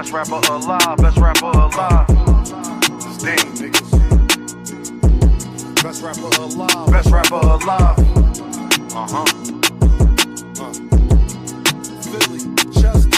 Best rapper alive, best rapper alive. It's Dame, niggas. Best rapper alive, best rapper alive. Philly, Chester.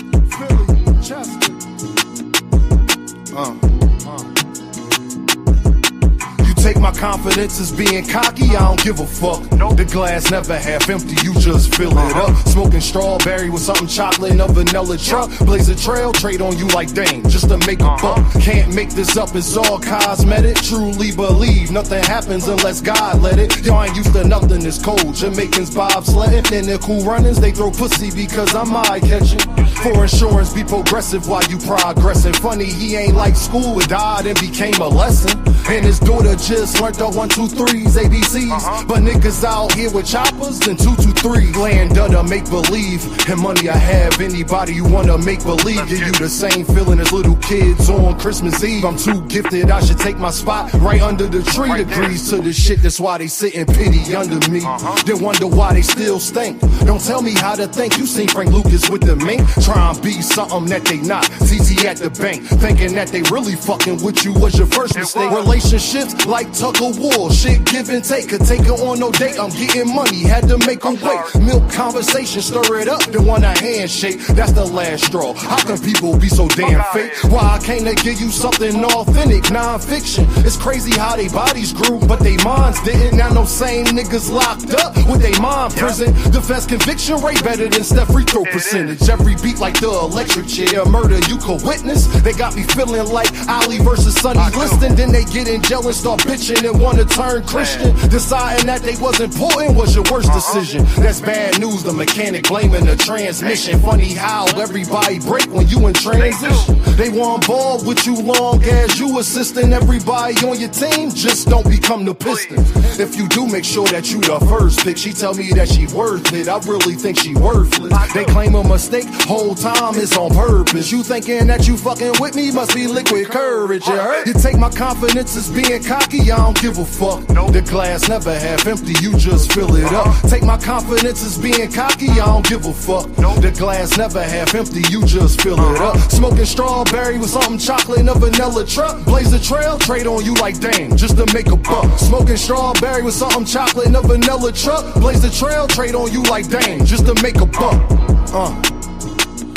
Take my confidence as being cocky, I don't give a fuck. Nope. The glass never half empty, you just fill it up. Smoking strawberry with something chocolate in a vanilla truck. Blaze a trail, trade on you like Dame, just to make a buck. Can't make this up, it's all cosmetic. Truly believe nothing happens unless God let it. Y'all ain't used to nothing, it's cold. Jamaicans bobsledding, and the cool runnings, they throw pussy because I'm eye-catching. For insurance, be progressive while you progressing. Funny, he ain't like school, it died and became a lesson. And his daughter just learned the 1, 2, 3s, ABCs. But niggas out here with choppers and 2, 2, 3. Land under make believe. And money I have, anybody you wanna make believe. Give you the same feeling as little kids on Christmas Eve. I'm too gifted, I should take my spot right under the tree. Agrees to the shit, that's why they sit in pity under me. Then wonder why they still stink. Don't tell me how to think, you seen Frank Lucas with the mink. Try and be something that they not. TT at the bank, thinking that they really fucking with you was your first mistake. Relationships like tug of war, shit give and take. Could take her on no date, I'm getting money, had to make her wait. Milk conversation, stir it up, then want a handshake. That's the last straw. How can people be so damn fake? Why I came to give you something authentic, non-fiction. It's crazy how they bodies grew, but they minds didn't. Now no same niggas locked up with they mind prison. Defense conviction rate better than Steph free throw percentage. Every beat like the electric chair, murder you could witness. They got me feeling like Ali versus Sonny Liston. Then they get in jail and start bitching and wanna turn Christian. Deciding that they was important was your worst decision. That's bad news, the mechanic blaming the transmission. Funny how everybody break when you in transition. They want ball with you long as you assisting everybody on your team. Just don't become the Pistons. If you do, make sure that you the first pick. She tell me that she worth it, I really think she worthless. They claim a mistake, whole time it's on purpose. You thinking that you fucking with me, must be liquid courage, you heard? You take my confidence as being cocky, I don't give a fuck. The glass never half empty, you just fill it up. Take my confidence as being cocky, I don't give a fuck. The glass never half empty, you just fill it up. Smoking strawberry with something chocolate in a vanilla truck. Blaze a trail, trade on you like Dame, just to make a buck. Smoking strawberry with something chocolate in a vanilla truck. Blaze the trail, trade on you like Dame, just to make a buck.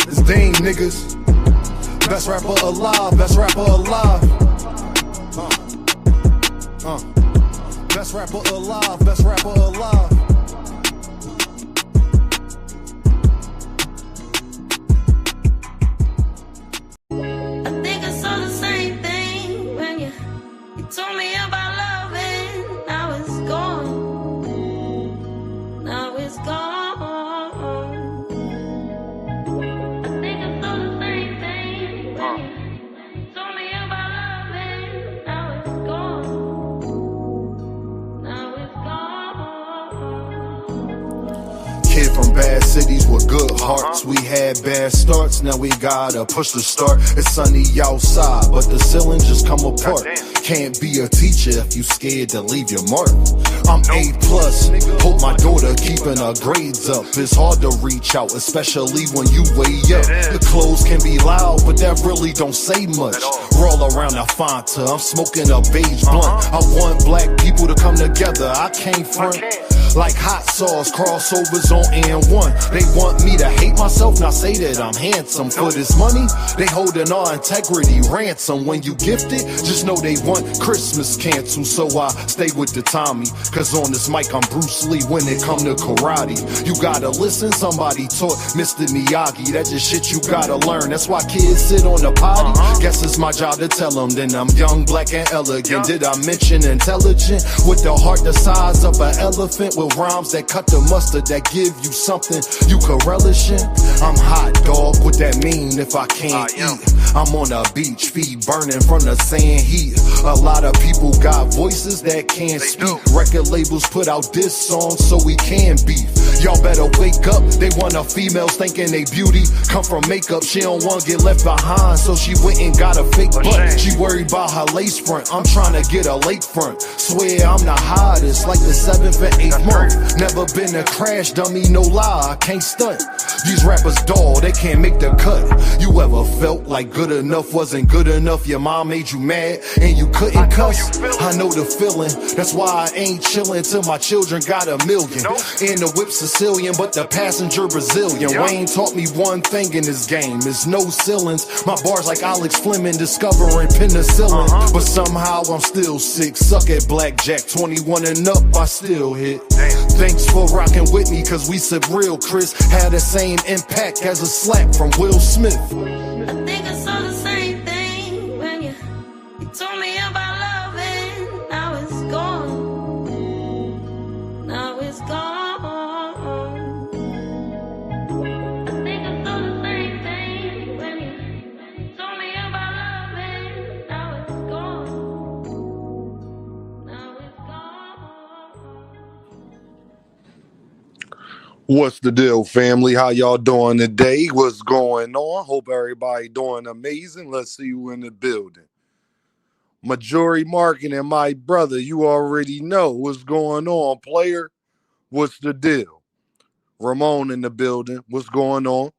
It's Dame, niggas. Best rapper alive, best rapper alive. Best rapper alive, best rapper alive. I think I saw the same thing when you told me about loving. Now it's gone. Now it's gone. I think I saw the same thing when you told me about loving. Now it's gone. Now it's gone. Kid from bad cities with good hearts. We had bad starts, now we gotta push the start. It's sunny outside, but the ceiling just come apart. Can't be a teacher if you scared to leave your mark. I'm A+, hope my daughter keeping her grades up. It's hard to reach out, especially when you way up. The clothes can be loud, but that really don't say much. Roll around the Fanta, I'm smoking a beige blunt. I want black people to come together, I can't front. Like hot sauce, crossovers on N1. They want me to hate myself, not say that I'm handsome. For this money, they holding our integrity ransom. When you gift it, just know they want Christmas canceled. So I stay with the Tommy, cause on this mic I'm Bruce Lee when it come to karate. You gotta listen, somebody taught Mr. Miyagi. That's just shit you gotta learn, that's why kids sit on the potty. Guess it's my job to tell them, then I'm young, black and elegant. Did I mention intelligent? With the heart the size of an elephant, with rhymes that cut the mustard, that give you something you can relish in. I'm hot, dog, what that mean if I can't eat? I'm on a beach, feet burning from the sand heat. A lot of people got voices that can't speak. Record labels put out diss songs so we can beef. Y'all better wake up, they want a females thinking they beauty come from makeup. She don't want to get left behind, so she went and got a fake butt. She worried about her lace front, I'm trying to get a lake front. Swear I'm the hottest, like the 7th and 8th month. Never been a crash dummy, no lie, I can't stunt. These rappers dull, they can't make the cut. You ever felt like good enough wasn't good enough? Your mom made you mad and you couldn't cuss? I know the feeling, that's why I ain't chillin' till my children got $1 million. And the whip Sicilian, but the passenger Brazilian. Wayne taught me one thing in this game, is no ceilings. My bars like Alex Fleming discovering penicillin. But somehow I'm still sick, suck at blackjack. 21 and up, I still hit. Thanks for rocking with me, cause we said real Chris had the same impact as a slap from Will Smith. I think I saw the same thing when you told me about love, and now it's gone. Now it's gone. I think I saw the same thing when you told me about love, and now it's gone. Now it's gone. What's the deal, family? How y'all doing today? What's going on? Hope everybody doing amazing. Let's see you in the building. Majority Marketing, my brother, you already know what's going on, player. What's the deal? Ramon in the building. What's going on?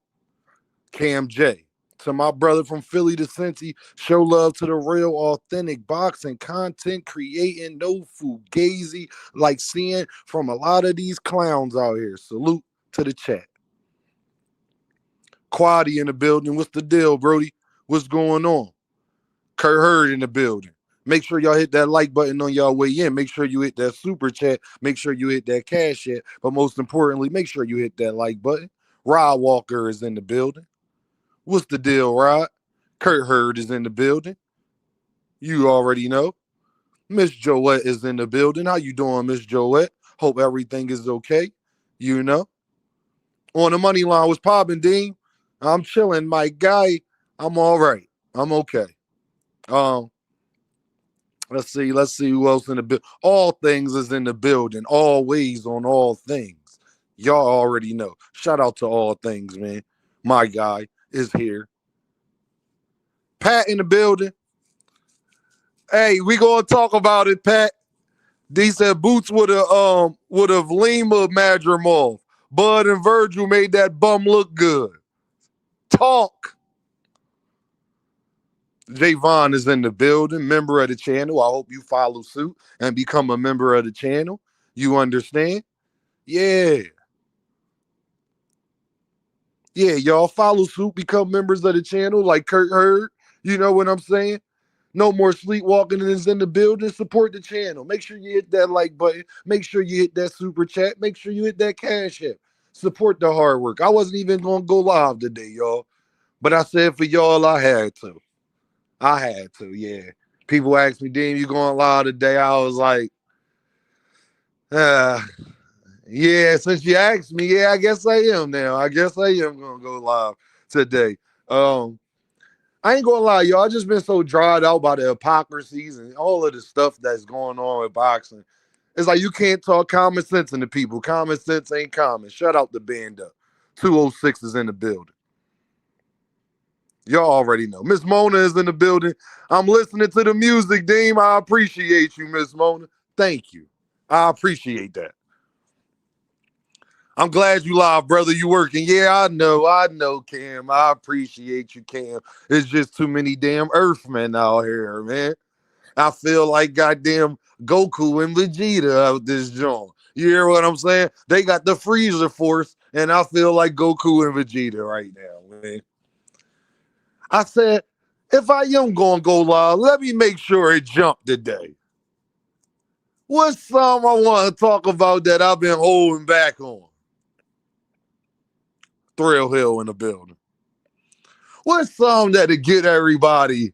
Cam J. To my brother from Philly to Cincy, show love to the real, authentic boxing content, creating no fugazi like seeing from a lot of these clowns out here. Salute to the chat. Quaddy in the building. What's the deal, Brody? What's going on? Kurt Hurd in the building. Make sure y'all hit that like button on y'all way in. Make sure you hit that super chat. Make sure you hit that cash app. But most importantly, make sure you hit that like button. Rod Walker is in the building. What's the deal, Rod? Kurt Hurd is in the building. You already know. Miss Joette is in the building. How you doing, Miss Joette? Hope everything is okay. You know. On the money line was popping, Dean. I'm chilling, my guy. I'm all right. I'm okay. Let's see who else in the building. All things is in the building. Always on all things. Y'all already know. Shout out to all things, man. My guy is here. Pat in the building. Hey, we gonna talk about it, Pat. D said Boots would have Lima Madrimov. Bud and Virgil made that bum look good. Talk. Javon is in the building, member of the channel. I hope you follow suit and become a member of the channel. You understand? Yeah. Yeah, y'all follow suit, become members of the channel like Kurt Hurd. You know what I'm saying? No more sleepwalking is in the building. Support the channel. Make sure you hit that like button. Make sure you hit that super chat. Make sure you hit that cash app. Support the hard work. I wasn't even going to go live today, y'all. But I said for y'all, I had to. Yeah. People asked me, Dean, you going live today? I was like, yeah, since you asked me, yeah, I guess I am now. I guess I am going to go live today. I ain't gonna lie, y'all. I just been so dried out by the hypocrisies and all of the stuff that's going on with boxing. It's like you can't talk common sense into people. Common sense ain't common. Shut out the band up. 206 is in the building. Y'all already know. Miss Mona is in the building. I'm listening to the music, Deem. I appreciate you, Miss Mona. Thank you. I appreciate that. I'm glad you live, brother. You working. Yeah, I know, Cam. I appreciate you, Cam. It's just too many damn Earthmen out here, man. I feel like goddamn Goku and Vegeta out this joint. You hear what I'm saying? They got the Freezer Force, and I feel like Goku and Vegeta right now, man. I said, if I am going to go live, let me make sure it jumped today. What's something I want to talk about that I've been holding back on? Thrill Hill in the building. What's something that'll get everybody?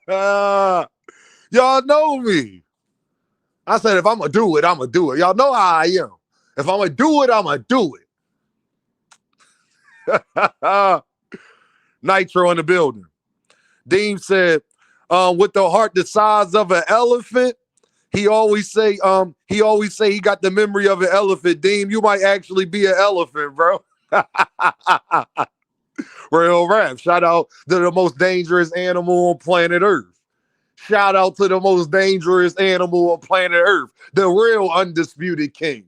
Y'all know me. I said, if I'm going to do it, I'm going to do it. Y'all know how I am. If I'm going to do it, I'm going to do it. Nitro in the building. Dean said, with the heart the size of an elephant, he always say he got the memory of an elephant. Deem, you might actually be an elephant, bro. Real rap. Shout out to the most dangerous animal on planet Earth. Shout out to the most dangerous animal on planet Earth, the real undisputed king.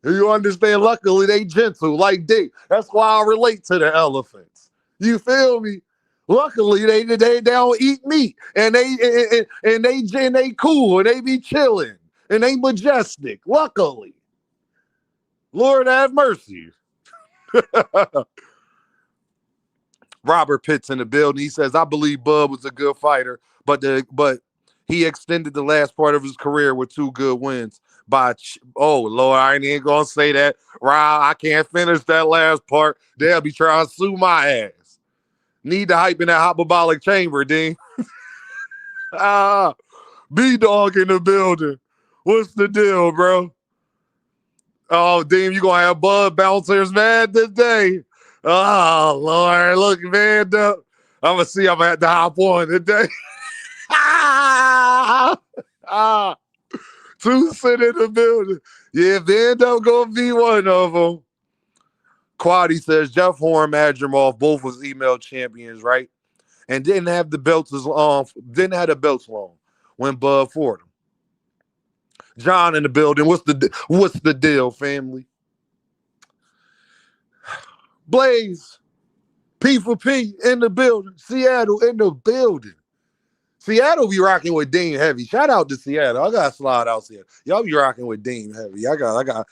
You understand? Luckily, they gentle like Dick. That's why I relate to the elephants. You feel me? Luckily, they don't eat meat, and they cool, and they be chilling, and they majestic. Luckily, Lord have mercy. Robert Pitts in the building. He says, I believe Bud was a good fighter, but he extended the last part of his career with 2 good wins. Oh Lord, I ain't even gonna say that. Rob, I can't finish that last part. They'll be trying to sue my ass. Need to hype in that hyperbolic chamber, Dean. B-Dog in the building. What's the deal, bro? Oh, Dean, you gonna have Bud bouncers mad today. Oh, Lord. Look, man. I'm going to see I'm at the hop on today. 2 Cent in the building. Yeah, if they end up going to be one of them. Quaddy says Jeff Horn, Madrimov, both was email champions, right? And didn't have the belts long when Bud fought him. John in the building. What's the deal, family? Blaze, P for P in the building. Seattle in the building. Seattle be rocking with Dean heavy. Shout out to Seattle. I gotta slide out Seattle. Y'all be rocking with Dean heavy. I gotta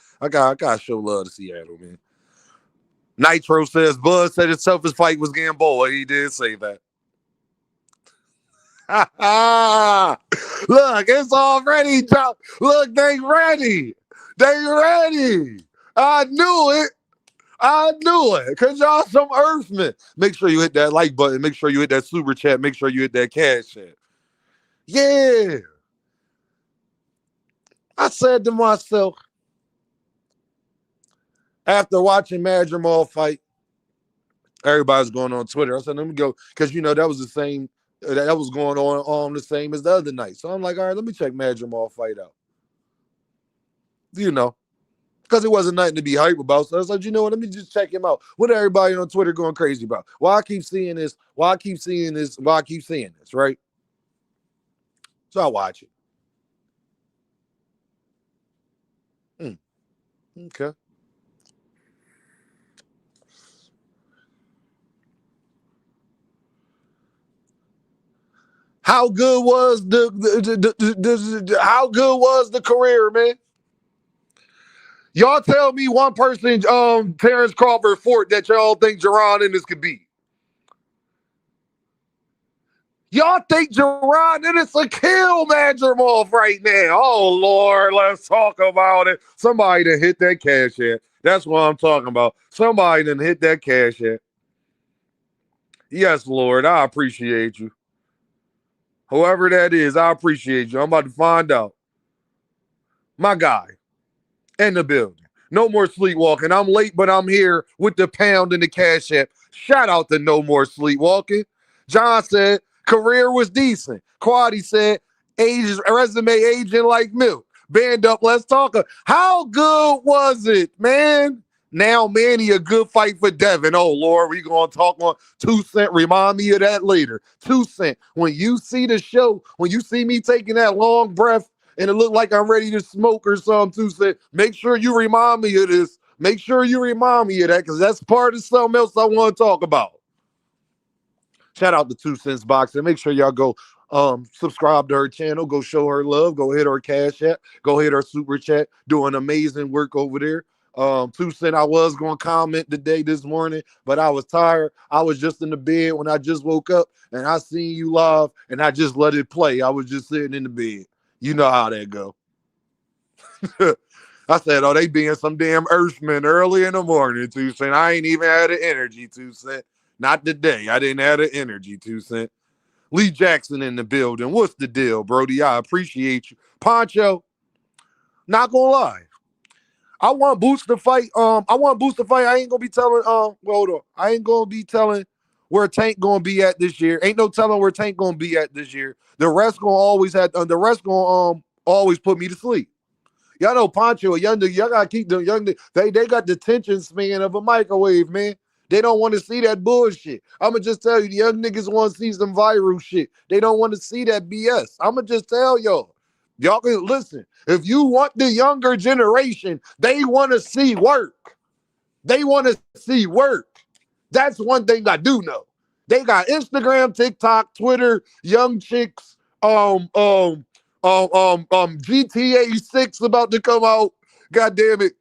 show love to Seattle, man. Nitro says Bud said his toughest fight was Gamboa. He did say that. Look, it's already top. Look, they ready. They ready. I knew it. Because y'all some earthmen. Make sure you hit that like button. Make sure you hit that super chat. Make sure you hit that cash chat. Yeah. I said to myself, after watching Madrimov fight, everybody's going on Twitter. I said, let me go. Because, that was the same. That was going on the same as the other night. So I'm like, all right, let me check Madrimov fight out. Because it wasn't nothing to be hype about. So I was like, let me just check him out. What everybody on Twitter going crazy about? Why I keep seeing this? Why I keep seeing this, right? So I watch it. Okay. How good was the career, man? Y'all tell me one person Terrence Crawford fought that y'all think Jerron Ennis could beat. Y'all think Jerron Ennis will kill Madrimov right now? Oh, Lord, let's talk about it. Somebody done hit that cash app. That's what I'm talking about. Somebody done hit that cash app. Yes, Lord, I appreciate you. Whoever that is, I appreciate you. I'm about to find out. My guy in the building. No more sleepwalking. I'm late, but I'm here with the pound and the cash app. Shout out to No More Sleepwalking. John said, career was decent. Quaddy said, resume aging like milk. Band up, let's talk. How good was it, man? Now, Manny, a good fight for Devin. Oh, Lord, we going to talk on 2 Cent. Remind me of that later. 2 Cent, when you see the show, when you see me taking that long breath and it look like I'm ready to smoke or something, 2 Cent, make sure you remind me of this. Make sure you remind me of that because that's part of something else I want to talk about. Shout out to 2 Cents Boxing. Make sure y'all go subscribe to her channel. Go show her love. Go hit her cash app. Go hit her super chat. Doing amazing work over there. 2 Cent, I was going to comment today this morning, but I was tired. I was just in the bed when I just woke up, and I seen you live, and I just let it play. I was just sitting in the bed. You know how that go. I said, oh, they being some damn earthmen early in the morning, 2 Cent. I ain't even had the energy, 2 Cent. Not today. I didn't have the energy, 2 Cent. Lee Jackson in the building. What's the deal, Brody? I appreciate you. Poncho, not gonna lie. I want Boots to fight. I ain't gonna be telling. Hold on. I ain't gonna be telling where Tank gonna be at this year. Ain't no telling where Tank gonna be at this year. The rest gonna always always put me to sleep. Y'all know Poncho, a young nigga. Y'all gotta keep them young nigga. They got the tension span of a microwave, man. They don't want to see that bullshit. I'ma just tell you, the young niggas want to see some viral shit. They don't want to see that BS. I'ma just tell y'all. Y'all can listen. If you want the younger generation, they want to see work. They want to see work. That's one thing I do know. They got Instagram, TikTok, Twitter, young chicks, GTA 6 about to come out. God damn it.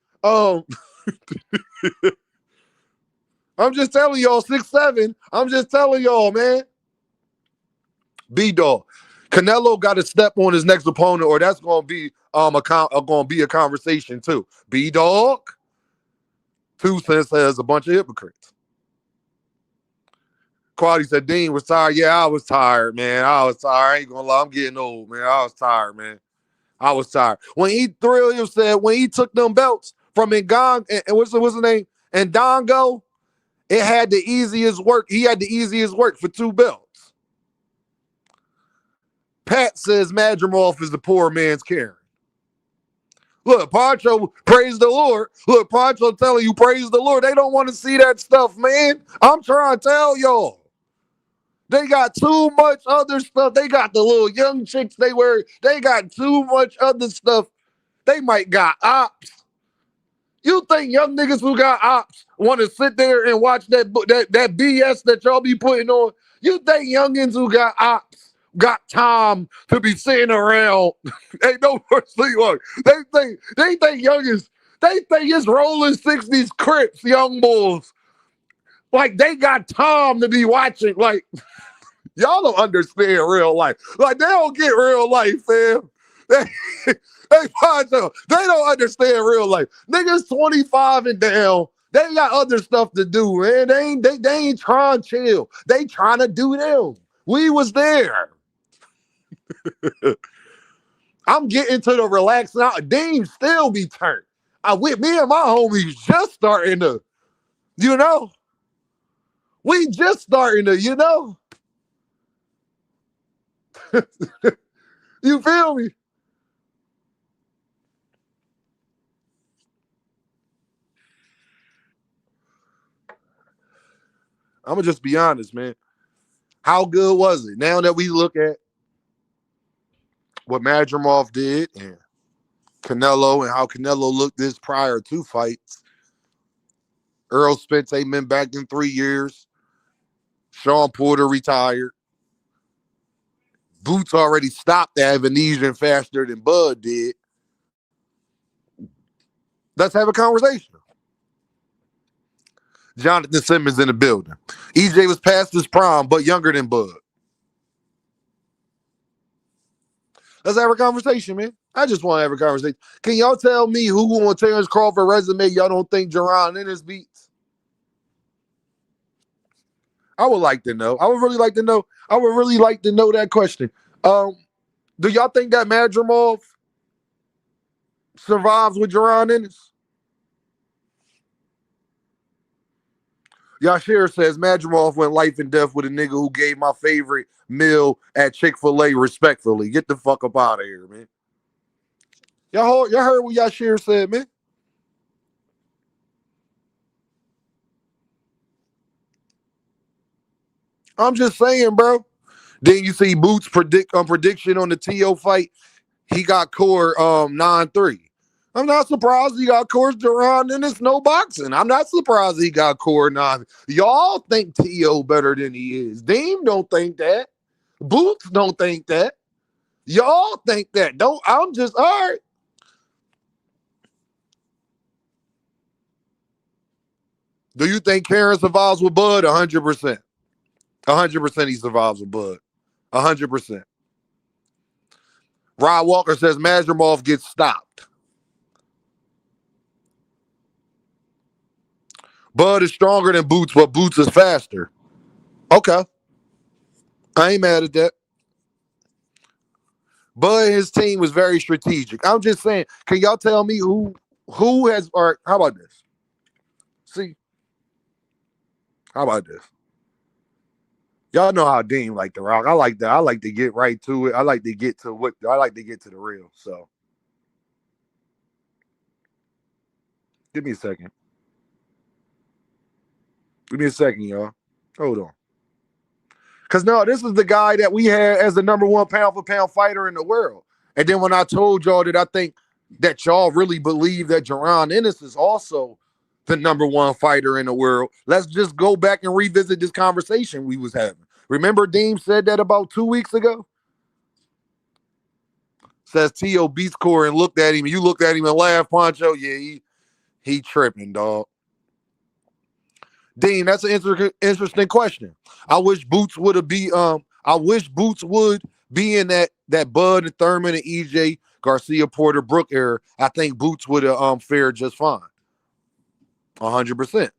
I'm just telling y'all, 6'7". I'm just telling y'all, man. B-Dog. Canelo got to step on his next opponent, or that's gonna be a conversation too. B-Dog. 2 Cents says a bunch of hypocrites. Quality said Dean was tired. Yeah, I was tired, man. I was tired. I ain't gonna lie, I'm getting old, man. I was tired, man. I was tired. When Thrill said when he took them belts from Ngong and what's his name? And Dongo, it had the easiest work. He had the easiest work for 2 belts. Pat says Madrimov is the poor man's Karen. Look, Pancho, praise the Lord. Look, Pancho telling you, praise the Lord. They don't want to see that stuff, man. I'm trying to tell y'all. They got too much other stuff. They got the little young chicks they wear. They got too much other stuff. They might got ops. You think young niggas who got ops want to sit there and watch that BS that y'all be putting on? You think youngins who got ops got time to be sitting around? Ain't no more sleepwalk. They think youngins, they think it's rolling 60s Crips, young bulls. Like they got time to be watching. Like y'all don't understand real life. Like they don't get real life, fam. They don't understand real life. Niggas 25 and down. They got other stuff to do, man. They ain't trying to chill. They trying to do them. We was there. I'm getting to the relax now. Dean still be turned. With me and my homies just starting to, we just starting to, you feel me? I'm gonna just be honest, man. How good was it? Now that we look at what Madrimov did and Canelo and how Canelo looked his prior 2 fights, Earl Spence ain't been back in 3 years. Sean Porter retired. Boots already stopped the Venetian faster than Bud did. Let's have a conversation. Jonathan Simmons in the building. EJ was past his prime, but younger than Bud. Let's have a conversation, man. I just want to have a conversation. Can y'all tell me who on Terrence Crawford resume y'all don't think Jerron Ennis beats? I would like to know. I would really like to know. I would really like to know that question. Do y'all think that Madrimov survives with Jerron Ennis? Yashir says Madrimov went life and death with a nigga who gave my favorite meal at Chick-fil-A respectfully. Get the fuck up out of here, man. Y'all heard what Yashir said, man. I'm just saying, bro. Then you see Boots prediction on the TO fight. He got core 9-3. I'm not surprised he got core Jerron and it's no boxing. I'm not surprised he got core 9. Y'all think TO better than he is. Deem don't think that. Boots don't think that. Y'all think that. I'm just all right. Do you think Karen survives with Bud? 100%. 100% he survives with Bud. 100%. Rod Walker says Madrimov gets stopped. Bud is stronger than Boots, but Boots is faster. Okay. I ain't mad at that. Bud and his team was very strategic. I'm just saying, can y'all tell me who has, or how about this? See, how about this? Y'all know how Dean like to rock. I like that. I like to get right to it. I like to get to the real. So give me a second. Give me a second, y'all. Hold on. Because no, this is the guy that we had as the number one pound for pound fighter in the world. And then when I told y'all that I think that y'all really believe that Jaron Ennis is also the number one fighter in the world, let's just go back and revisit this conversation we was having. Remember Deem said that about 2 weeks ago? Says T.O. Beats Core and looked at him. You looked at him and laughed, Poncho. Yeah, he tripping, dog. Dean, that's an interesting question. I wish Boots would be in that Bud and Thurman and EJ Garcia Porter Brook era. I think Boots would have fared just fine. 100%.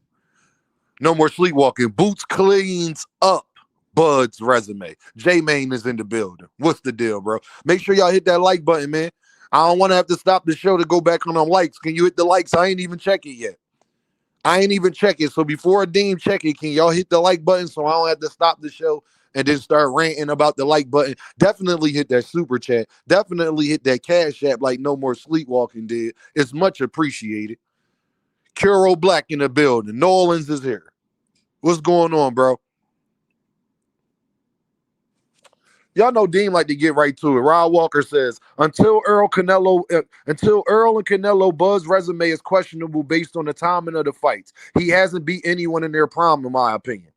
No more sleepwalking. Boots cleans up Bud's resume. J-Main is in the building. What's the deal, bro? Make sure y'all hit that like button, man. I don't want to have to stop the show to go back on them likes. Can you hit the likes? I ain't even check it yet. So before Dean check it, can y'all hit the like button so I don't have to stop the show and then start ranting about the like button? Definitely hit that super chat. Definitely hit that cash app like No More Sleepwalking did. It's much appreciated. Curo Black in the building. Nolans is here. What's going on, bro? Y'all know Dean like to get right to it. Rod Walker says, until Earl and Canelo, Bud's resume is questionable based on the timing of the fights. He hasn't beat anyone in their prime, in my opinion.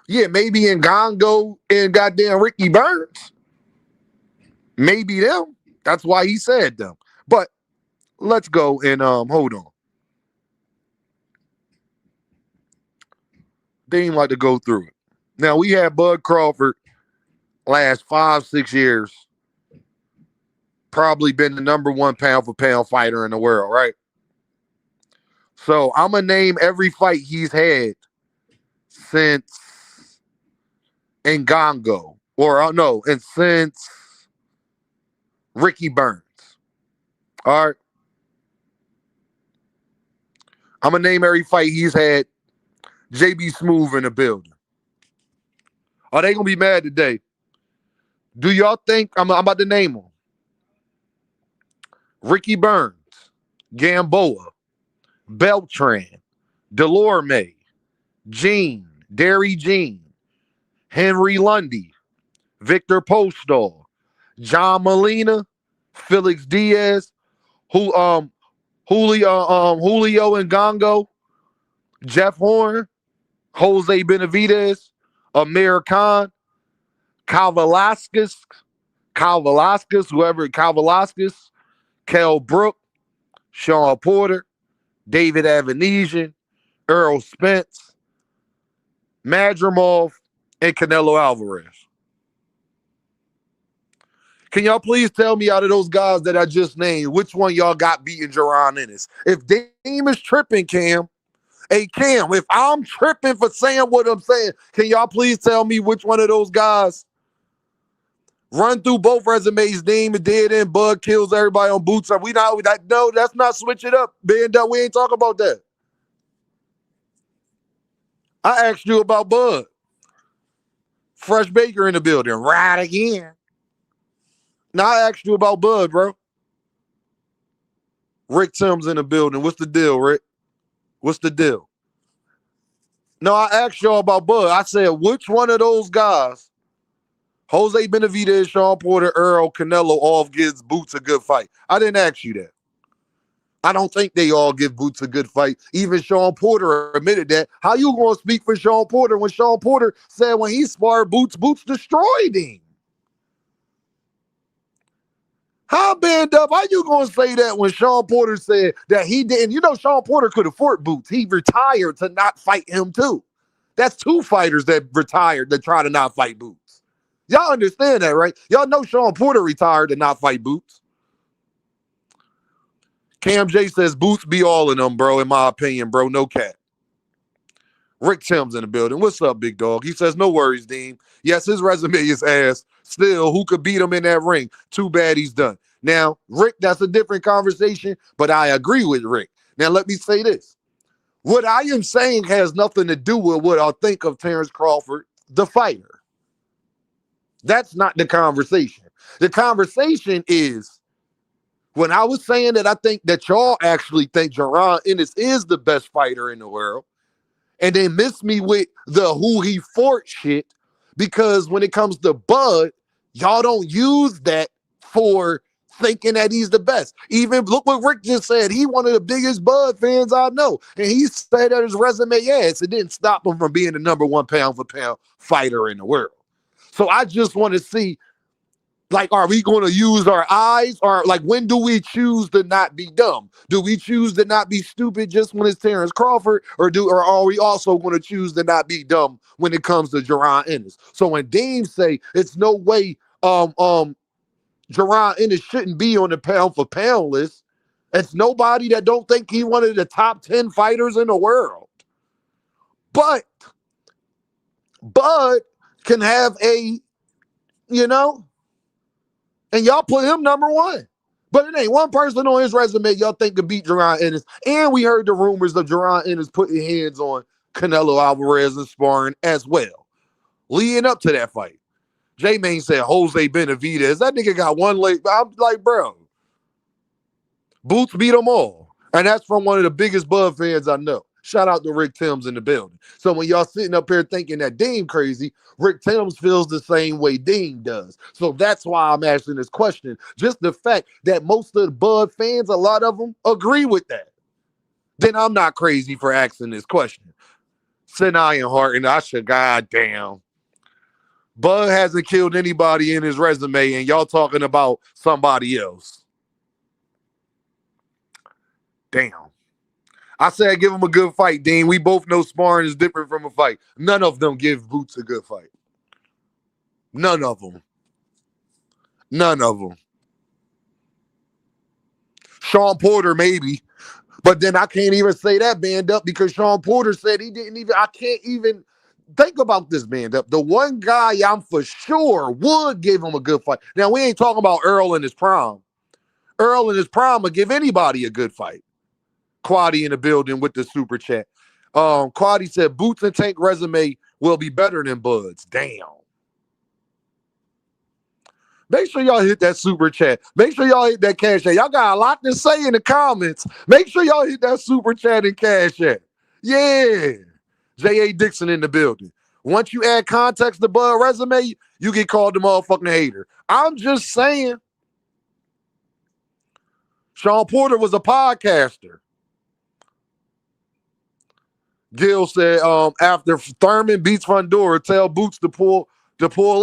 Yeah, maybe in Gongo and goddamn Ricky Burns. Maybe them. That's why he said them. But let's go and hold on. Dean like to go through it. Now we had Bud Crawford last 5-6 years, probably been the number one pound for pound fighter in the world, right? So I'm going to name every fight he's had since Ngango, and since Ricky Burns. All right. I'm going to name every fight he's had. JB Smooth in the building. Are they going to be mad today? Do y'all think I'm about to name them? Ricky Burns, Gamboa, Beltran, Delorme, Gene, Derry Gene, Henry Lundy, Victor Postol, John Molina, Felix Diaz, Julio Ngango, Jeff Horn, Jose Benavidez, Amir Khan, Cal Velasquez, Cal Brook, Sean Porter, David Avanesian, Earl Spence, Madrimov, and Canelo Alvarez. Can y'all please tell me out of those guys that I just named, which one y'all got beating Jaron Ennis? If Dame is tripping, Cam, hey, Cam, if I'm tripping for saying what I'm saying, can y'all please tell me which one of those guys? Run through both resumes, Dean and dead end, Bud kills everybody on Boots. No, that's not switch it up. We ain't talking about that. I asked you about Bud. Fresh Baker in the building. Right again. Now I asked you about Bud, bro. Rick Tim's in the building. What's the deal, Rick? What's the deal? No, I asked y'all about Bud. I said, which one of those guys, Jose Benavidez, Sean Porter, Earl, Canelo, all gives Boots a good fight? I didn't ask you that. I don't think they all give Boots a good fight. Even Sean Porter admitted that. How you going to speak for Sean Porter when Sean Porter said when he sparred Boots, Boots destroyed him? How banned up? How you going to say that when Sean Porter said that he didn't? You know, Sean Porter could have fought Boots. He retired to not fight him too. That's two fighters that retired that try to not fight Boots. Y'all understand that, right? Y'all know Sean Porter retired to not fight Boots. Cam J says Boots be all of them, bro, in my opinion, bro. No cap. Rick Tim's in the building. What's up, big dog? He says, no worries, Dean. Yes, his resume is ass. Still, who could beat him in that ring? Too bad he's done. Now, Rick, that's a different conversation, but I agree with Rick. Now, let me say this. What I am saying has nothing to do with what I think of Terrence Crawford, the fighter. That's not the conversation. The conversation is, when I was saying that I think that y'all actually think Jaron Ennis is the best fighter in the world, and then miss me with the who he fought shit, because when it comes to Bud, y'all don't use that for thinking that he's the best. Even look what Rick just said. He one of the biggest Bud fans I know. And he said that his resume, yes, it didn't stop him from being the number one pound for pound fighter in the world. So I just want to see, like, are we going to use our eyes? Or, like, when do we choose to not be dumb? Do we choose to not be stupid just when it's Terrence Crawford? Or are we also going to choose to not be dumb when it comes to Jaron Ennis? So when Dean say it's no way Jaron Ennis shouldn't be on the pound for pound list, it's nobody that don't think he one of the top 10 fighters in the world. But Bud can have a, you know, and y'all put him number one. But it ain't one person on his resume y'all think could beat Jaron Ennis. And we heard the rumors of Jaron Ennis putting hands on Canelo Alvarez and sparring as well, leading up to that fight. J-Main said Jose Benavidez. That nigga got one leg. I'm like, bro, Boots beat them all. And that's from one of the biggest Bud fans I know. Shout out to Rick Timms in the building. So when y'all sitting up here thinking that Dean crazy, Rick Timms feels the same way Dean does. So that's why I'm asking this question. Just the fact that most of the Bud fans, a lot of them, agree with that. Then I'm not crazy for asking this question. Sinai and Hart, and I should, goddamn. Bud hasn't killed anybody in his resume, and y'all talking about somebody else. Damn. I said give him a good fight, Dean. We both know sparring is different from a fight. None of them give Boots a good fight. None of them. None of them. Sean Porter, maybe. But then I can't even say that band up because Sean Porter said he didn't even, I can't even think about this band up. The one guy I'm for sure would give him a good fight. Now, we ain't talking about Earl in his prime. Earl in his prime would give anybody a good fight. Quaddy in the building with the super chat. Quaddy said Boots and Tank resume will be better than Bud's. Damn. Make sure y'all hit that super chat. Make sure y'all hit that cash app. Y'all got a lot to say in the comments. Make sure y'all hit that super chat and cash app. Yeah. J.A. Dixon in the building. Once you add context to Bud resume, you get called the motherfucking hater. I'm just saying. Sean Porter was a podcaster. Gil said, after Thurman beats Fundora, tell Boots to pull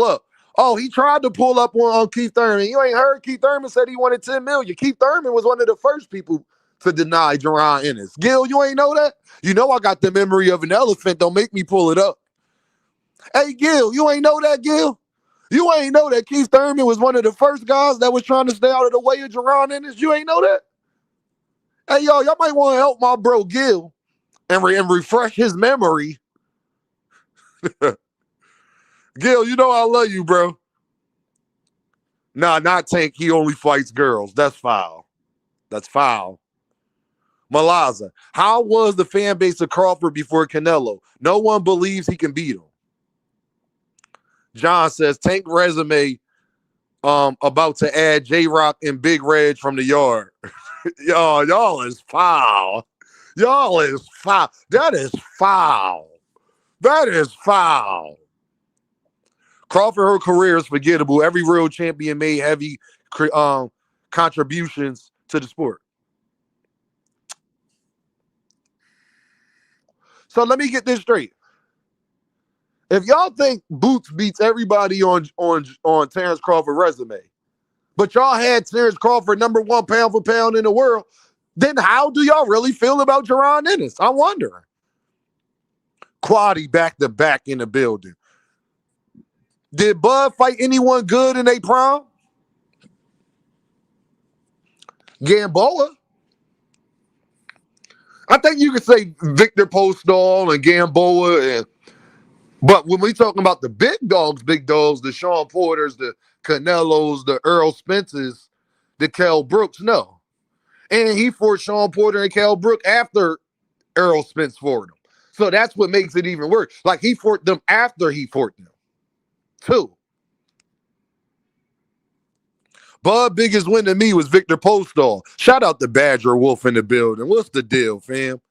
up. Oh, he tried to pull up on Keith Thurman. You ain't heard Keith Thurman said he wanted $10 million. Keith Thurman was one of the first people to deny Jaron Ennis. Gil, you ain't know that? You know I got the memory of an elephant. Don't make me pull it up. Hey, Gil, you ain't know that, Gil? You ain't know that Keith Thurman was one of the first guys that was trying to stay out of the way of Jaron Ennis? You ain't know that? Hey, y'all might want to help my bro Gil and refresh his memory. Gil, you know I love you, bro. Nah, not Tank. He only fights girls. That's foul. That's foul. Malaza, how was the fan base of Crawford before Canelo? No one believes he can beat him. John says, Tank resume about to add J-Rock and Big Reg from the yard. Y'all is foul. Y'all is foul. That is foul. That is foul. Crawford, her career is forgettable. Every real champion made heavy contributions to the sport. So let me get this straight. If y'all think Boots beats everybody on Terrence Crawford resume, but y'all had Terrence Crawford number one pound for pound in the world, then how do y'all really feel about Jaron Ennis? I'm wondering. Quaddy back to back in the building. Did Bud fight anyone good in their prime? Gamboa. I think you could say Victor Postol and Gamboa, but when we talking about the big dogs, the Sean Porters, the Canelos, the Earl Spencers, the Kell Brooks, no. And he fought Sean Porter and Kell Brook after Earl Spence fought him. So that's what makes it even worse. Like he fought them after he fought them. Too. Bud biggest win to me was Victor Postol. Shout out to Badger Wolf in the building. What's the deal, fam?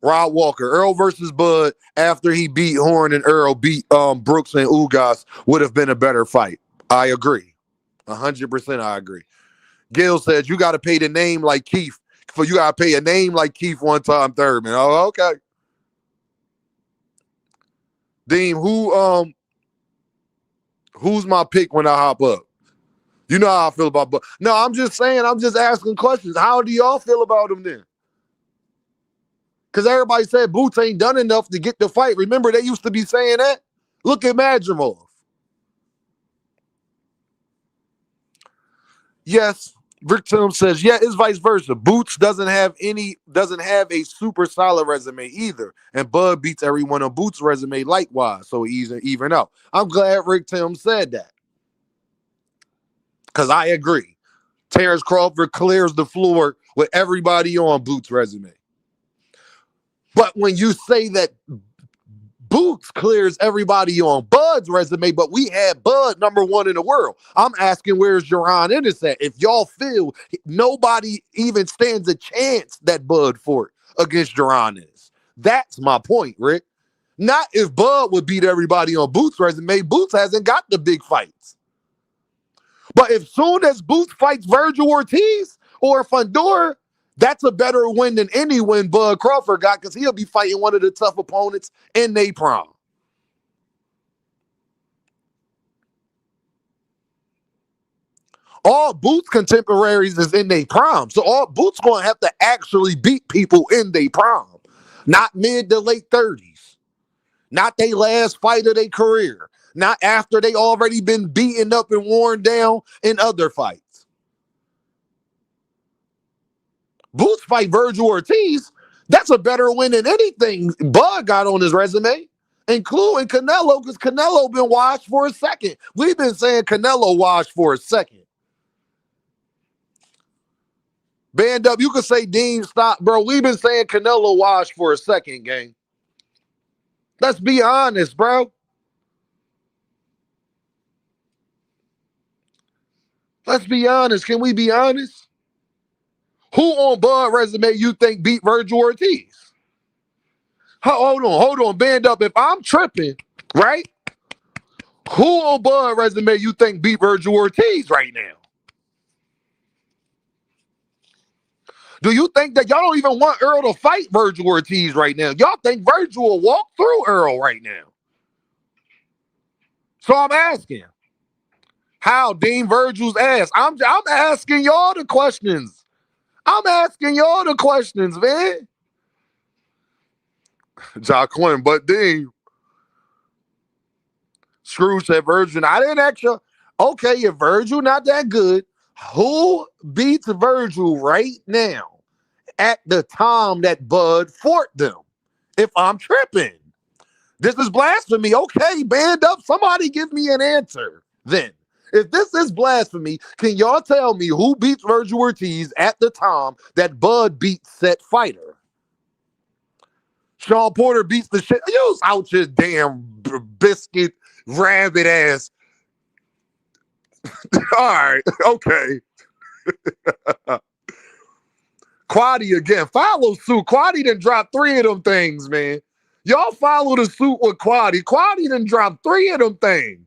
Rod Walker, Earl versus Bud after he beat Horn and Earl beat Brooks and Ugas would have been a better fight. I agree. 100% I agree. Gil says you got to pay the name like Keith. You got to pay a name like Keith one time third, man. Oh, okay. Dean, who's my pick when I hop up? You know how I feel about Bud. No, I'm just saying, I'm just asking questions. How do y'all feel about him then? Because everybody said Boots ain't done enough to get the fight. Remember, they used to be saying that? Look at Madrimov. Yes, Rick Tim says, yeah, it's vice versa. Boots doesn't have a super solid resume either. And Bud beats everyone on Boots' resume likewise. So he's even out. I'm glad Rick Tim said that. Because I agree. Terrence Crawford clears the floor with everybody on Boots' resume. But when you say that Boots clears everybody on Bud's resume, but we had Bud #1 in the world, I'm asking where's Jaron Ennis at? If y'all feel nobody even stands a chance that Bud fought against Jaron Ennis. That's my point, Rick. Not if Bud would beat everybody on Boots' resume. Boots hasn't got the big fights. But if soon as Boots fights Virgil Ortiz or Fundora, that's a better win than any win Bud Crawford got because he'll be fighting one of the tough opponents in their prime. All Boots contemporaries is in their prime. So all Boots going to have to actually beat people in their prime. Not mid to late 30s. Not their last fight of their career. Not after they already been beaten up and worn down in other fights. Boots fight Virgil Ortiz, that's a better win than anything Bud got on his resume, including Canelo, because Canelo been washed for a second. We've been saying Canelo washed for a second. Band up, you can say Dean, stop, bro. We've been saying Canelo washed for a second, gang. Let's be honest, bro. Let's be honest. Can we be honest? Who on Bud resume you think beat Virgil Ortiz? Hold on, band up. If I'm tripping, right? Who on Bud resume you think beat Virgil Ortiz right now? Do you think that y'all don't even want Earl to fight Virgil Ortiz right now? Y'all think Virgil will walk through Earl right now? So I'm asking, how Dean Virgil's ass? I'm asking y'all the questions. I'm asking y'all the questions, man. Jacqueline, but Dean. Scrooge said Virgil. I didn't ask you. Okay, if Virgil not that good, who beats Virgil right now at the time that Bud fought them? If I'm tripping. This is blasphemy. Okay, band up. Somebody give me an answer then. If this is blasphemy, can y'all tell me who beats Virgil Ortiz at the time that Bud beats said fighter? Sean Porter beats the shit. You out your damn biscuit rabbit ass. All right, okay. Quaddy again. Follow suit. Quaddy done dropped 3 of them things, man. Y'all follow the suit with Quaddy. Quaddy done dropped 3 of them things.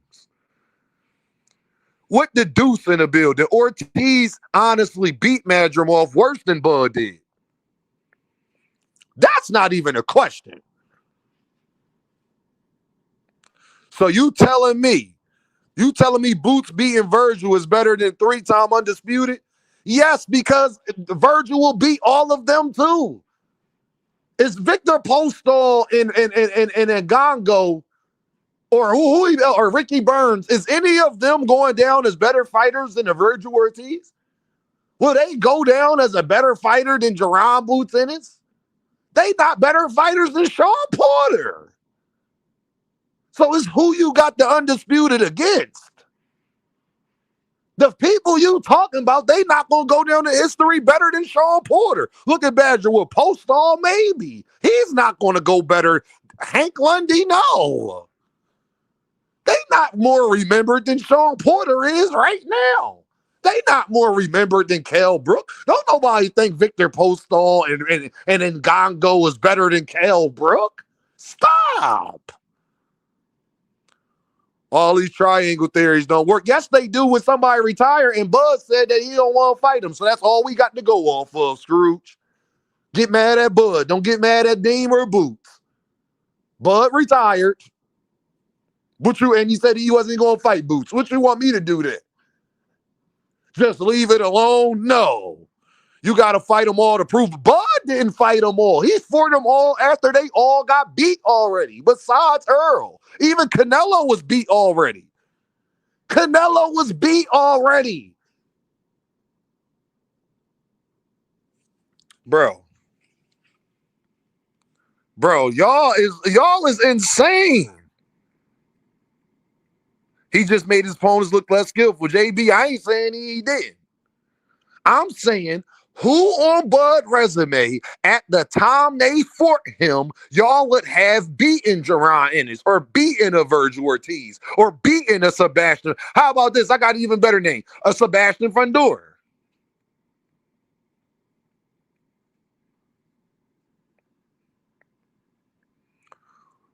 What the deuce in the building? Ortiz honestly beat Madrimov worse than Bud did. That's not even a question. So you telling me Boots beating Virgil is better than 3-time undisputed? Yes, because Virgil will beat all of them too. Is Victor Postol and Ngannou or Ricky Burns, is any of them going down as better fighters than the Virgil Ortiz? Will they go down as a better fighter than Jaron Boots Ennis? They not better fighters than Sean Porter. So it's who you got the undisputed against. The people you talking about, they not going to go down to history better than Sean Porter. Look at Badger with Postall, maybe. He's not going to go better. Hank Lundy, no. They not more remembered than Sean Porter is right now. They not more remembered than Kell Brook. Don't nobody think Victor Postol and Ngongo is better than Kell Brook. Stop. All these triangle theories don't work. Yes, they do when somebody retire, and Bud said that he don't want to fight him. So that's all we got to go off of, Scrooge. Get mad at Bud. Don't get mad at Deem or Boots. Bud retired. And he said he wasn't going to fight Boots. What you want me to do then? Just leave it alone? No. You got to fight them all to prove. Bud didn't fight them all. He fought them all after they all got beat already. Besides Earl. Even Canelo was beat already. Canelo was beat already. Bro, y'all is insane. He just made his opponents look less skillful. JB, I ain't saying he did. I'm saying who on Bud resume at the time they fought him, y'all would have beaten Jaron Ennis or beaten a Virgil Ortiz or beaten a Sebastian. How about this? I got an even better name. A Sebastian Fundora.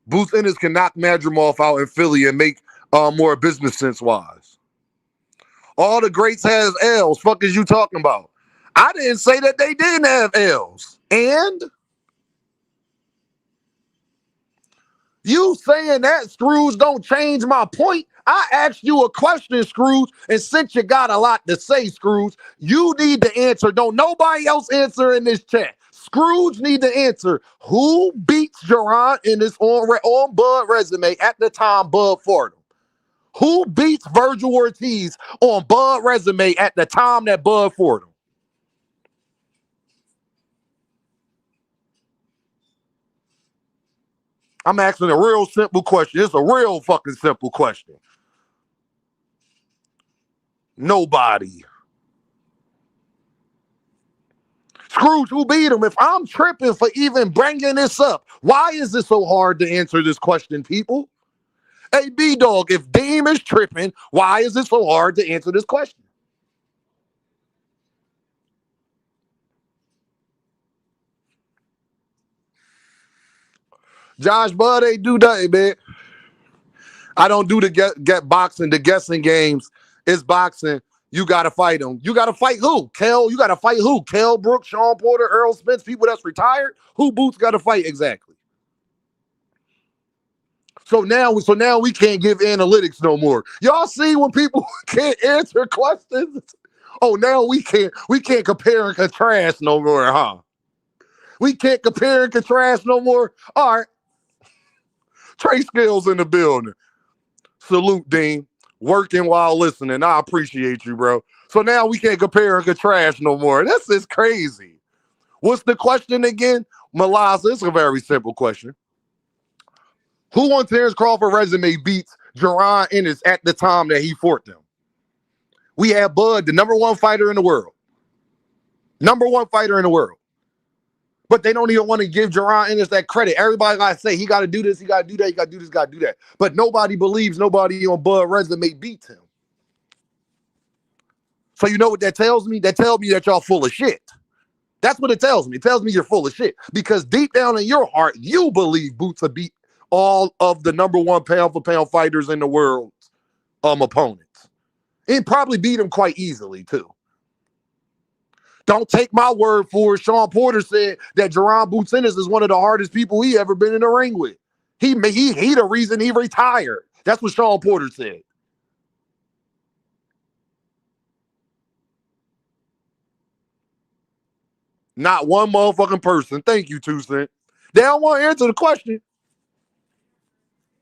Boots Ennis can knock Madrimov out in Philly and make more business sense wise. All the greats has L's. Fuck is you talking about? I didn't say that they didn't have L's. And you saying that, Scrooge, don't change my point. I asked you a question, Scrooge, and since you got a lot to say, Scrooge, you need to answer. Don't nobody else answer in this chat. Scrooge need to answer. Who beats Jaron in this on Bud resume at the time Bud fought him? Who beats Virgil Ortiz on Bud resume at the time that Bud fought him? I'm asking a real simple question. It's a real fucking simple question. Nobody. Scrooge, who beat him? If I'm tripping for even bringing this up, why is it so hard to answer this question, people? Hey, B-Dog, if Deem is tripping, why is it so hard to answer this question? Josh Bud ain't do nothing, man. I don't do the get boxing, the guessing games. It's boxing. You got to fight them. You got to fight who? You got to fight who? Kell Brook, Sean Porter, Earl Spence, people that's retired? Who Boots got to fight exactly? So now we can't give analytics no more. Y'all see when people can't answer questions? Oh, now we can't compare and contrast no more, huh? We can't compare and contrast no more. All right. Trey Skills in the building. Salute, Dean. Working while listening. I appreciate you, bro. So now we can't compare and contrast no more. This is crazy. What's the question again? Malasa, it's a very simple question. Who on Terrence Crawford resume beats Jaron Ennis at the time that he fought them? We have Bud, the number one fighter in the world. Number one fighter in the world. But they don't even want to give Jaron Ennis that credit. Everybody got to say, he got to do this, he got to do that, he got to do this, got to do that. But nobody believes nobody on Bud resume beats him. So you know what that tells me? That tells me that y'all full of shit. That's what it tells me. It tells me you're full of shit. Because deep down in your heart, you believe Boots will beat all of the number one pound-for-pound fighters in the world opponents. And probably beat them quite easily, too. Don't take my word for it. Sean Porter said that Jaron Boots Ennis is one of the hardest people he ever been in the ring with. He the reason he retired. That's what Sean Porter said. Not one motherfucking person. Thank you, 2 Cent. They don't want to answer the question.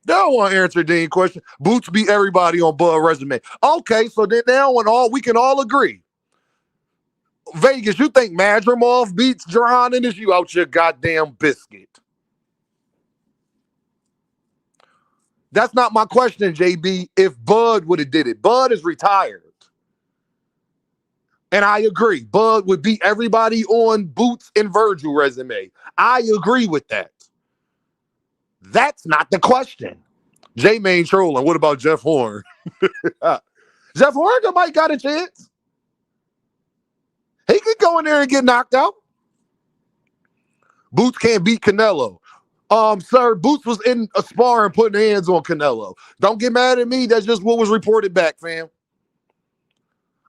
They don't want to answer the question. Boots beat everybody on Bud resume. Okay, so then now we can all agree. Vegas, you think Madrimov beats Jaron Ennis? You out your goddamn biscuit. That's not my question, JB. If Bud would have did it. Bud is retired. And I agree. Bud would beat everybody on Boots and Virgil resume. I agree with that. That's not the question. J-Main trolling. What about Jeff Horn? Jeff Horn might got a chance. go in there and get knocked out. Boots can't beat Canelo. Sir, Boots was in a sparring putting hands on Canelo. Don't get mad at me. That's just what was reported back, fam.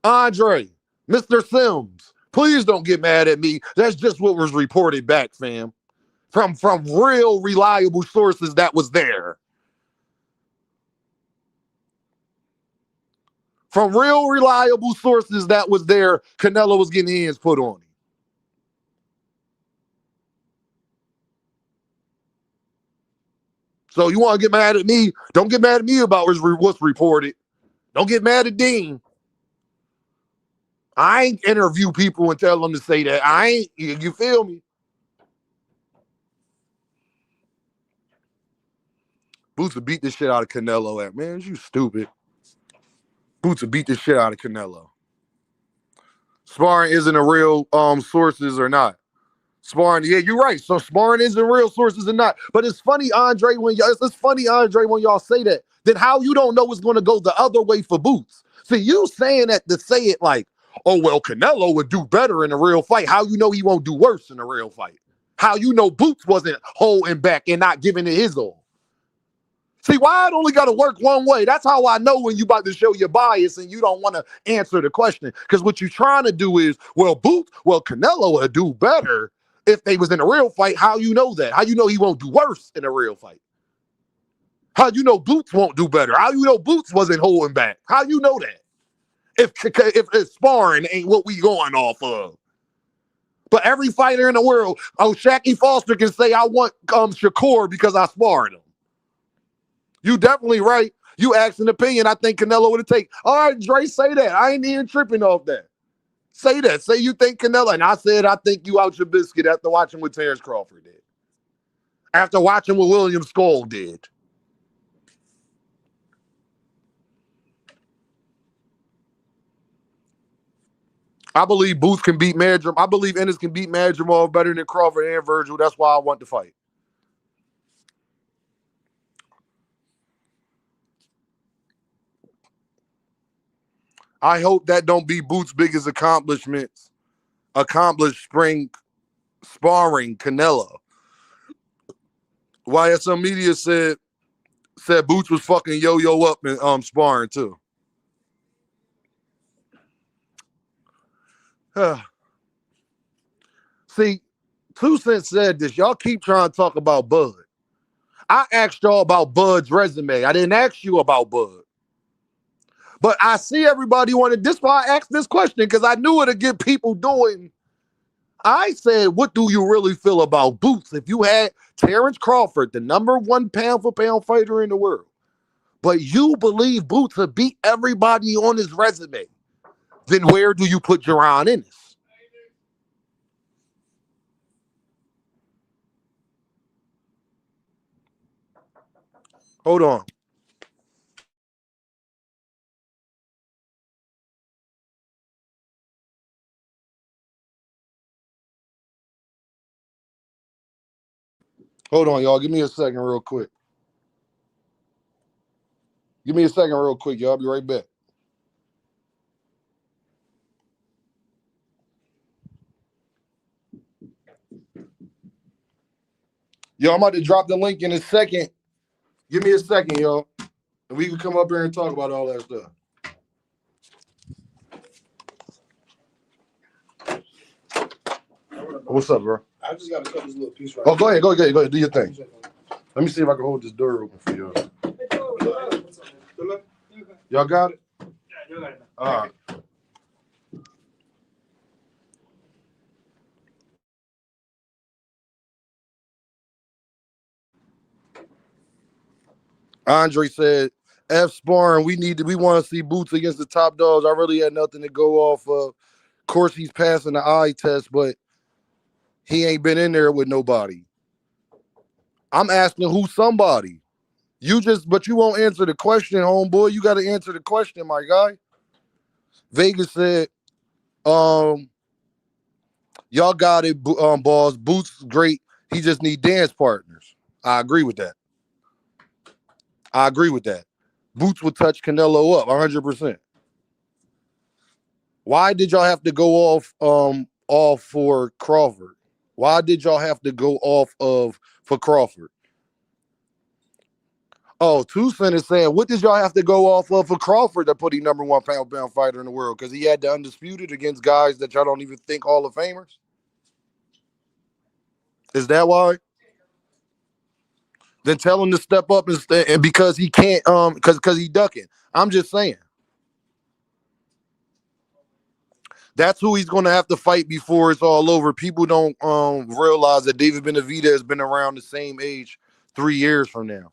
Andre, Mr. Sims, please don't get mad at me. That's just what was reported back, fam. From real reliable sources that was there. From real reliable sources that was there, Canelo was getting hands put on him. So you want to get mad at me? Don't get mad at me about what's reported. Don't get mad at Dean. I ain't interview people and tell them to say that. I ain't, you feel me? Boots would beat the shit out of Canelo at, man, you stupid. Boots would beat the shit out of Canelo. Sparring isn't a real sources or not. Sparring, yeah, you're right. So sparring isn't real sources or not. But it's funny, Andre, when y'all say that. Then how you don't know it's going to go the other way for Boots? See, you saying that to say it like, oh, well, Canelo would do better in a real fight. How you know he won't do worse in a real fight? How you know Boots wasn't holding back and not giving it his all? See, why it only got to work one way? That's how I know when you about to show your bias and you don't want to answer the question. Because what you're trying to do is, Canelo would do better if they was in a real fight. How you know that? How you know he won't do worse in a real fight? How you know Boots won't do better? How you know Boots wasn't holding back? How you know that? If sparring ain't what we going off of. But every fighter in the world, Shaquille Foster can say, I want Shakur because I sparred him. You definitely right. You asked an opinion. I think Canelo would have taken. All right, Dre, say that. I ain't even tripping off that. Say that. Say you think Canelo. And I said, I think you out your biscuit after watching what Terrence Crawford did. After watching what William Skull did. I believe Boots can beat Madrim. I believe Ennis can beat Madrimov better than Crawford and Virgil. That's why I want to fight. I hope that don't be Boots' biggest accomplishments. Accomplished spring sparring Canelo. YSL Media said Boots was fucking yo up in sparring too. See, 2 Cents said this. Y'all keep trying to talk about Bud. I asked y'all about Bud's resume. I didn't ask you about Bud. But I see everybody wanted this. Why I asked this question, because I knew it'd get people doing. I said, what do you really feel about Boots? If you had Terrence Crawford, the #1 pound-for-pound fighter in the world, but you believe Boots would beat everybody on his resume, then where do you put Jaron Ennis? Hold on. Hold on, y'all. Give me a second real quick. Give me a second real quick, y'all. I'll be right back. Yo, I'm about to drop the link in a second. Give me a second, y'all. And we can come up here and talk about all that stuff. What's up, bro? I just got to cut this little piece right. Oh, go ahead. Do your thing. Let me see if I can hold this door open for y'all. Y'all got it? Yeah, you got it. All right. Andre said, F sparring, we want to see Boots against the top dogs. I really had nothing to go off of. Of course, he's passing the eye test, but he ain't been in there with nobody. I'm asking who somebody. But you won't answer the question, homeboy. You got to answer the question, my guy. Vegas said, y'all got it, boss. Boots is great. He just need dance partners. I agree with that. Boots would touch Canelo up 100%. Why did y'all have to go off off for Crawford? Why did y'all have to go off of for Crawford? Oh, Tucson is saying, what did y'all have to go off of for Crawford to put him number one pound fighter in the world? Because he had the undisputed against guys that y'all don't even think Hall of Famers? Is that why? Then tell him to step up and because he can't because he ducking. I'm just saying. That's who he's going to have to fight before it's all over. People don't realize that David Benavidez has been around the same age 3 years from now.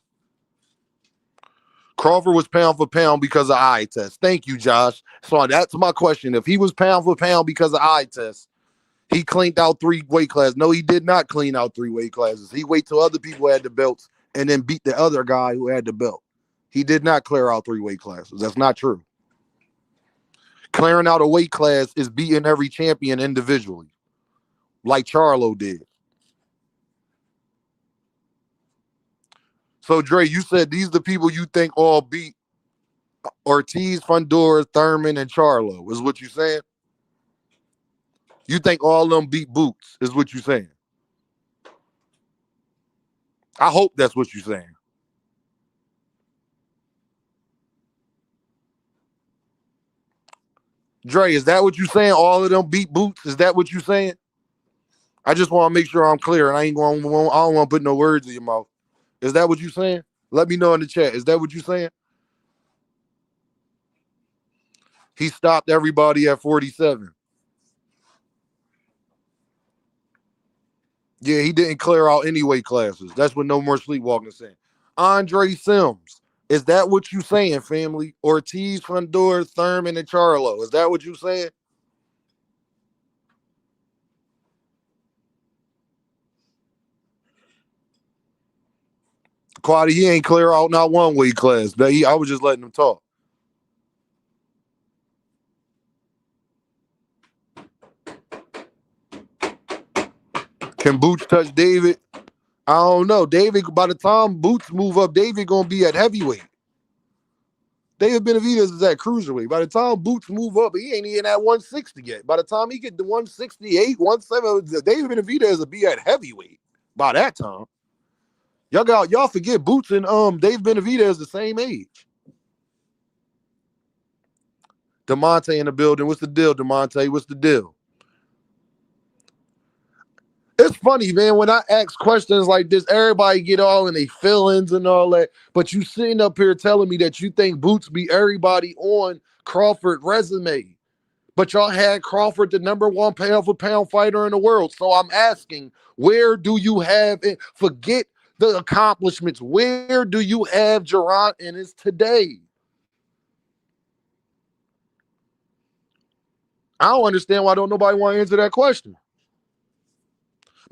Crawford was pound for pound because of eye test. Thank you, Josh. So that's my question. If he was pound for pound because of eye test, he cleaned out 3 weight classes. No, he did not clean out 3 weight classes. He waited till other people had the belts and then beat the other guy who had the belt. He did not clear out 3 weight classes. That's not true. Clearing out a weight class is beating every champion individually, like Charlo did. So, Dre, you said these are the people you think all beat Ortiz, Fundora, Thurman, and Charlo, is what you saying? You think all of them beat Boots, is what you saying? I hope that's what you're saying. Dre, is that what you saying? All of them beat Boots? Is that what you saying? I just want to make sure I'm clear, and I don't want to put no words in your mouth. Is that what you saying? Let me know in the chat. Is that what you saying? He stopped everybody at 47. Yeah, he didn't clear out any weight classes. That's what No More Sleepwalking is saying. Andre Sims. Is that what you saying, family? Ortiz, Fundora, Thurman, and Charlo. Is that what you saying? Quaddy, he ain't clear out not one weight class. But I was just letting him talk. Can Boots touch David? I don't know. David, by the time Boots move up, David gonna be at heavyweight. David Benavidez is at cruiserweight. By the time Boots move up, he ain't even at 160 yet. By the time he get to 168, 170, David Benavidez will be at heavyweight by that time. Y'all forget Boots and Dave Benavidez the same age. DeMonte in the building. What's the deal, DeMonte? What's the deal? It's funny, man, when I ask questions like this, everybody get all in their feelings and all that, but you sitting up here telling me that you think Boots beat everybody on Crawford resume, but y'all had Crawford the number one pound for pound fighter in the world. So I'm asking, where do you have it? Forget the accomplishments. Where do you have Gerard in his today? I don't understand why don't nobody want to answer that question.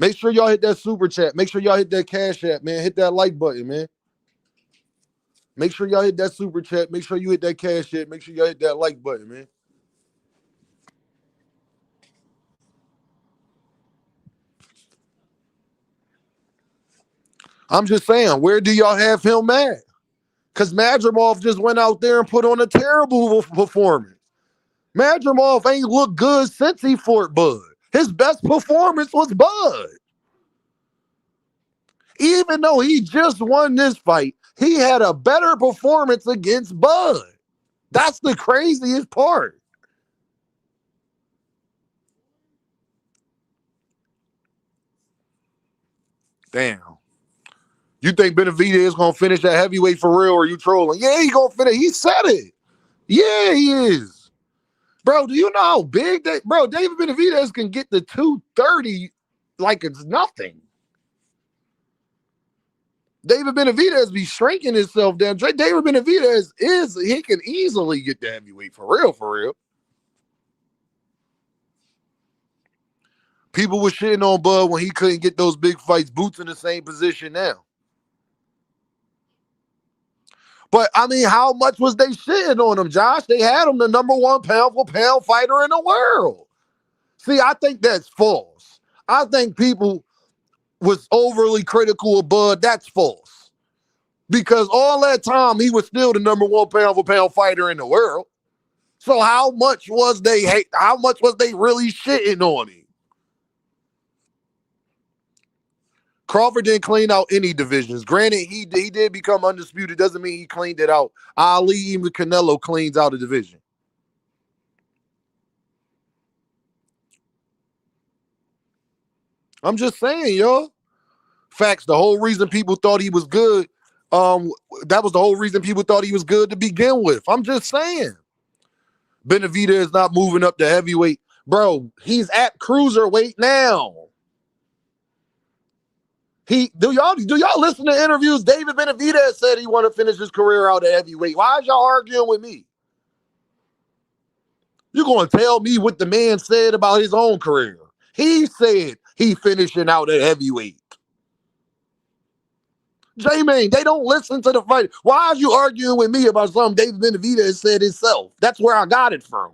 Make sure y'all hit that super chat. Make sure y'all hit that cash app, man. Hit that like button, man. Make sure y'all hit that super chat. Make sure you hit that cash app. Make sure y'all hit that like button, man. I'm just saying, where do y'all have him at? Because Madrimov just went out there and put on a terrible performance. Madrimov ain't looked good since he fought Bud. His best performance was Bud. Even though he just won this fight, he had a better performance against Bud. That's the craziest part. Damn. You think Benavidez is going to finish at heavyweight for real, or are you trolling? Yeah, he going to finish. He said it. Yeah, he is. Bro, do you know how big that... Bro, David Benavidez can get to 230 like it's nothing. David Benavidez be shrinking himself down. David Benavidez he can easily get the heavyweight for real, for real. People were shitting on Bud when he couldn't get those big fights. Boots in the same position now. But, I mean, how much was they shitting on him, Josh? They had him the number one pound for pound fighter in the world. See, I think that's false. I think people was overly critical of Bud. That's false. Because all that time, he was still the number one pound for pound fighter in the world. So how much was they really shitting on him? Crawford didn't clean out any divisions. Granted, he did become undisputed. Doesn't mean he cleaned it out. Ali, even Canelo cleans out a division. I'm just saying, yo. Facts. The whole reason people thought he was good, that was the whole reason people thought he was good to begin with. I'm just saying. Benavidez is not moving up to heavyweight. Bro, he's at cruiserweight now. Do y'all listen to interviews? David Benavidez said he want to finish his career out at heavyweight. Why is y'all arguing with me? You're going to tell me what the man said about his own career. He said he finishing out at heavyweight. J-Man, they don't listen to the fight. Why are you arguing with me about something David Benavidez said himself? That's where I got it from.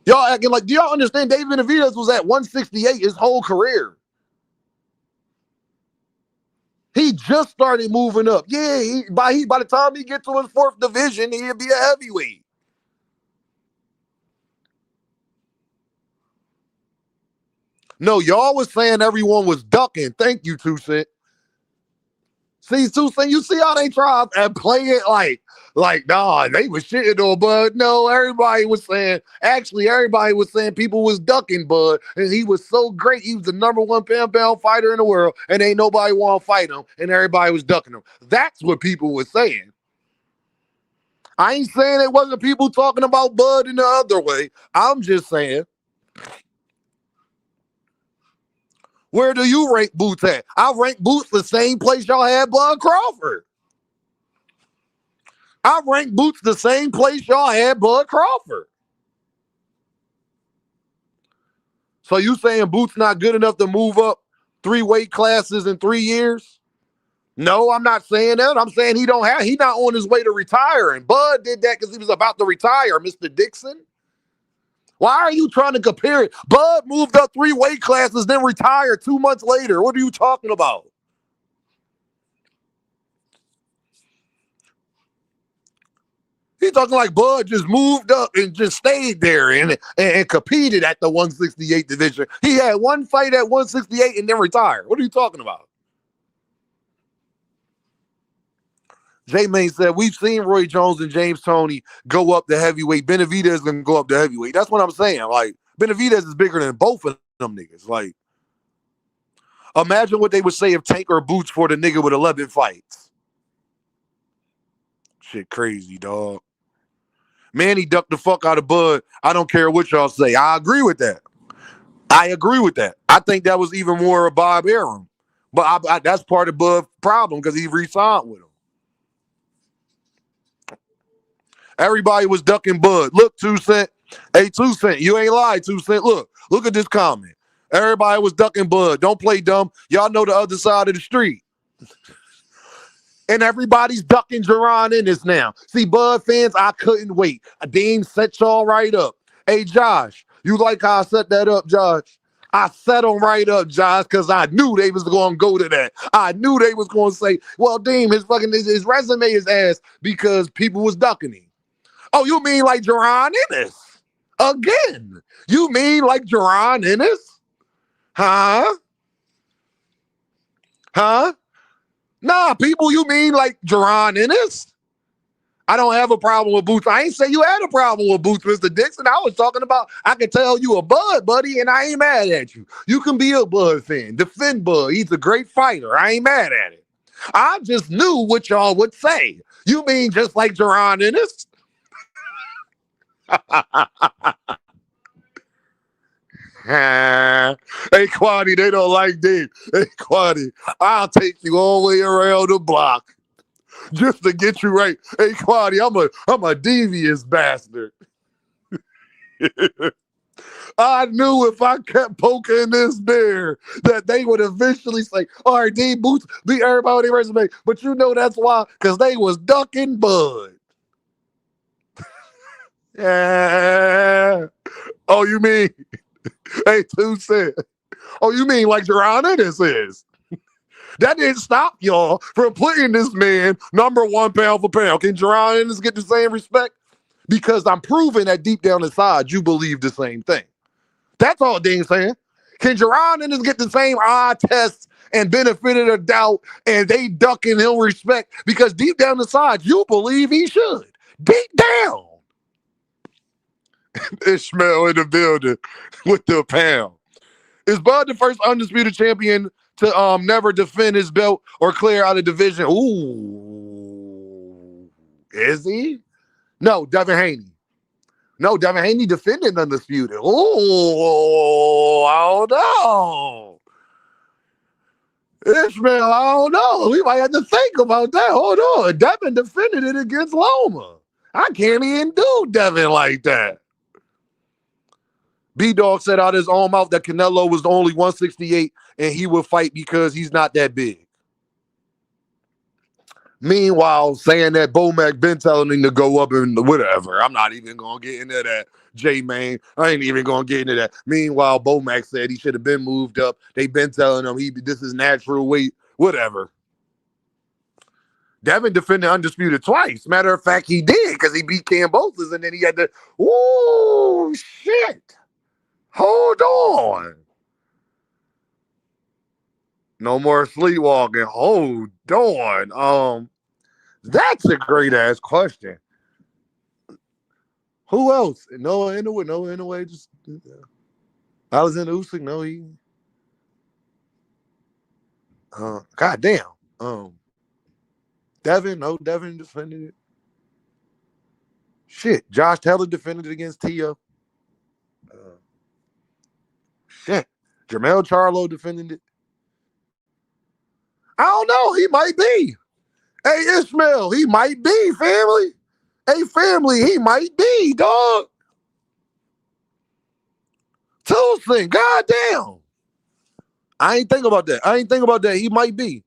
Y'all acting like, do y'all understand David Benavidez was at 168 his whole career? He just started moving up. Yeah, by the time he gets to his fourth division, he'll be a heavyweight. No, y'all was saying everyone was ducking. Thank you, 2 Cent. See, 2 Cent, you see how they try and play it like, nah, they was shitting on Bud. No, everybody was saying people was ducking Bud, and he was so great. He was the #1 pound fighter in the world, and ain't nobody want to fight him, and everybody was ducking him. That's what people were saying. I ain't saying it wasn't people talking about Bud in the other way. I'm just saying, where do you rank Boots at? I rank Boots the same place y'all had Bud Crawford. I rank Boots the same place y'all had Bud Crawford. So you saying Boots not good enough to move up 3 weight classes in 3 years? No, I'm not saying that. I'm saying he not on his way to retiring. Bud did that because he was about to retire, Mr. Dixon. Why are you trying to compare it? Bud moved up 3 weight classes, then retired 2 months later. What are you talking about? He's talking like Bud just moved up and just stayed there and competed at the 168 division. He had one fight at 168 and then retired. What are you talking about? J-Main said, we've seen Roy Jones and James Toney go up to heavyweight. Benavidez is going to go up to heavyweight. That's what I'm saying. Like, Benavidez is bigger than both of them niggas. Like, imagine what they would say if Tank or Boots for the nigga with 11 fights. Shit crazy, dog. Manny ducked the fuck out of Bud. I don't care what y'all say. I agree with that. I think that was even more of Bob Arum. But that's part of Bud's problem because he re-signed with him. Everybody was ducking Bud. Look, 2 Cent. Hey, 2 Cent, you ain't lied, 2 Cent. Look at this comment. Everybody was ducking Bud. Don't play dumb. Y'all know the other side of the street. And everybody's ducking Jerron Ennis now. See, Bud fans, I couldn't wait. Dean set y'all right up. Hey, Josh, you like how I set that up, Josh? I set them right up, Josh, because I knew they was going to go to that. I knew they was going to say, well, Dean, his resume is ass because people was ducking him. Oh, you mean like Jerron Ennis? Again. You mean like Jerron Ennis? Huh? Nah, people, you mean like Jerron Ennis? I don't have a problem with Boots. I ain't say you had a problem with Boots, Mr. Dixon. I was talking about, I could tell you a Bud, buddy, and I ain't mad at you. You can be a Bud fan. Defend Bud. He's a great fighter. I ain't mad at it. I just knew what y'all would say. You mean just like Jerron Ennis? Hey, Quaddy, they don't like Dave. Hey, Quaddy, I'll take you all the way around the block just to get you right. Hey, Quaddy, I'm a devious bastard. I knew if I kept poking this bear that they would eventually say, all right, D Boots, beat everybody on their resume. But you know that's why, because they was ducking Bud. Yeah. Oh, you mean, hey, 2 Cent. Oh, you mean like Jerron Ennis is? That didn't stop y'all from putting this man #1 pound for pound. Can Jerron Ennis get the same respect? Because I'm proving that deep down inside you believe the same thing. That's all Dean's saying. Can Jerron Ennis get the same eye test and benefit of the doubt, and they ducking him respect because deep down inside you believe he should? Deep down. Ishmael in the building with the pound. Is Bud the first undisputed champion to never defend his belt or clear out of division? Ooh. Is he? No, Devin Haney. No, Devin Haney defended undisputed. Ooh, I don't know. Ishmael, I don't know. We might have to think about that. Hold on. Devin defended it against Loma. I can't even do Devin like that. B-Dog said out his own mouth that Canelo was only 168 and he would fight because he's not that big. Meanwhile, saying that Bomac been telling him to go up and whatever. I'm not even going to get into that, J-Man. I ain't even going to get into that. Meanwhile, Bomac said he should have been moved up. They been telling him this is natural weight, whatever. Devin defended undisputed twice. Matter of fact, he did because he beat Cambosis and then he had to, ooh, shit. Hold on. No more sleepwalking. Hold on. That's a great ass question. Who else? No, anyway, just Alexander Usyk. No, he. God damn. Devin. No, Devin defended it. Shit, Josh Taylor defended it against Tio. Shit, Jermell Charlo defended it. I don't know. He might be. Hey, Ishmael, he might be, family. Hey, family, he might be, dog. Toolsing, goddamn. I ain't think about that. He might be.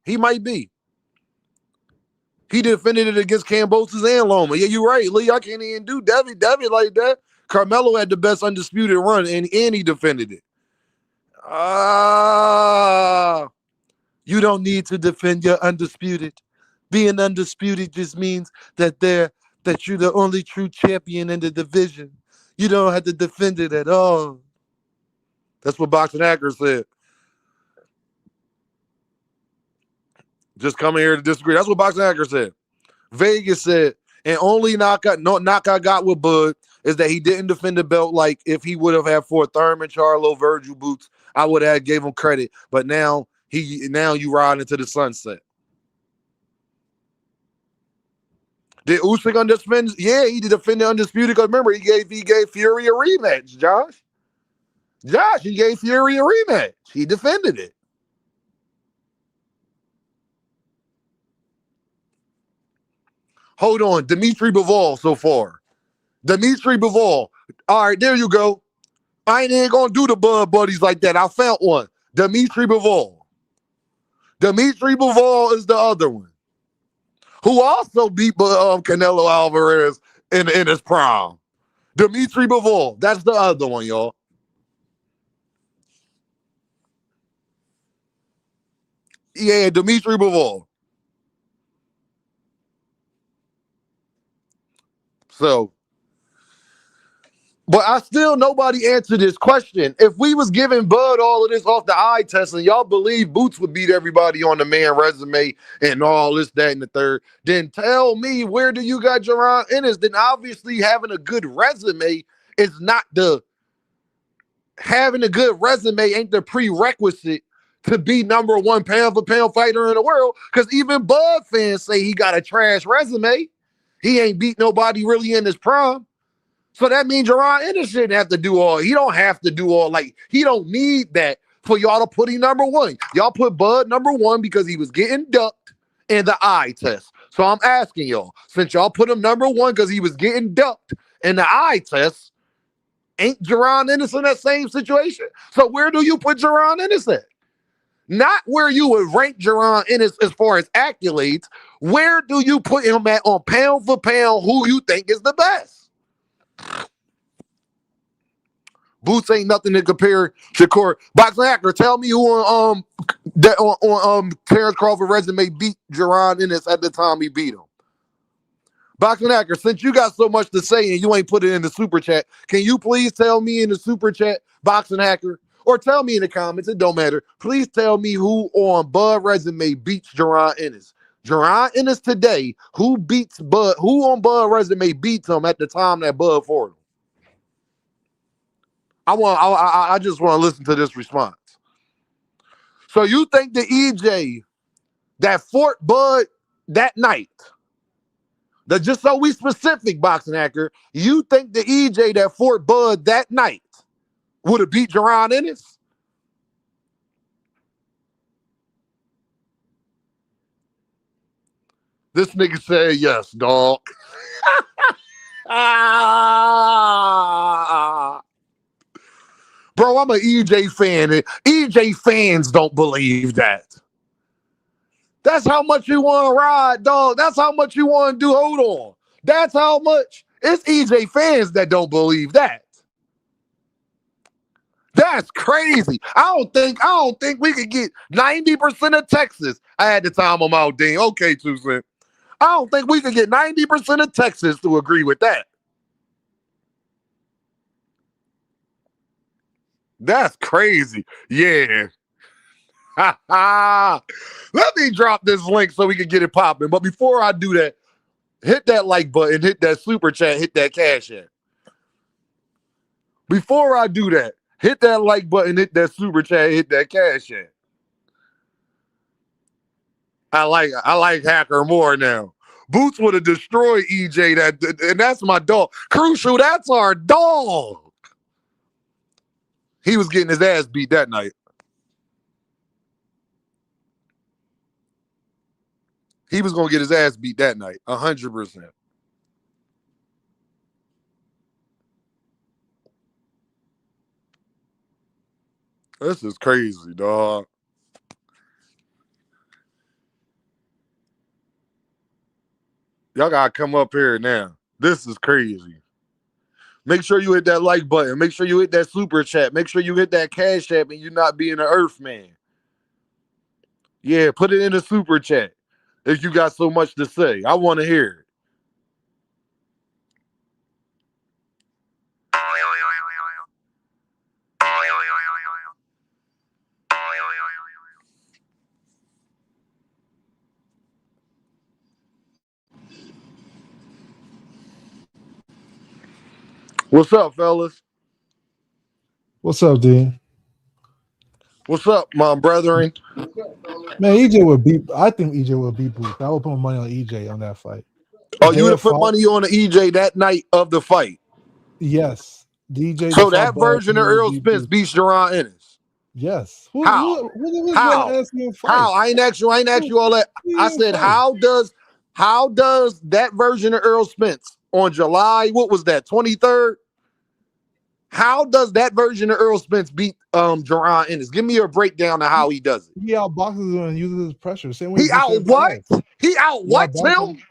He defended it against Cambosis and Loma. Yeah, you're right, Lee. I can't even do Debbie like that. Carmelo had the best undisputed run, and he defended it. You don't need to defend your undisputed. Being undisputed just means that you're the only true champion in the division. You don't have to defend it at all. That's what Boxing Hacker said. Just coming here to disagree. That's what Boxing Hacker said. Vegas said, and only knock I got with Bud is that he didn't defend the belt. Like if he would have had fought Thurman, Charlo, Virgil Boots, I would have gave him credit. But now you ride into the sunset. Did Usyk undefend? Yeah, he did defend the undisputed. Because remember, he gave Fury a rematch, Josh. He gave Fury a rematch. He defended it. Hold on, Dimitri Bivol so far. Dimitri Bivol. All right, there you go. I ain't even gonna do the Bud Buddies like that. I found one. Dimitri Bivol. Dimitri Bivol is the other one, who also beat Canelo Alvarez in his prime. Dimitri Bivol. That's the other one, y'all. Yeah, Dimitri Bivol. So, but I still nobody answered this question. If we was giving Bud all of this off the eye test and y'all believe Boots would beat everybody on the man resume and all this, that, and the third, then tell me where do you got Jerron Ennis? Then obviously having a good resume is not having a good resume ain't the prerequisite to be number one pound for pound fighter in the world. Because even Bud fans say he got a trash resume. He ain't beat nobody really in his prime. So that means Jerron Ennis shouldn't have to do all. He don't have to do all. Like, he don't need that for y'all to put him number one. Y'all put Bud number one because he was getting ducked in the eye test. So I'm asking y'all, since y'all put him number one because he was getting ducked in the eye test, ain't Jerron Ennis in that same situation? So where do you put Jerron Ennis at? Not where you would rank Jerron Ennis as far as accolades. Where do you put him at on pound for pound who you think is the best? Boots ain't nothing to compare Shakur. Boxing Hacker, tell me who on Terrence Crawford resume beat Jerron Ennis at the time he beat him. Boxing Hacker, since you got so much to say and you ain't put it in the super chat, can you please tell me in the super chat, Boxing Hacker, or tell me in the comments. It don't matter. Please tell me who on Bud resume beats Jerron Ennis. Jerron Ennis today, who beats Bud? Who on Bud resume beats him at the time that Bud fought him? I just want to listen to this response. So you think the EJ that fought Bud that night, that just so we specific, boxing hacker, you think the EJ that fought Bud that night would have beat Jerron Ennis? This nigga said yes, dog. Bro, I'm an EJ fan, and EJ fans don't believe that. That's how much you want to ride, dog. That's how much you want to do. Hold on. That's how much. It's EJ fans that don't believe that. That's crazy. I don't think we could get 90% of Texas. I had to time them out, Dean. Okay, 2 cents. I don't think we could get 90% of Texas to agree with that. That's crazy. Yeah. Let me drop this link so we can get it popping. But before I do that, hit that like button, hit that super chat, hit that cash app. Before I do that, hit that like button, hit that super chat, hit that cash app. I like Hacker more now. Boots would have destroyed EJ, and that's my dog. Crucial, that's our dog. He was getting his ass beat that night. He was going to get his ass beat that night, 100%. This is crazy, dog. Y'all got to come up here now. This is crazy. Make sure you hit that like button. Make sure you hit that super chat. Make sure you hit that cash app and you're not being an earth man. Yeah, put it in the super chat if you got so much to say. I want to hear it. What's up, fellas? What's up, Dean? What's up, my brethren? Man, EJ would beat. I think EJ would beat Booth. I would put money on EJ on that fight. Oh, you would have put money on the EJ that night of the fight? Yes. DJ. So that version of Earl Spence beats Jerron Ennis? Yes. How? How? I ain't asked you all that. I said, how does that version of Earl Spence on July, what was that, 23rd? How does that version of Earl Spence beat Jerron Ennis? Give me a breakdown of how he does it. He outboxes him and uses his pressure. Same way he out what? He out what him?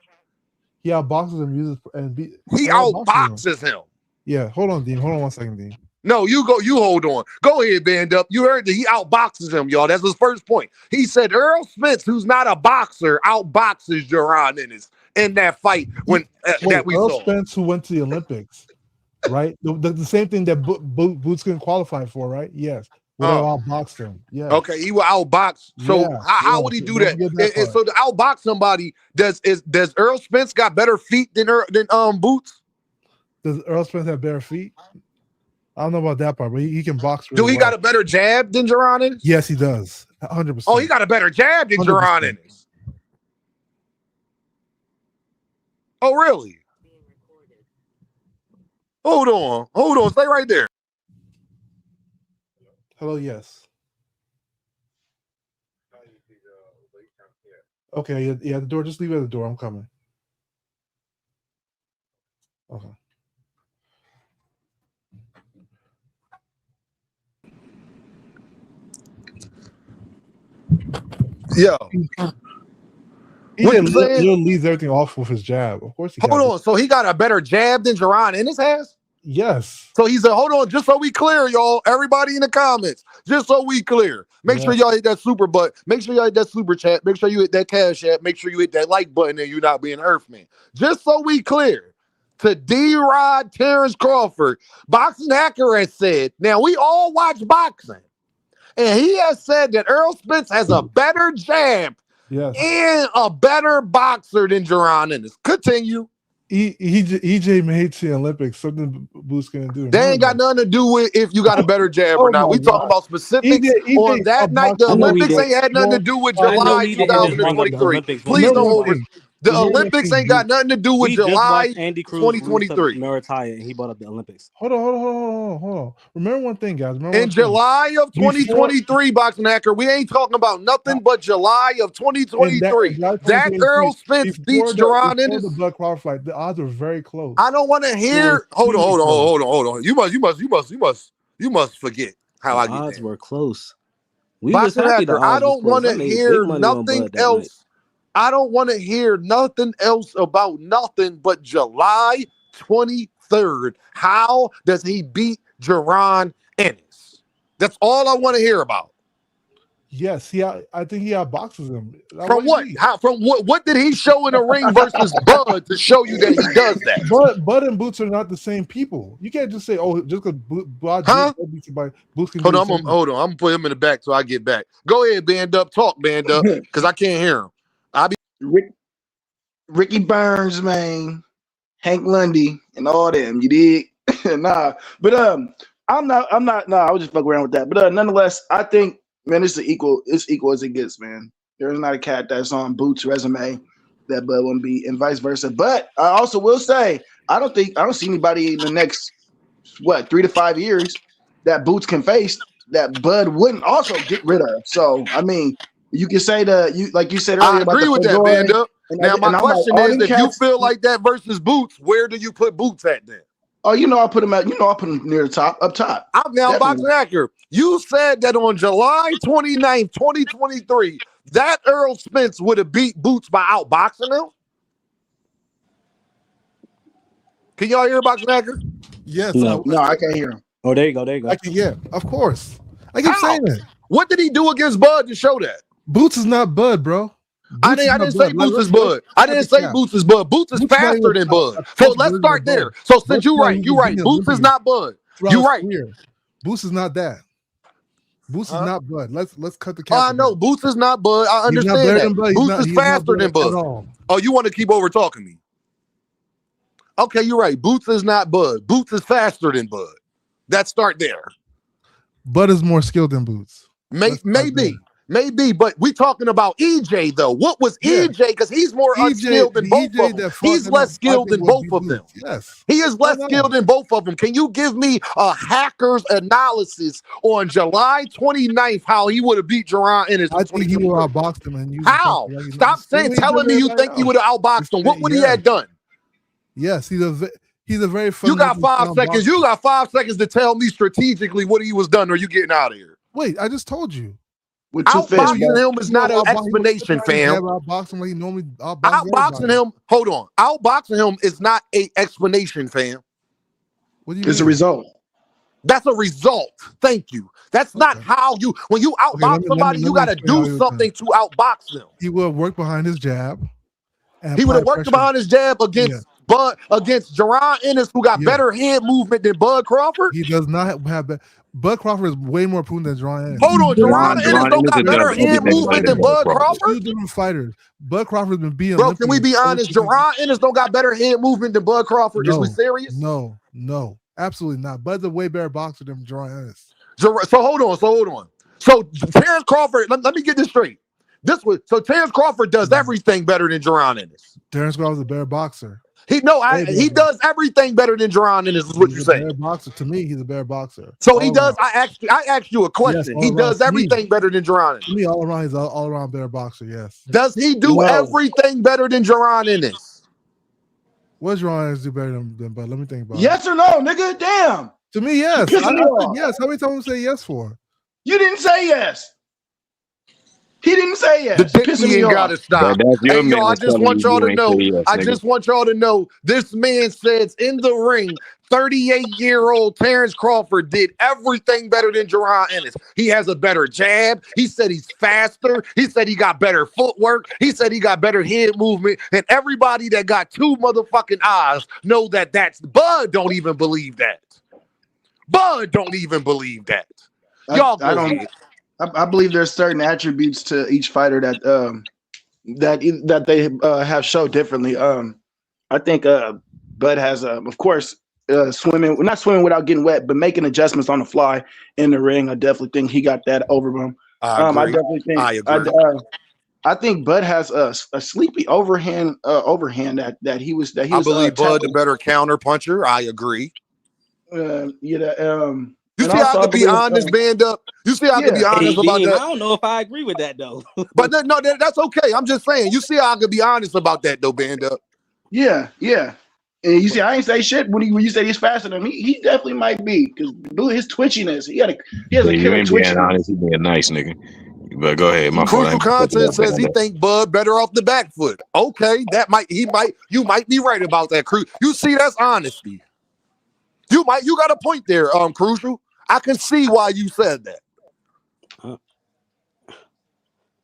He outboxes him, uses and beat. He outboxes him. Yeah, hold on, Dean. Hold on 1 second, Dean. No, you hold on. Go ahead, band up. You heard that he outboxes him, y'all. That's his first point. He said Earl Spence, who's not a boxer, outboxes Jerron Ennis in that fight that we Earl saw. Spence, who went to the Olympics, right? The same thing that Boots couldn't qualify for, right? Yes. Well, outboxed him. Yeah. Okay, he will outbox. So how would he do that? And so to outbox somebody, does Earl Spence got better feet than Boots? Does Earl Spence have better feet? I don't know about that part, but he can box really well. Do he got a better jab than Jerron Ennis? Yes, he does. 100%. Oh, he got a better jab than 100%. Jerron Ennis. Oh, really? Hold on. Stay right there. Hello, yes. Okay, yeah, the door. Just leave it at the door. I'm coming. Okay. Yeah. He leaves everything off with his jab. Of course he Hold on. So he got a better jab than Jerron Ennis has? Yes. So he said, hold on, just so we clear, y'all, everybody in the comments, just so we clear. Make sure y'all hit that super button. Make sure y'all hit that super chat. Make sure you hit that cash app. Make sure you hit that like button and you're not being Earthman. Just so we clear. to D-Rod Terrence Crawford. Boxing Hacker has said, now we all watch boxing, and he has said that Errol Spence has a better jab and a better boxer than Jaron Ennis. Continue. EJ made the Olympics. Something Boots gonna do. They ain't got nothing to do with if you got a better jab or not. We talking about specifics on that night. The Olympics ain't had nothing to do with July 2023. Please don't over. The Olympics ain't got nothing to do with July 2023. And he brought up the Olympics. Hold on. Remember one thing, guys. In July of 2023, Boxing Hacker, we ain't talking about nothing but July of 2023. That Errol Spence beats Jaron Ennis. The Bud Crawford fight, the odds were very close. I don't want to hear. Hold on. You must forget how I get odds there. Were close. Boxing Hacker, I don't want to hear nothing else. I don't want to hear nothing else about nothing but July 23rd. How does he beat Jaron Ennis? That's all I want to hear about. Yes, I think he outboxes him. From what? How? From what? What did he show in the ring versus Bud to show you that he does that? Bud and Boots are not the same people. You can't just say, "Oh, just because Bud beats somebody, Boots can." Hold on. I'm gonna put him in the back so I get back. Go ahead, band up. Talk, band up, because I can't hear him. Ricky Burns, man, Hank Lundy, and all them. You dig? Nah, but I'm not. Nah, I was just fuck around with that. But nonetheless, I think, man, it's equal as it gets, man. There's not a cat that's on Boots' resume that Bud wouldn't be, and vice versa. But I also will say, I don't see anybody in the next 3 to 5 years that Boots can face that Bud wouldn't also get rid of. So I mean, you can say like you said earlier. I agree with that, band up. Now my question is, if you feel like that versus Boots, where do you put Boots at then? Oh, I put him near the top, up top. I'm now Boxing Hacker. You said that on July 29th, 2023, that Errol Spence would have beat Boots by outboxing him. Can y'all hear Boxing Hacker? Yes. No, I can't hear him. Oh, there you go. I can, yeah, of course. I keep saying that. What did he do against Bud to show that? Boots is not Bud, bro. I didn't say Boots is Bud. I didn't say Boots is Bud. Boots is faster than Bud. So let's start there. So since you're right. Boots is not Bud. You're right. Boots is not that. Boots is not Bud. Let's cut the cap. I know Boots is not Bud. I understand that. Boots is faster than Bud. Oh, you want to keep over talking me? Okay, you're right. Boots is not Bud. Boots is faster than Bud. Let's start there. Bud is more skilled than Boots. Maybe, but we talking about EJ though. What was EJ? Because he's more unskilled than both of them. He's less skilled than both of them. Yes, he is less skilled than both of them. Can you give me a hacker's analysis on July 29th how he would have beat Jaron Ennis? I think he would have outboxed him. And how? Stop telling me you think he would have outboxed him. What would he have done? Yes, he's a very. You got 5 seconds. You got 5 seconds to tell me strategically what he was done, or you getting out of here. Wait, I just told you. Outboxing him is not an explanation, fam. Outboxing like he normally outboxing him. Hold on. Outboxing him is not an explanation, fam. What do you it's mean? A result. That's a result. Thank you. That's not how you. When you outbox somebody, you got to do something to outbox them. He will work behind his jab. He would have worked behind his jab against Jaron Ennis, who got better head movement than Bud Crawford. He does not have that. Bud Crawford is way more proven than Jaron Ennis. Hold on, Jaron Ennis don't got better head movement than Bud Crawford? Two different fighters. Bud Crawford's been beating. Bro, can we be honest? Jaron Ennis don't got better head movement than Bud Crawford. Is we serious? No, absolutely not. Bud's a way better boxer than Jaron Ennis. So hold on. So Terrence Crawford, let me get this straight. Terrence Crawford does everything better than Jaron Ennis. Terrence Crawford's a better boxer. He does everything better than Jaron Ennis, is what you're saying. Boxer. To me, he's a better boxer. So he does. I asked you a question. He does everything better than Jaron Ennis. To me, all around, he's an all around better boxer. Yes. Does he do everything better than Jaron Ennis? What does Jaron Ennis do better than Bud? Let me think about it. Yes or no, nigga? Damn. To me, yes. Yes. How many times say yes for? You didn't say yes. He didn't say yes. The dick ain't gotta stop. Hey, yo, I just want y'all to know. I just want y'all to know. This man says in the ring, 38-year-old Terrence Crawford did everything better than Jaron Ennis. He has a better jab. He said he's faster. He said he got better footwork. He said he got better head movement. And everybody that got two motherfucking eyes know that that's Bud don't even believe that. Bud don't even believe that. Y'all I go don't. ahead. I believe there's certain attributes to each fighter that they have showed differently. I think Bud has of course swimming, not swimming without getting wet, but making adjustments on the fly in the ring. I definitely think he got that over him. I agree. I definitely think I agree. I think Bud has a sleepy overhand that he was I believe Bud the tapping. better counter puncher. I agree. You And see how I also could be believe, honest, band up? You see how I could be yeah. Hey, honest about Dean, I that? don't know if I agree with that though. But no, that's okay. I'm just saying. You see how I could be honest about that, though, band up. Yeah. And you see, I ain't say shit when you say he's faster than me. He definitely might be because his twitchiness. He has a You killer ain't being twitchiness. honest. You being nice, nigga. But go ahead. My fault. Crucial Content says he think Bud better off the back foot. Okay, you might be right about that. You see, that's honesty. You got a point there, Crucial. I can see why you said that.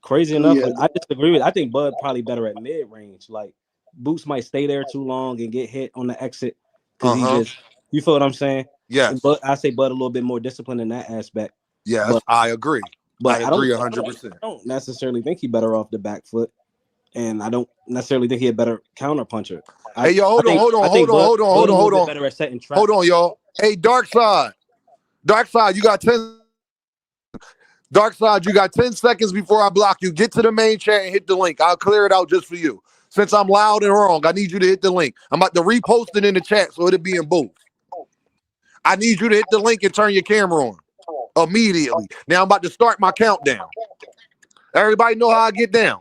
Crazy enough, Yeah. I disagree with. I think Bud probably better at mid range. Like Boots might stay there too long and get hit on the exit because he just. You feel what I'm saying? Yes. But I say Bud a little bit more disciplined in that aspect. Yes, I agree. But I agree 100%. I don't necessarily think he better off the back foot, and I don't necessarily think he a better counter puncher. Hey, yo, hold on. Better at setting traps. Hold on, y'all. Hey, Dark Side, you got 10. Dark Side, you got 10 seconds before I block you. Get to the main chat and hit the link. I'll clear it out just for you. Since I'm loud and wrong, I need you to hit the link. I'm about to repost it in the chat so it'll be in both. I need you to hit the link and turn your camera on immediately. Now I'm about to start my countdown. Everybody know how I get down.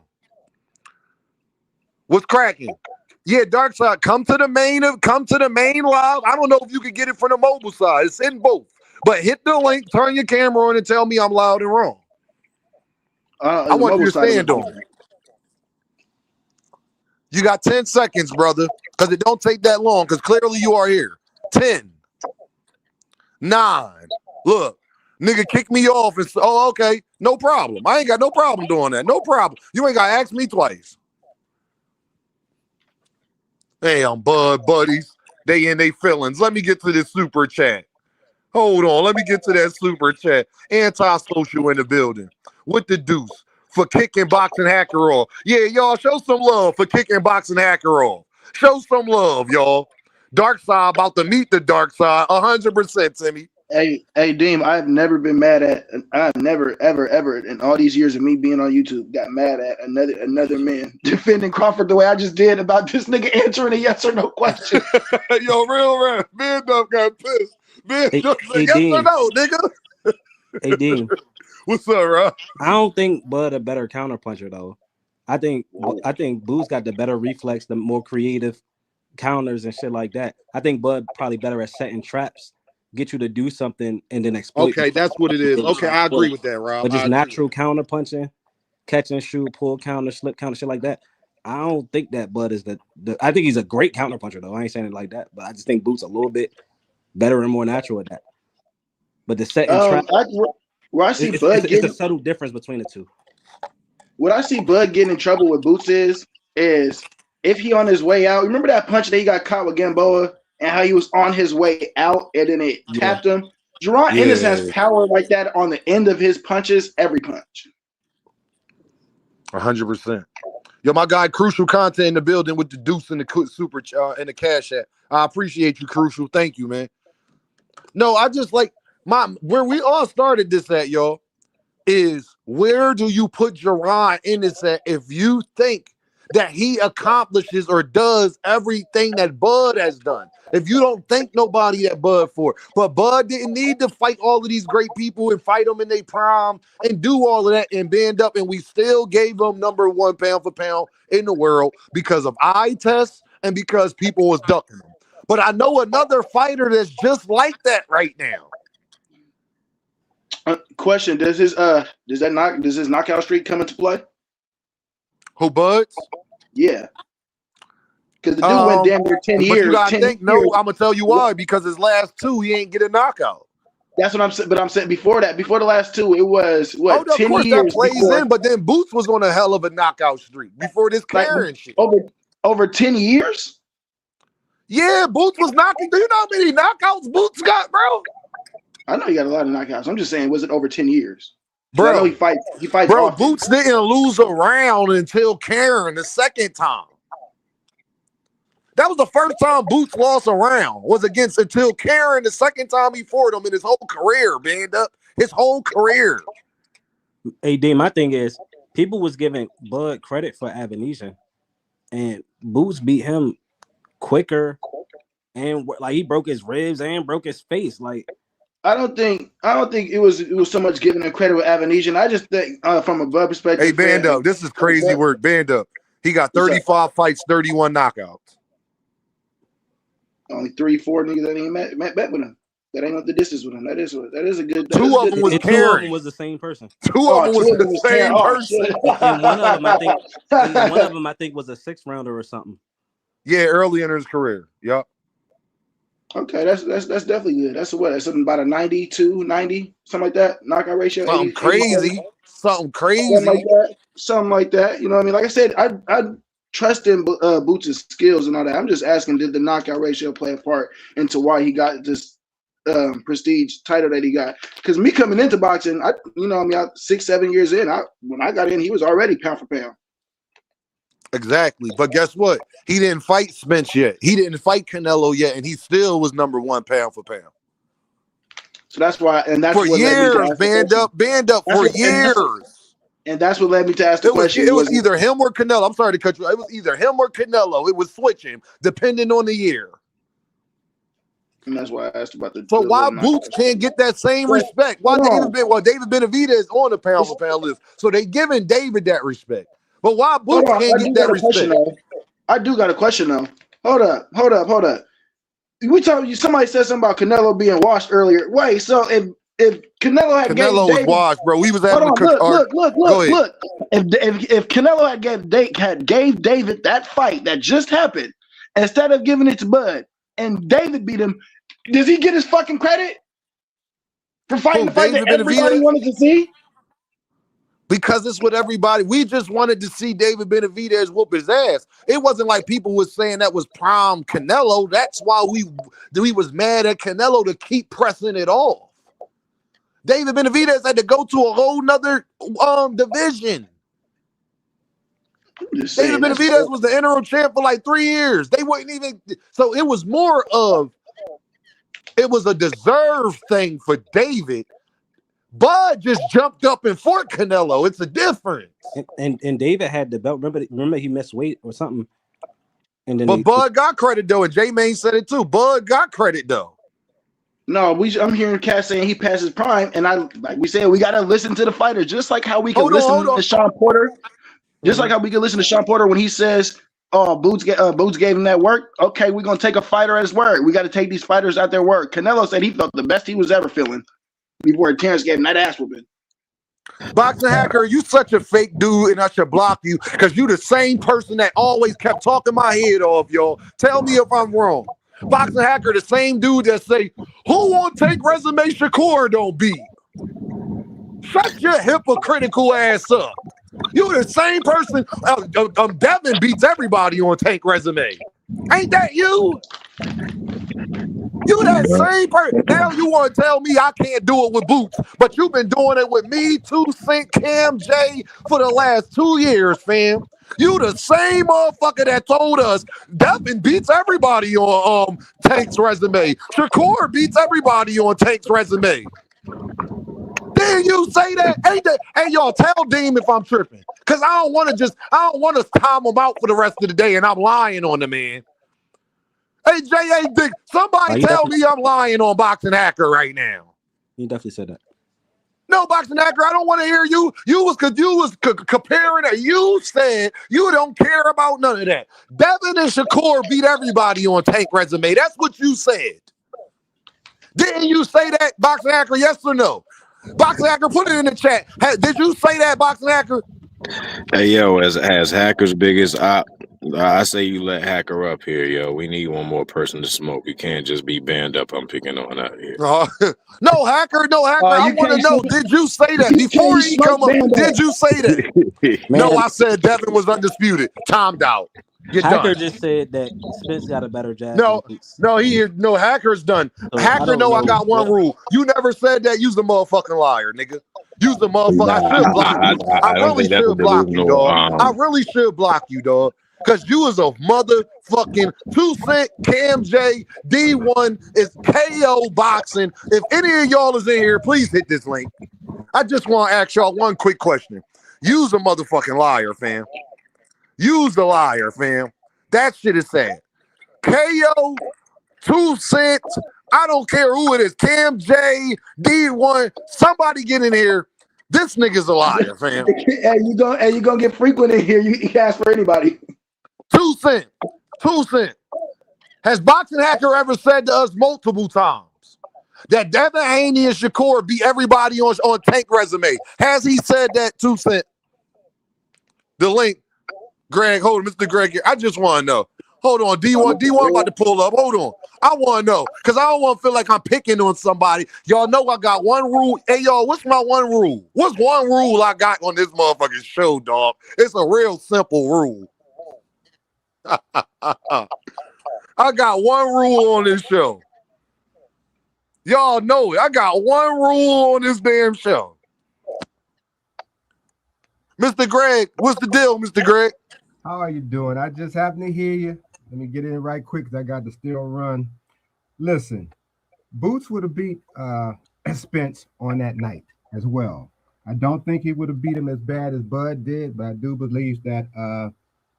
What's cracking? Yeah, Dark Side, come to the main live. I don't know if you can get it from the mobile side. It's in both. But hit the link, turn your camera on, and tell me I'm loud and wrong. I want you to stand on it. You got 10 seconds, brother, because it don't take that long, because clearly you are here. 10, 9. Look, nigga kick me off. And okay, no problem. I ain't got no problem doing that. No problem. You ain't got to ask me twice. Hey, I'm Bud Buddies. They in they feelings. Let me get to this super chat. Hold on. Let me get to that super chat. Anti-social in the building. With the deuce. For kicking boxing hacker off. Yeah, y'all, show some love for kicking boxing hacker off. Show some love, y'all. Dark Side about to meet the Dark Side 100%, Timmy. Hey, Deem, I've never been mad at. I've never, ever, in all these years of me being on YouTube, got mad at another man defending Crawford the way I just did about this nigga answering a yes or no question. Yo, real rap. Man up got pissed. Man up said yes or no, nigga. Hey, Dean. What's up, Rob? I don't think Bud a better counter puncher though. I think Boo's got the better reflex, the more creative counters and shit like that. I think Bud probably better at setting traps, get you to do something and then exploit. Okay, that's what it is. Okay, I agree with that, Rob. But just natural counter punching, catch and shoot, pull counter, slip counter, shit like that. I don't think that Bud is the I think he's a great counter puncher though. I ain't saying it like that, but I just think Boo's a little bit better and more natural at that. But the setting trap. Where I see Bud it's a subtle difference between the two. What I see Bud getting in trouble with Boots is if he on his way out. Remember that punch that he got caught with Gamboa and how he was on his way out and then it tapped him? Jaron Ennis has power like that on the end of his punches, every punch. 100%. Yo, my guy Crucial Content in the building with the deuce and the super and the cash app. I appreciate you, Crucial. Thank you, man. No, I just like where we all started this at, y'all, is where do you put Jaron Ennis at if you think that he accomplishes or does everything that Bud has done? If you don't thank nobody at Bud for it. But Bud didn't need to fight all of these great people and fight them in their prime and do all of that and band up, and we still gave him #1 pound for pound in the world because of eye tests and because people was ducking him. But I know another fighter that's just like that right now. Question: does his knockout streak come into play? Who, Bud's? Yeah. Because the dude went damn near 10 But years. you gotta 10 think, no, years. I'm gonna tell you why. Because his last two, he ain't get a knockout. That's what I'm saying. But I'm saying before that, before the last two, it was what, Of 10 course years that plays before, in, but then Boots was on a hell of a knockout streak before this like Karen shit. over 10 years. Yeah, Boots was knocking. Do you know how many knockouts Boots got, bro? I know he got a lot of knockouts. I'm just saying, was it over 10 years? Bro, I know he fights bro, often. Boots didn't lose a round until Karen the second time. That was the first time Boots lost a round, was against until Karen the second time he fought him in his whole career, band up. His whole career. Hey, D, my thing is, people was giving Bud credit for Avenesian, and Boots beat him quicker, and like he broke his ribs and broke his face. Like, I don't think it was so much giving him credit with Avenesian. I just think from a Bud perspective. Hey, band up. This is crazy work. Band up. He got 35 fights, 31 knockouts. Only 3-4 niggas that ain't met with him. That ain't up the distance with him. That is a good. Two of them was and Karen. two of them was the same person. Two of them was the same person. And one of them, I think, and one of them, I think, was a 6th rounder or something. Yeah, early in his career. Yup. Okay, that's definitely good. That's what? That's something about a 92, 90, something like that. Knockout ratio. Something 80, crazy. 80, Something crazy. Something like that. You know what I mean? Like I said, I trust in Boots' skills and all that. I'm just asking, did the knockout ratio play a part into why he got this prestige title that he got? Because me coming into boxing, I 6-7 years in, when I got in, he was already pound for pound. Exactly. But guess what? He didn't fight Spence yet. He didn't fight Canelo yet, and he still was #1 pound for pound. So that's why, and that's for what years, band up for years. And that's what led me to ask the question. It was either him or Canelo. I'm sorry to cut you. It was either him or Canelo. It was switching depending on the year. And that's why I asked about the. So why Boots can't get that same respect? Why David Benavidez is on the pound for pound list? So they giving David that respect. But why Boots can't get that respect? I do got a question though. Hold up. Somebody said something about Canelo being washed earlier. Wait, so if Canelo had was washed, bro. We was having look. If Canelo had gave David that fight that just happened, instead of giving it to Bud, and David beat him, does he get his fucking credit for fighting the fight that everybody wanted to see? Because it's what everybody, we just wanted to see David Benavidez whoop his ass. It wasn't like people was saying that was prime Canelo. That's why we was mad at Canelo to keep pressing it off. David Benavidez had to go to a whole nother division. David Benavidez was the interim champ for like 3 years. They wouldn't even, so it was more of, it was a deserved thing for David. Bud just jumped up and fought Canelo. It's a difference. And David had the belt. Remember he missed weight or something. And then Bud got credit though, and J-Main said it too. Bud got credit though. No, I'm hearing Cass saying he passed his prime, and like we said, we gotta listen to the fighters, just like how we can listen to Sean Porter. Just like how we can listen to Sean Porter when he says, "Oh, Boots gave him that work." Okay, we're gonna take a fighter at his word. We got to take these fighters at their word. Canelo said he felt the best he was ever feeling before Terrence gave him that ass whooping. Boxing Hacker, you such a fake dude, and I should block you because you the same person that always kept talking my head off, y'all. Tell me if I'm wrong. Boxing Hacker, the same dude that say, "Who won't take resume Shakur don't beat?" Shut your hypocritical ass up. You the same person. Devin beats everybody on Tank Resume. Ain't that you? You that same person. Now you want to tell me I can't do it with Boots, but you've been doing it with me, 2 Cent, Cam, J for the last 2 years, fam. You the same motherfucker that told us Devin beats everybody on Tank's Resume. Shakur beats everybody on Tank's Resume. Didn't you say that? Hey, y'all, tell Deem if I'm tripping. Because I don't want to time him out for the rest of the day and I'm lying on the man. Hey, J.A. Dick, somebody tell me I'm lying on Boxing Hacker right now. You definitely said that. No, Boxing Hacker, I don't want to hear you. You was comparing it. You said you don't care about none of that. Devin and Shakur beat everybody on Tank Resume. That's what you said. Didn't you say that, Boxing Hacker? Yes or no? Boxing Hacker, put it in the chat. Did you say that, Boxing Hacker? Hey, yo, as Hacker's biggest op, I say you let Hacker up here, yo. We need one more person to smoke. We can't just be banned up. I'm picking on out here. No, Hacker. I You want to can't know, smoke. did you say that You before can't he smoke come up? band Did you say that? Man, No, I said Devin was undisputed. Timed out. You're Hacker done. just said that Spence got a better jab than No, Boots. no, he is no Hacker's done. So I Hacker don't know I know got one what. rule. You never said that. Use the motherfucking liar, nigga. Use the motherfucker. I Nah, should block you. I I don't really think that's a should block you, delusional. dog. I really should block you, dog. Cause you is a motherfucking 2 Cent, Cam J, D1 is KO boxing. If any of y'all is in here, please hit this link. I just want to ask y'all one quick question. Use a motherfucking liar, fam. Use the liar, fam. That shit is sad. KO, 2 Cent, I don't care who it is, Cam J, D1, somebody get in here. This nigga's a liar, fam. You gonna get frequent in here. You can ask for anybody. 2 Cent. 2 Cent. Has Boxing Hacker ever said to us multiple times that Devin Haney and Shakur beat everybody on Tank resume? Has he said that, 2 Cent? The link, Greg, hold on, Mr. Greg here. I just want to know. Hold on, D1, I'm about to pull up. Hold on. I want to know, because I don't want to feel like I'm picking on somebody. Y'all know I got one rule. Hey, y'all, what's my one rule? What's one rule I got on this motherfucking show, dog? It's a real simple rule. I got one rule on this show. Y'all know it. I got one rule on this damn show. Mr. Greg, what's the deal, Mr. Greg? How are you doing? I just happened to hear you. Let me get in right quick because I got to still run. Listen, Boots would have beat Spence on that night as well. I don't think he would have beat him as bad as Bud did, but I do believe that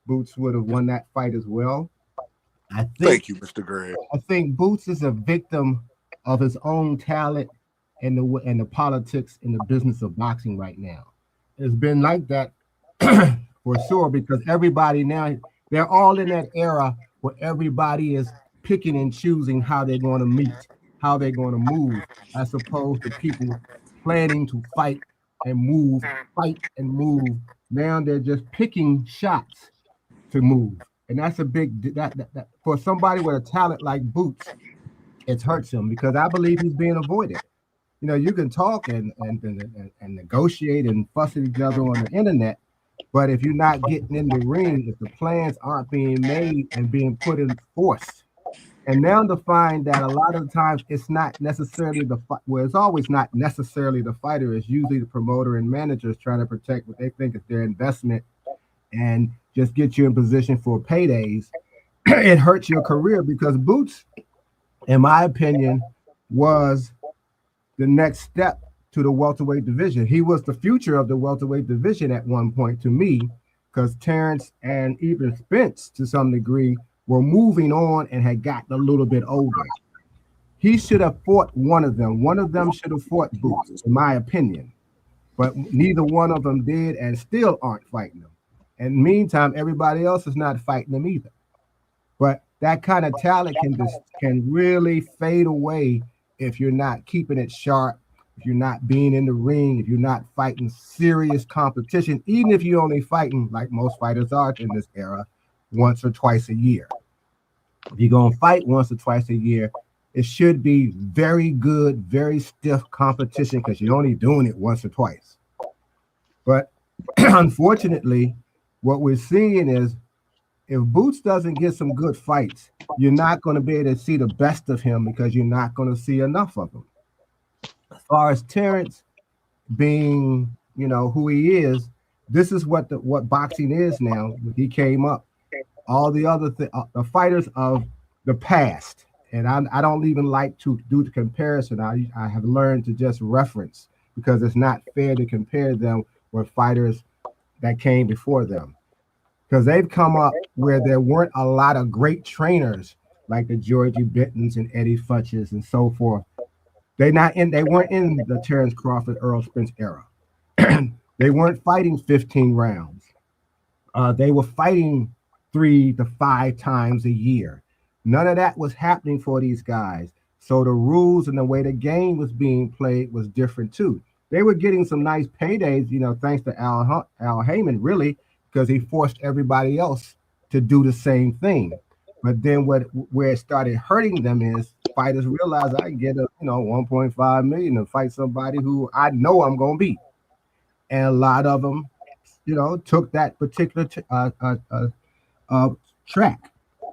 Boots would have won that fight as well. Thank you, Mr. Greg. I think Boots is a victim of his own talent and the politics in the business of boxing right now. It's been like that for sure, because everybody now, they're all in that era where everybody is picking and choosing how they're going to meet, how they're going to move, as opposed to people planning to fight and move. Now they're just picking shots to move. And that's a big, that for somebody with a talent like Boots, it hurts him, because I believe he's being avoided. You know, you can talk and negotiate and fuss at each other on the internet, but if you're not getting in the ring, if the plans aren't being made and being put in force, and now to find that a lot of the times it's not necessarily it's always not necessarily the fighter, it's usually the promoter and managers trying to protect what they think is their investment and just get you in position for paydays. It hurts your career, because Boots, in my opinion, was the next step to the welterweight division. He was the future of the welterweight division at one point to me, because Terrence and even Spence, to some degree, were moving on and had gotten a little bit older. He should have fought one of them. One of them should have fought Boots, in my opinion. But neither one of them did, and still aren't fighting them. And meantime, everybody else is not fighting them either. But that kind of talent can really fade away if you're not keeping it sharp, if you're not being in the ring, if you're not fighting serious competition, even if you're only fighting, like most fighters are in this era, once or twice a year. If you're going to fight once or twice a year, it should be very good, very stiff competition, because you're only doing it once or twice. But unfortunately, what we're seeing is, if Boots doesn't get some good fights, you're not going to be able to see the best of him, because you're not going to see enough of him. As far as Terrence being, who he is, this is what boxing is now. He came up. All the other the fighters of the past, and I don't even like to do the comparison. I have learned to just reference, because it's not fair to compare them with fighters that came before them, because they've come up where there weren't a lot of great trainers like the Georgie Bittons and Eddie Futches and so forth. They weren't in the Terrence Crawford, Earl Spence era. They weren't fighting 15 rounds. They were fighting 3 to 5 times a year. None of that was happening for these guys. So the rules and the way the game was being played was different too. They were getting some nice paydays, thanks to Al Heyman, really, because he forced everybody else to do the same thing. But then where it started hurting them is fighters realize I can get 1.5 million to fight somebody who I know I'm gonna beat, and a lot of them, took that particular track.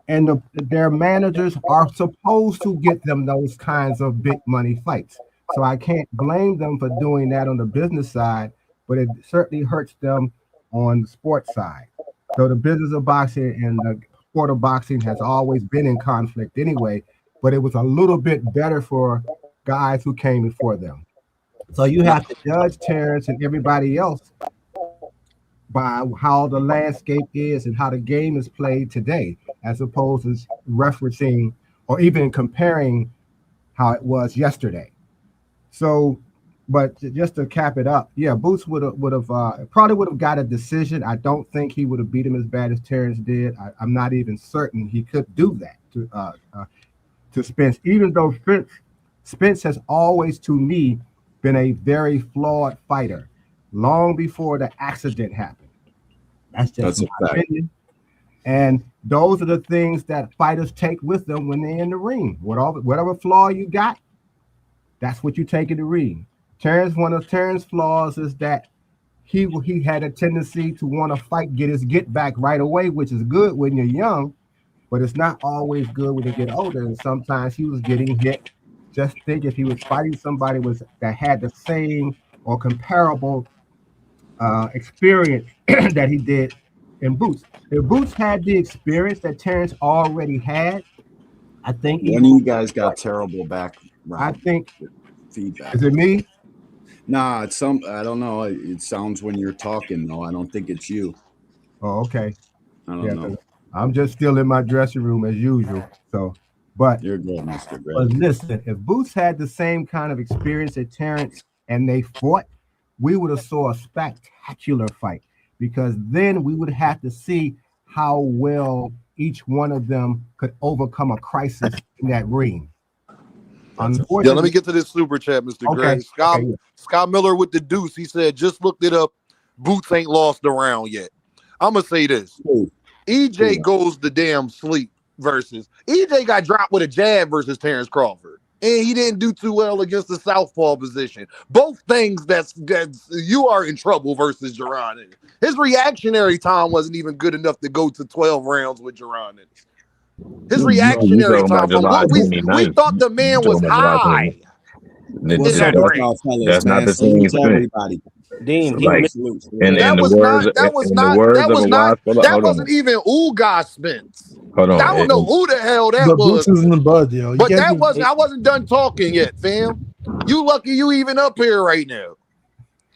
And their managers are supposed to get them those kinds of big money fights. So I can't blame them for doing that on the business side, but it certainly hurts them on the sports side. So the business of boxing and the sport of boxing has always been in conflict anyway, but it was a little bit better for guys who came before them. So you have to judge Terrence and everybody else by how the landscape is and how the game is played today, as opposed to referencing or even comparing how it was yesterday. So, but just to cap it up, yeah, Boots probably would have got a decision. I don't think he would have beat him as bad as Terrence did. I'm not even certain he could do that to Spence, even though Spence has always, to me, been a very flawed fighter long before the accident happened. That's my opinion. And those are the things that fighters take with them when they're in the ring. Whatever flaw you got, that's what you take in the ring. One of Terrence's flaws is that he had a tendency to want to fight, get his get back right away, which is good when you're young, but it's not always good when you get older. And sometimes he was getting hit. Just think if he was fighting somebody that had the same or comparable experience that he did in Boots. If Boots had the experience that Terrence already had, I think one of you guys got terrible background. I think feedback. Is it me? Nah, it's I don't know. It sounds when you're talking though. I don't think it's you. Oh, okay. I don't know. I'm just still in my dressing room as usual. So, but you're good, Mr. Gray. But listen, if Boots had the same kind of experience as Terrence and they fought, we would have saw a spectacular fight, because then we would have to see how well each one of them could overcome a crisis in that ring. Yeah, let me get to this super chat, Mr. Gray. Scott Miller with the deuce. He said, just looked it up. Boots ain't lost a round yet. I'm going to say this. EJ goes to damn sleep versus. EJ got dropped with a jab versus Terrence Crawford. And he didn't do too well against the southpaw position. Both things that's you are in trouble versus Jerron. His reactionary time wasn't even good enough to go to 12 rounds with Jerron. His reactionary time from what we thought the man was high. That's not the same thing. Dean, that wasn't even Ugas Spence. Hold on. I don't know who the hell that was. In the bud, yo. But I wasn't done talking yet, fam. You lucky you even up here right now.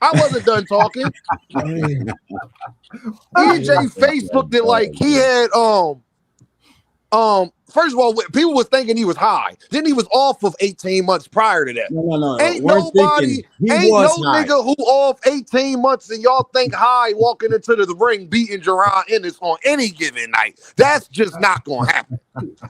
I wasn't done talking. EJ face looked it like he had first of all, people was thinking he was high. Then he was off of 18 months prior to that. No. Ain't nobody, nigga who off 18 months and y'all think high walking into the ring beating Jerron Ennis on any given night. That's just not gonna happen.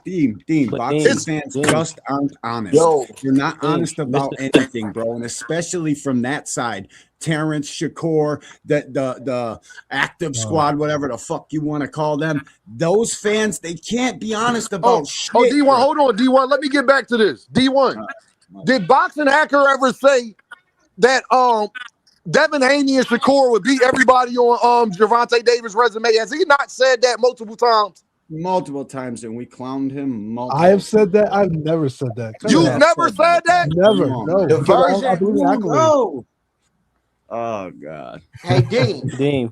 Dean, boxing fans just aren't honest. You're not honest about anything, bro, and especially from that side. Terrence, Shakur, the active squad, whatever the fuck you want to call them. Those fans, they can't be honest about shit. Oh, D1, hold on, D1. Let me get back to this. D1, did Boxing Hacker ever say that Devin Haney and Shakur would beat everybody on Gervonta Davis' resume? Has he not said that multiple times? Multiple times, and we clowned him. I have said that. I've never said that. You've never said that? Never. No. The version. No. Oh God. Hey Dean.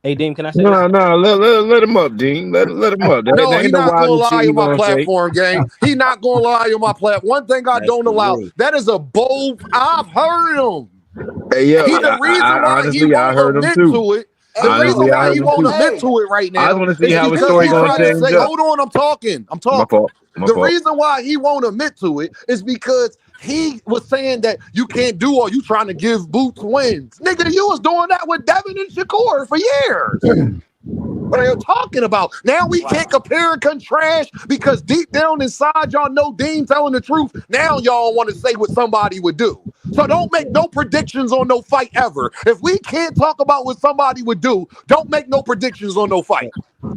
Hey Dean, can I say no? Let him up, Dean. Let him up. No, he's not gonna lie on my platform, gang. He's not gonna lie on my platform. One thing I don't allow, that is a bold. I've heard him. Hey, yo, the reason why he won't admit to it. The reason why he won't admit to it right now. I want to see how his story gonna change. Hold on, I'm talking. The reason why he won't admit to it is because he was saying that you can't do all you trying to give Boots wins. Nigga, you was doing that with Devin and Shakur for years. What are you talking about? Now we can't compare and contrast because deep down inside y'all know Dean telling the truth. Now y'all want to say what somebody would do. So don't make no predictions on no fight ever. If we can't talk about what somebody would do, don't make no predictions on no fight.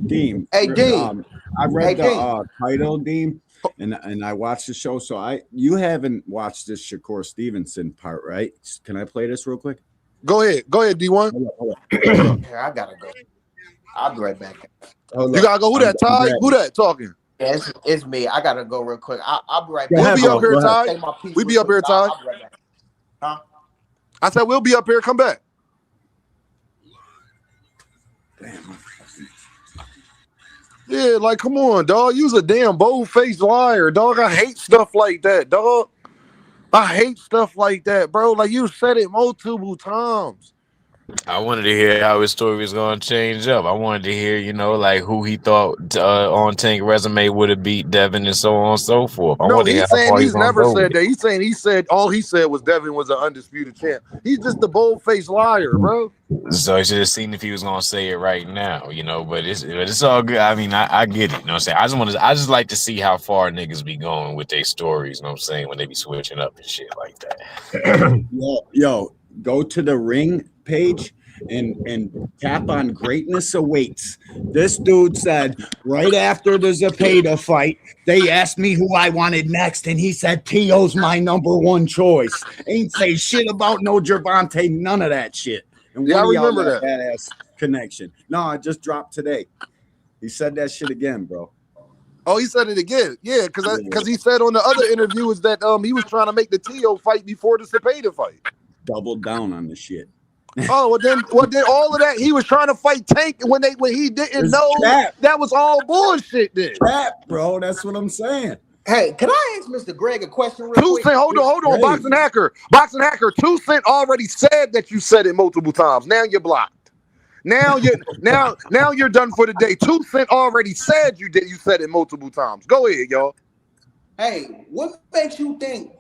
Deem. Hey, Deem. I read Hey, the title, Deem, and I watched the show. So you haven't watched this Shakur Stevenson part, right? Can I play this real quick? Go ahead, D1. Here, I gotta go. I'll be right back. You gotta go. Who that? Ty? Who that talking? Yeah, it's me. I gotta go real quick. I'll be right back. We'll be up here, Ty. We be up here, Ty. I'll be right back. Huh? I said we'll be up here. Come back. Damn. Yeah, like come on, dog. You's a damn bold-faced liar, dog. I hate stuff like that, dog. I hate stuff like that, bro. Like you said it multiple times. I wanted to hear how his story was going to change up. I wanted to hear, like who he thought on Tank resume would have beat Devin and so on and so forth. No, he's saying he's never said that. He's saying all he said was Devin was an undisputed champ. He's just a bold-faced liar, bro. So he should have seen if he was going to say it right now, but it's all good. I mean, I get it. You know what I'm saying? I just like to see how far niggas be going with their stories, you know what I'm saying, when they be switching up and shit like that. Yo, go to the Ring page and tap on Greatness Awaits. This dude said right after the Zepeda fight, they asked me who I wanted next, and he said Tio's my number one choice. Ain't say shit about no Gervonta, none of that shit. And yeah, I remember that badass connection. No, it just dropped today. He said that shit again, bro. Oh, he said it again. Yeah, because he said on the other interview is that he was trying to make the Tio fight before the Zepeda fight. Doubled down on the shit. Oh, well then all of that he was trying to fight Tank when he didn't know that was all bullshit. Then crap, bro. That's what I'm saying. Hey, can I ask Mr. Greg a question real quick? Hold on, Boxing Hacker. 2 Cent already said that you said it multiple times. Now you're blocked. Now you're done for the day. 2 Cent already said you said it multiple times. Go ahead, y'all. Hey, what makes you think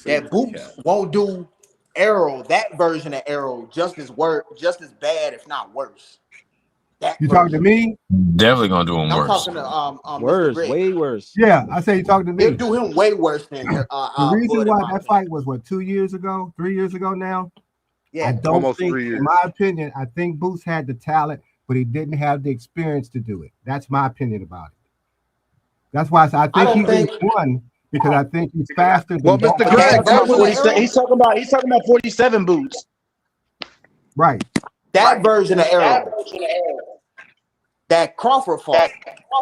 that Boots won't do Arrow, that version of Arrow, just as bad, if not worse? You talking to me? Definitely gonna do him worse. I'm talking to worse, way worse. Yeah, I say you talking to me. He'll do him way worse than the reason why that fight was 2 years ago, 3 years ago now. Yeah, I don't think, in my opinion, I think Boots had the talent, but he didn't have the experience to do it. That's my opinion about it. That's why I think he won. Because I think he's faster. Well, Mr. Greg, he's talking about 47 Boots. Right. That version of Arrow, that Crawford fought,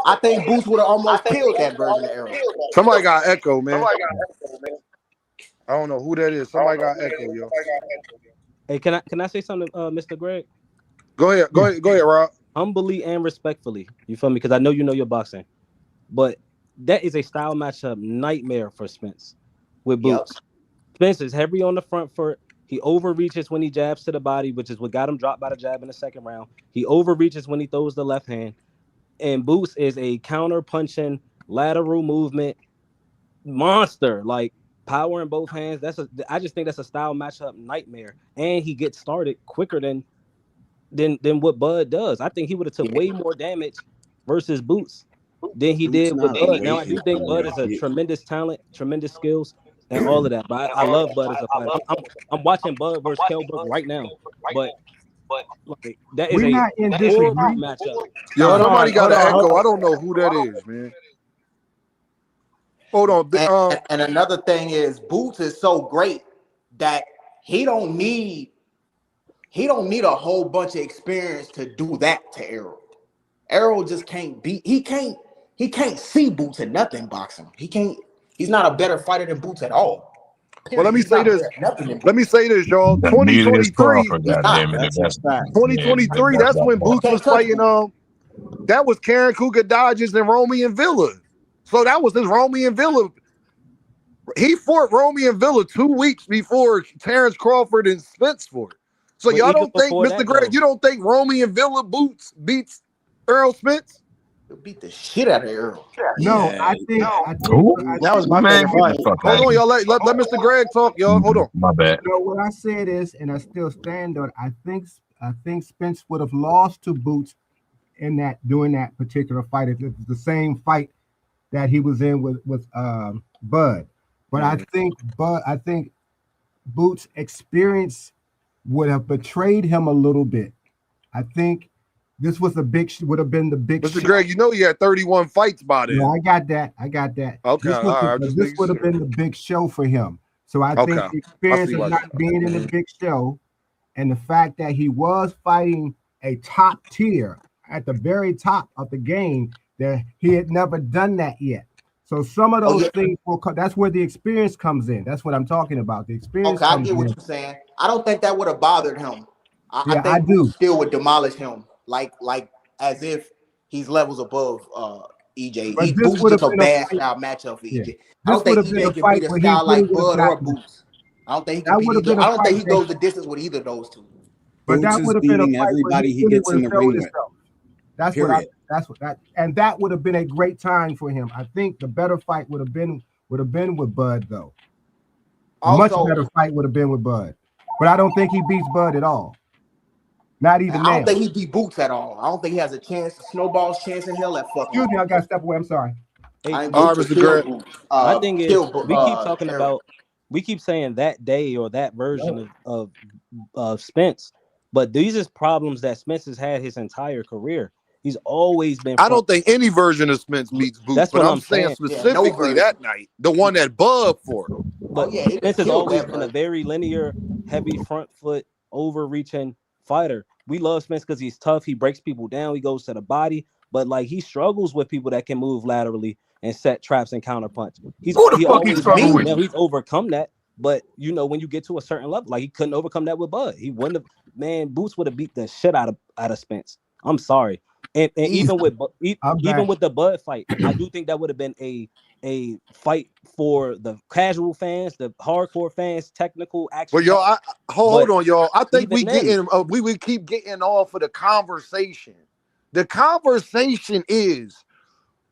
I think Boots would have almost killed that version of Arrow. Somebody got echo, man. I don't know who that is. Somebody got echo, yo. Hey, can I say something, Mr. Greg? Go ahead, Rob. Humbly and respectfully, you feel me? Because I know you know your boxing, but that is a style matchup nightmare for Spence with Boots. Yep. Spence is heavy on the front foot. He overreaches when he jabs to the body, which is what got him dropped by the jab in the second round. He overreaches when he throws the left hand. And Boots is a counter-punching, lateral movement monster, like power in both hands. I just think that's a style matchup nightmare. And he gets started quicker than what Bud does. I think he would have took way more damage versus Boots than he did with Bud. Now I do think Bud is a tremendous talent, tremendous skills, and all of that. But I love Bud as a fighter. I'm watching Bud versus Kell Brook right now. But like, that is a horrible matchup. Yo, somebody got an echo. I don't know who that is, man. Hold on. And another thing is Boots is so great that he don't need a whole bunch of experience to do that to Arrow. Arrow just can't beat. He can't see Boots in nothing boxing. He's not a better fighter than Boots at all. Period. Well, let me say this, y'all. 2023, 2023. That's when Boots was fighting. That was Karen Cougar Dodges and Romy and Villa. So that was his Romy and Villa. He fought Romy and Villa 2 weeks before Terrence Crawford and Spence fought. So y'all don't think, Mr. Greg, you don't think Romy and Villa Boots beats Earl Spence? Beat the shit out of Earl. No, yeah. I think that was my favorite fight. Hold on, y'all. Let Mr. Greg talk, y'all. Hold on. My bad. No, what I said is, and I still stand on. I think Spence would have lost to Boots during that particular fight. It's the same fight that he was in with Bud. But I think Boots' experience would have betrayed him a little bit. I think This was a big would have been the big. Mr. Greg, you know he had 31 fights by then. Yeah, I got that. Okay, This would have been the big show for him. So I think the experience of not being in the big show, and the fact that he was fighting a top tier at the very top of the game, that he had never done that yet. So some of those things that's where the experience comes in. That's what I'm talking about. The experience. Okay, I get what you're saying. I don't think that would have bothered him. I think do. Still would demolish him, like as if he's levels above EJ. Boots just a bad style matchup for EJ. I don't think EJ can beat a style like Bud or Boots. I don't think he can beat EJ. I don't think he goes the distance with either of those two. But Boots that would have is been beating everybody he gets in the ring with. That would have been a great time for him. I think the better fight would have been with Bud though. Much better fight would have been with Bud, but I don't think he beats Bud at all. Not even now. I don't think he beat Boots at all. I don't think he has a chance, snowball's chance in hell at fucking. Excuse me, I got to step away. I'm sorry. Hey, My thing is, we keep talking about, we keep saying that day or that version of Spence, but these are problems that Spence has had his entire career. He's always been. I don't think any version of Spence beats Boots. That's what I'm saying specifically that night, the one that Bud for. But Spence has always been a very linear, heavy front foot, overreaching fighter. We love Spence because he's tough. He breaks people down. He goes to the body, but like he struggles with people that can move laterally and set traps and counterpunch. He's overcome that. But you know, when you get to a certain level, like he couldn't overcome that with Bud. He wouldn't have. Man, Boots would have beat the shit out of Spence. I'm sorry. And even with the Bud fight, I do think that would have been a fight for the casual fans, the hardcore fans, technical action. Well, y'all, hold on, y'all. I think we would keep getting off of the conversation. The conversation is,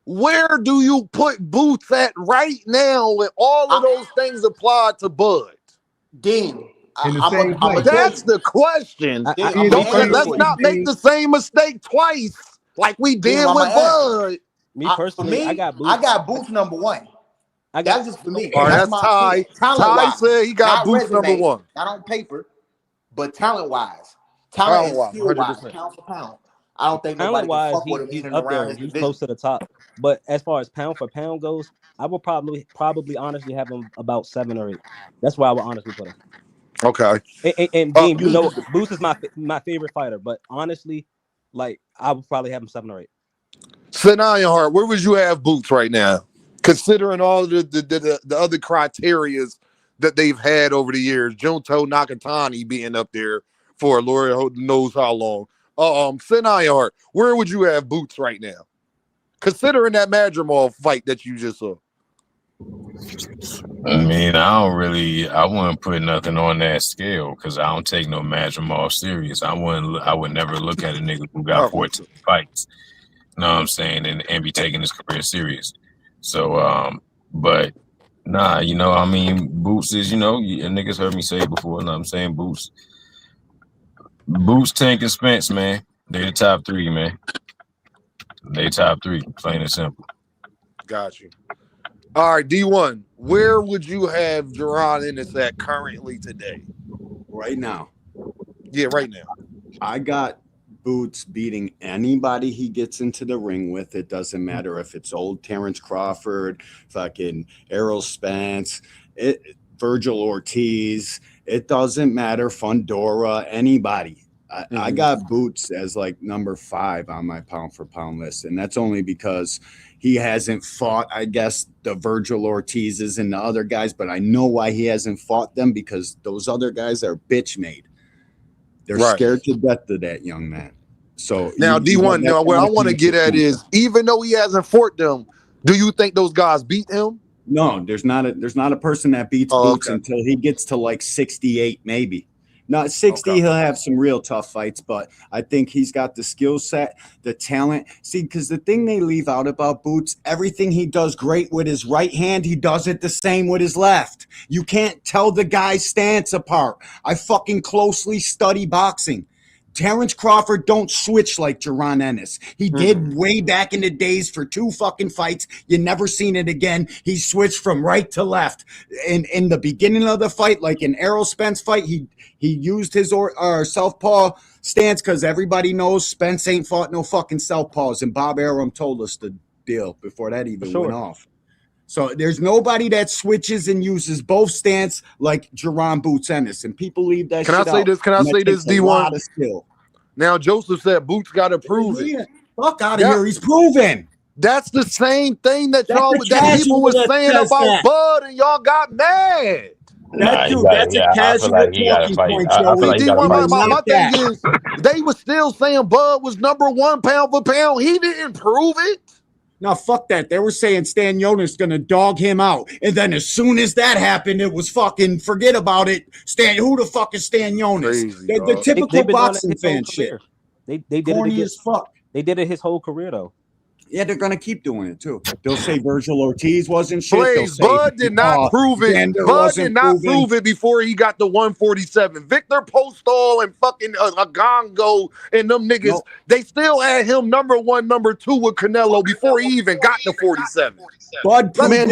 where do you put Boots at right now when all of those things apply to Bud? Dean. That's the question. Let's not make the same mistake twice, like we did with Bud. Me personally, I got Boots number one. That's just for me. All right, that's Ty. Ty said he got Boots number one. Not on paper, but talent-wise, skill-wise, pound for pound. I don't think talent-wise he's up there. He's close to the top. But as far as pound for pound goes, I will probably honestly have him about 7 or 8. That's where I would honestly put him. Okay. And Dean, you know, Boots is my favorite fighter, but honestly, like I would probably have him 7 or 8. Sid Ironheart, where would you have Boots right now, considering all the other criterias that they've had over the years? Junto Nakatani being up there for Lord knows how long. Sid Ironheart, where would you have Boots right now, considering that Madrimal fight that you just saw? I mean, I wouldn't put nothing on that scale because I don't take no Madrimal serious. I would never look at a nigga who got 14 fights. You know what I'm saying? And be taking his career serious. So, but nah, you know, I mean, Boots is, you know, niggas heard me say it before. You know what I'm saying? Boots, Tank, and Spence, man. They the top 3, man. They top 3, plain and simple. Got you. All right, D1, where would you have Jaron Ennis at currently today? Right now. Yeah, right now. I got Boots beating anybody he gets into the ring with. It doesn't matter if it's old Terrence Crawford, fucking Errol Spence, Virgil Ortiz. It doesn't matter. Fundora, anybody. I got Boots as like number 5 on my pound for pound list. And that's only because he hasn't fought, I guess, the Virgil Ortizes and the other guys, but I know why he hasn't fought them, because those other guys are bitch made. They're scared to death of that young man. So now, D1, now what I want to get at is, even though he hasn't fought them, do you think those guys beat him? No, there's not a person that beats Boots until he gets to like 68, maybe. Not 60, he'll have some real tough fights, but I think he's got the skill set, the talent. See, because the thing they leave out about Boots, everything he does great with his right hand, he does it the same with his left. You can't tell the guy's stance apart. I fucking closely study boxing. Terrence Crawford don't switch like Jaron Ennis. He did way back in the days for 2 fucking fights. You never seen it again. He switched from right to left. In the beginning of the fight, like in Errol Spence fight, he used his southpaw stance because everybody knows Spence ain't fought no fucking southpaws, and Bob Arum told us the deal before that even went off. So there's nobody that switches and uses both stance like Jaron Boots Ennis, and people leave that. Can shit I say out. this? Can I say this? D1. Now Joseph said Boots got to prove it. Fuck out of here. He's proven. That's the same thing that people were saying about Bud, and y'all got mad. That's a casual talking point, Joey. My thing is, they were still saying Bud was #1 pound for pound. He didn't prove it. No, fuck that. They were saying Stan Jonas gonna dog him out, and then as soon as that happened, it was fucking forget about it. Who the fuck is Stan Jonas? Crazy, the typical boxing fan shit. They did Corny it as fuck. They did it his whole career though. Yeah, they're gonna keep doing it too. They'll say Virgil Ortiz wasn't shit. Blaze, Bud did not prove it. Bud did not prove it before he got the 147. Victor Postol and fucking Agongo and them niggas, they still had him #1, #2 with Canelo before he even got the 47. Bud proved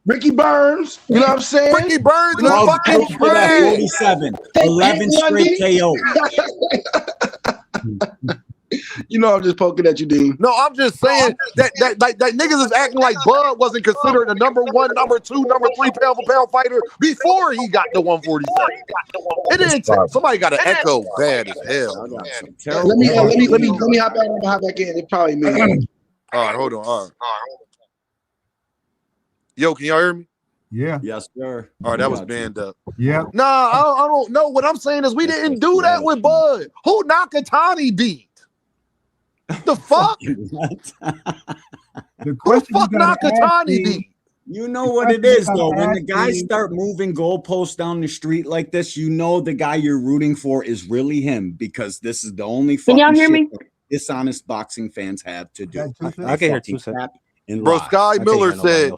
Ricky Burns, you know what I'm saying? Ricky Burns is fucking trash. 47, 11 straight KO. You know I'm just poking at you, Dean. No, I'm just saying that niggas is acting like Bud wasn't considered a #1, #2, #3 pound for pound fighter before he got the 147. It didn't. Somebody got an echo bad as hell. Let me hop back in. It probably me. All right, hold on. All right. Yo, can y'all hear me? Yeah. Yes, sir. All right, that was banned up. Yeah. Nah, I don't know. What I'm saying is we didn't do that with Bud. Who Nakatani beat? The fuck? The question fuck Nakatani beat? You know what it is, though. When the guys start moving goalposts down the street like this, you know the guy you're rooting for is really him, because this is the only fucking y'all hear shit me? that dishonest boxing fans have to do. I can hear 2 cents. Bro, Sky Miller said,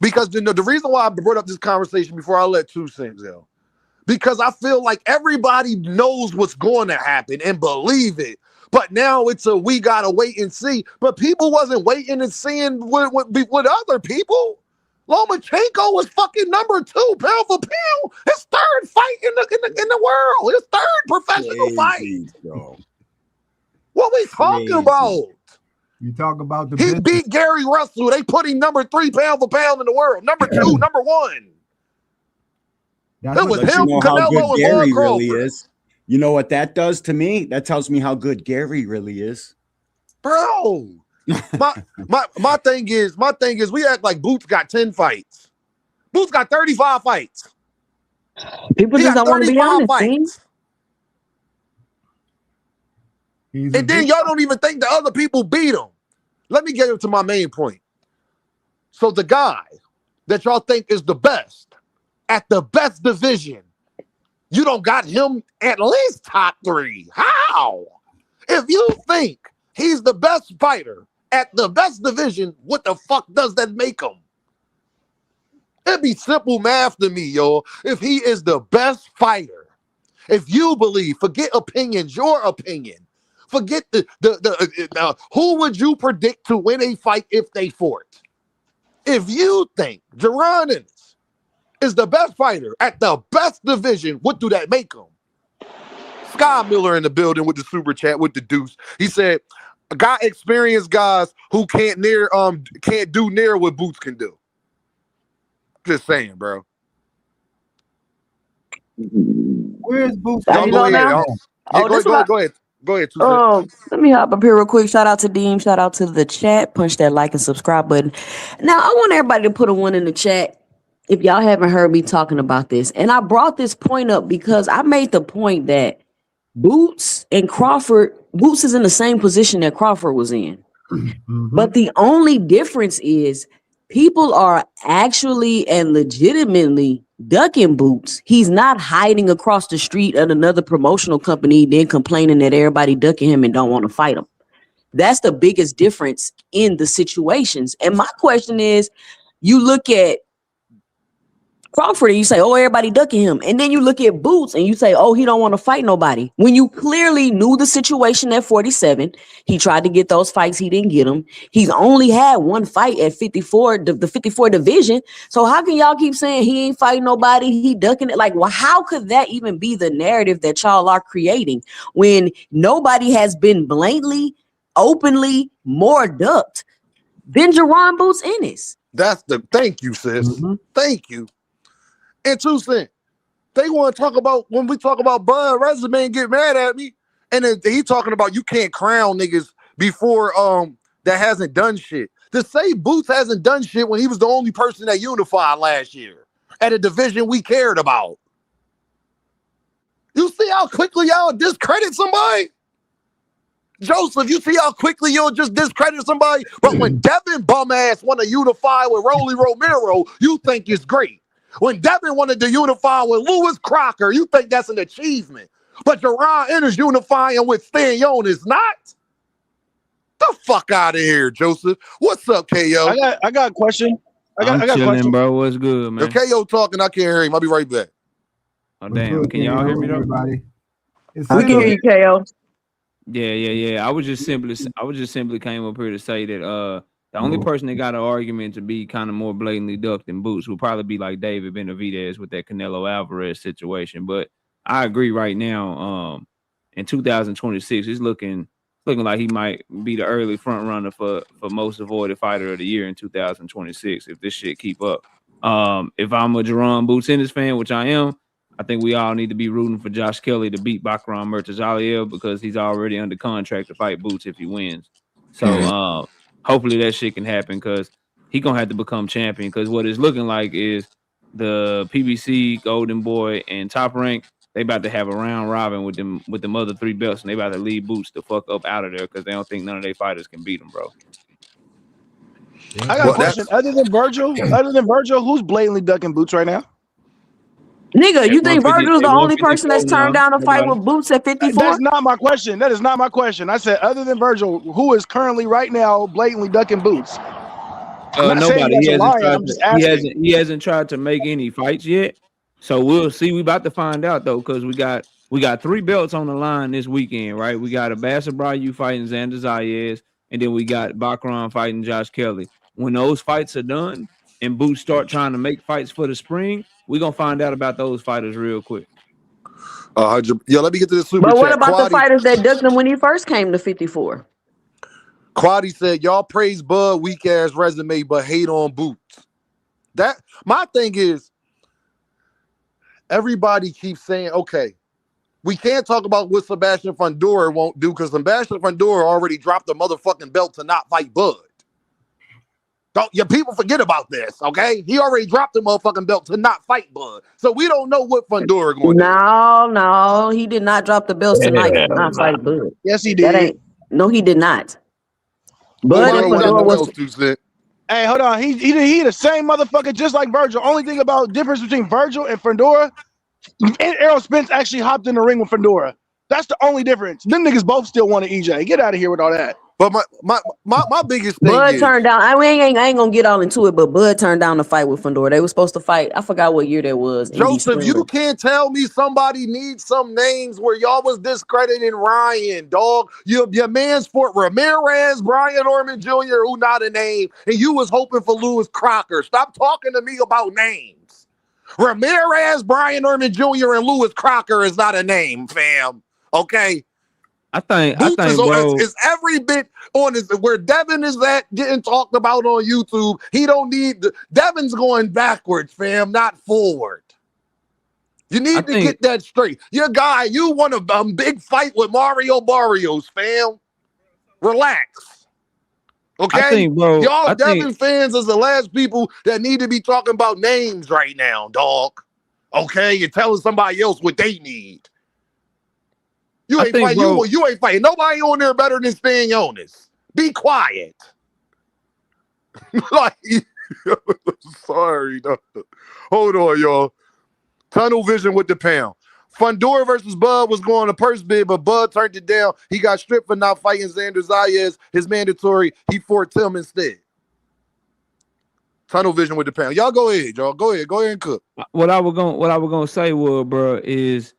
because the reason why I brought up this conversation before I let 2 cents go, because I feel like everybody knows what's going to happen and believe it. But now it's we gotta wait and see. But people wasn't waiting and seeing with other people. Lomachenko was fucking #2 pound for pound. His 3rd fight in the world. His 3rd professional fight. Bro. What we talking about? You talk about the He beat Gary Russell. They put him #3 pound for pound in the world. #2, #1. That was him, Canelo, and Gary really is. You know what that does to me? That tells me how good Gary really is. Bro, my thing is we act like Boots got 10 fights. Boots got 35 fights. People just don't want to be honest. And then y'all don't even think the other people beat him. Let me get into my main point. So the guy that y'all think is the best at the best division, you don't got him at least top 3. How? If you think he's the best fighter at the best division, what the fuck does that make him? It'd be simple math to me, y'all. If he is the best fighter, if you believe, forget opinions, your opinion. Forget who would you predict to win a fight if they fought? If you think Jaron Ennis is the best fighter at the best division, what do that make him? Sky Miller in the building with the super chat with the deuce. He said, "Got experienced guys who can't do near what Boots can do." Just saying, bro. Where's Boots? Go ahead. Go ahead. Let me hop up here real quick. Shout out to Deem. Shout out to the chat. Punch that like and subscribe button. Now, I want everybody to put a 1 in the chat if y'all haven't heard me talking about this. And I brought this point up because I made the point that Boots and Crawford, Boots is in the same position that Crawford was in. But the only difference is people are actually and legitimately ducking Boots. He's not hiding across the street at another promotional company, then complaining that everybody ducking him and don't want to fight him. That's the biggest difference in the situations. And my question is, you look at Crawford and you say, oh, everybody ducking him. And then you look at Boots and you say, oh, he don't want to fight nobody. When you clearly knew the situation at 47, he tried to get those fights. He didn't get them. He's only had one fight at 54, the 54 division. So how can y'all keep saying he ain't fighting nobody? He ducking it? Like, well, how could that even be the narrative that y'all are creating when nobody has been blatantly, openly more ducked than Jerron Boots Ennis? That's the thank you, sis. Thank you. And 2 Cent, they want to talk about when we talk about Bud resume and get mad at me, and then he talking about you can't crown niggas before that hasn't done shit. To say Boots hasn't done shit when he was the only person that unified last year at a division we cared about. You see how quickly y'all discredit somebody? Joseph, you see how quickly you'll just discredit somebody? But when Devin bum ass want to unify with Rolly Romero, you think it's great. When Devin wanted to unify with Lewis Crocker, you think that's an achievement. But Jerron Ennis unifying with Stanyon is not? The fuck out of here, Joseph. What's up, KO? I got a question. I got a chilling, question. bro. What's good, man? If KO talking, I can't hear him. I'll be right back. Oh, damn. Can y'all hear me, though? Everybody. We can hear you, KO. Yeah. I was just simply came up here to say that the only person that got an argument to be kind of more blatantly ducked than Boots would probably be like David Benavidez with that Canelo Alvarez situation. But I agree right now, in 2026, it's looking like he might be the early front runner for most avoided fighter of the year in 2026 if this shit keep up. If I'm a Jerron Boots Ennis fan, which I am, I think we all need to be rooting for Josh Kelly to beat Bakram Murtazaliyev because he's already under contract to fight Boots if he wins. So hopefully that shit can happen because he gonna have to become champion. Because what it's looking like is the PBC, Golden Boy, and Top Rank, they about to have a round robin with them other 3 belts, and they about to leave Boots the fuck up out of there because they don't think none of their fighters can beat him, bro. I got a question. Other than Virgil, who's blatantly ducking Boots right now? Nigga, you think Virgil's the only person that's turned down a fight with Boots at 54? That's not my question. That is not my question. I said, other than Virgil, who is currently right now blatantly ducking Boots? Nobody. He hasn't tried to make any fights yet. So we'll see. We about to find out though, because we got 3 belts on the line this weekend, right? We got Abasa Bryu fighting Xander Zayas, and then we got Bakram fighting Josh Kelly. When those fights are done and Boots start trying to make fights for the spring, we're gonna find out about those fighters real quick. Let me get to the super But chat. what about the fighters that ducked him when he first came to 54? Quaddy said, y'all praise Bud weak ass resume, but hate on Boots. That my thing is, everybody keeps saying, okay, we can't talk about what Sebastian Fundora won't do because Sebastian Fundora already dropped the motherfucking belt to not fight Bud. Don't your people forget about this, okay? He already dropped the motherfucking belt to not fight Bud. So we don't know what Fundora going to do. No, he did not drop the belts tonight to not fight Bud. Yes, he did. No, he did not. Bud and Fundora was. Hey, hold on. He the same motherfucker, just like Virgil. Only thing about difference between Virgil and Fundora, Errol Spence actually hopped in the ring with Fundora. That's the only difference. Them niggas both still want to EJ. Get out of here with all that. But my biggest thing Bud is, turned down. I ain't gonna get all into it, but Bud turned down the fight with Fundora. They were supposed to fight. I forgot what year that was. Joseph, you can't tell me somebody needs some names where y'all was discrediting Ryan, dog. Your man's for Ramirez, Brian Norman Jr., who not a name, and you was hoping for Lewis Crocker. Stop talking to me about names. Ramirez, Brian Norman Jr., and Lewis Crocker is not a name, fam. Okay. I think, bro, is every bit on his where Devin is at getting talked about on YouTube. He don't need Devin's going backwards, fam, not forward. You need to get that straight. Your guy, you want a big fight with Mario Barrios, fam. Relax. Okay, y'all Devin fans is the last people that need to be talking about names right now, dog. Okay, you're telling somebody else what they need. You ain't fighting nobody on there better than Stanionis. Be quiet. Like, sorry. No. Hold on, y'all. Tunnel vision with the pound. Fundora versus Bud was going to purse bid, but Bud turned it down. He got stripped for not fighting Xander Zayas. His mandatory. He fought Tim instead. Tunnel vision with the panel. Y'all go ahead, y'all. Go ahead and cook. What I was gonna say was, bro, is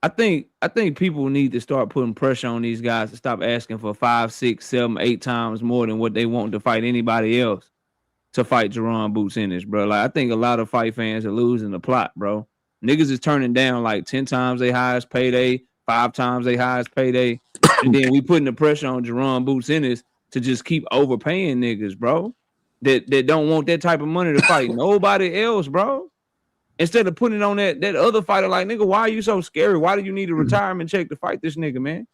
I think people need to start putting pressure on these guys to stop asking for 5, 6, 7, 8 times more than what they want to fight anybody else to fight Jerron Boots Ennis, bro. Like I think a lot of fight fans are losing the plot, bro. Niggas is turning down like 10 times their highest payday, 5 times their highest payday, and then we putting the pressure on Jerron Boots Ennis to just keep overpaying niggas, bro. That don't want that type of money to fight nobody else, bro. Instead of putting it on that other fighter, like, nigga, why are you so scary? Why do you need a retirement check to fight this nigga, man?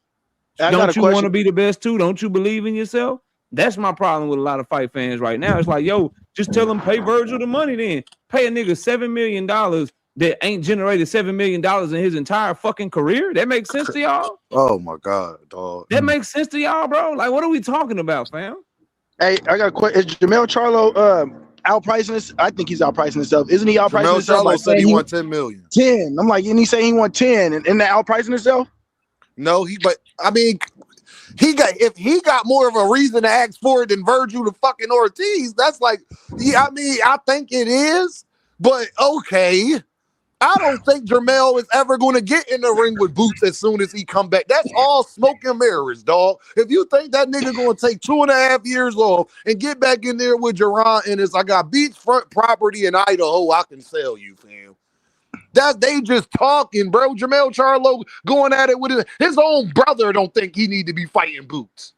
Don't you want to be the best too? Don't you believe in yourself? That's my problem with a lot of fight fans right now. It's like, yo, just tell them pay Virgil the money then. Pay a nigga $7 million that ain't generated $7 million in his entire fucking career. That makes sense to y'all? Oh my God, dog. That makes sense to y'all, bro? Like, what are we talking about, fam? Hey, I got a question. Is Jamel Charlo outpricing this? I think he's outpricing himself. Isn't he outpricing Jamel himself? Charlo said he won 10 million. 10. I'm like, and he saying he won 10, and that outpricing himself? No, if he got more of a reason to ask for it than Virgil to fucking Ortiz, that's like, yeah, I think it is, but okay. I don't think Jermell is ever going to get in the ring with Boots as soon as he come back. That's all smoke and mirrors, dog. If you think that nigga going to take 2.5 years off and get back in there with Jerron and I got beachfront property in Idaho, I can sell you, fam. They just talking, bro. Jamel Charlo going at it with his own brother don't think he need to be fighting Boots.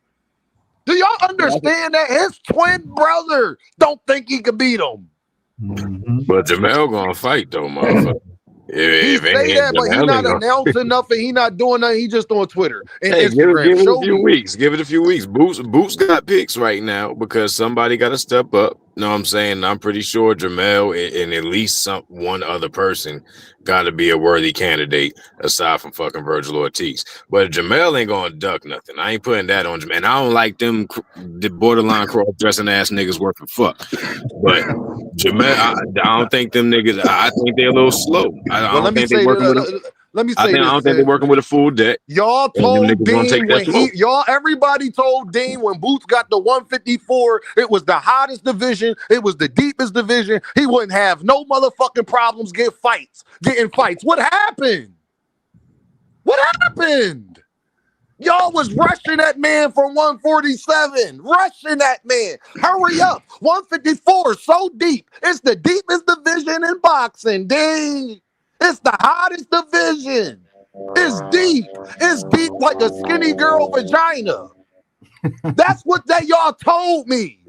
Do y'all understand that? His twin brother don't think he could beat him. But Jamel gonna fight though, motherfucker. He say that, but he not announcing nothing. He not doing nothing. He just on Twitter and Instagram. Give it a few weeks. Give it a few weeks. Boots got picks right now because somebody got to step up. Know what I'm saying? I'm pretty sure Jamel and at least one other person got to be a worthy candidate aside from fucking Virgil Ortiz. But Jamel ain't gonna duck nothing. I ain't putting that on Jamel. And I don't like them the borderline cross-dressing ass niggas worth a fuck. But Jamel, I don't think them niggas. I think they're a little slow. I don't think they're working with them. Let me say this. I don't think they're working with a full deck. Y'all told Dean everybody told Dean when Boots got the 154, it was the hottest division, it was the deepest division. He wouldn't have no motherfucking problems getting fights. What happened? What happened? Y'all was rushing that man from 147. Rushing that man. Hurry up. 154 so deep. It's the deepest division in boxing. Dang. It's the hottest division. It's deep. It's deep like a skinny girl vagina. That's what y'all told me.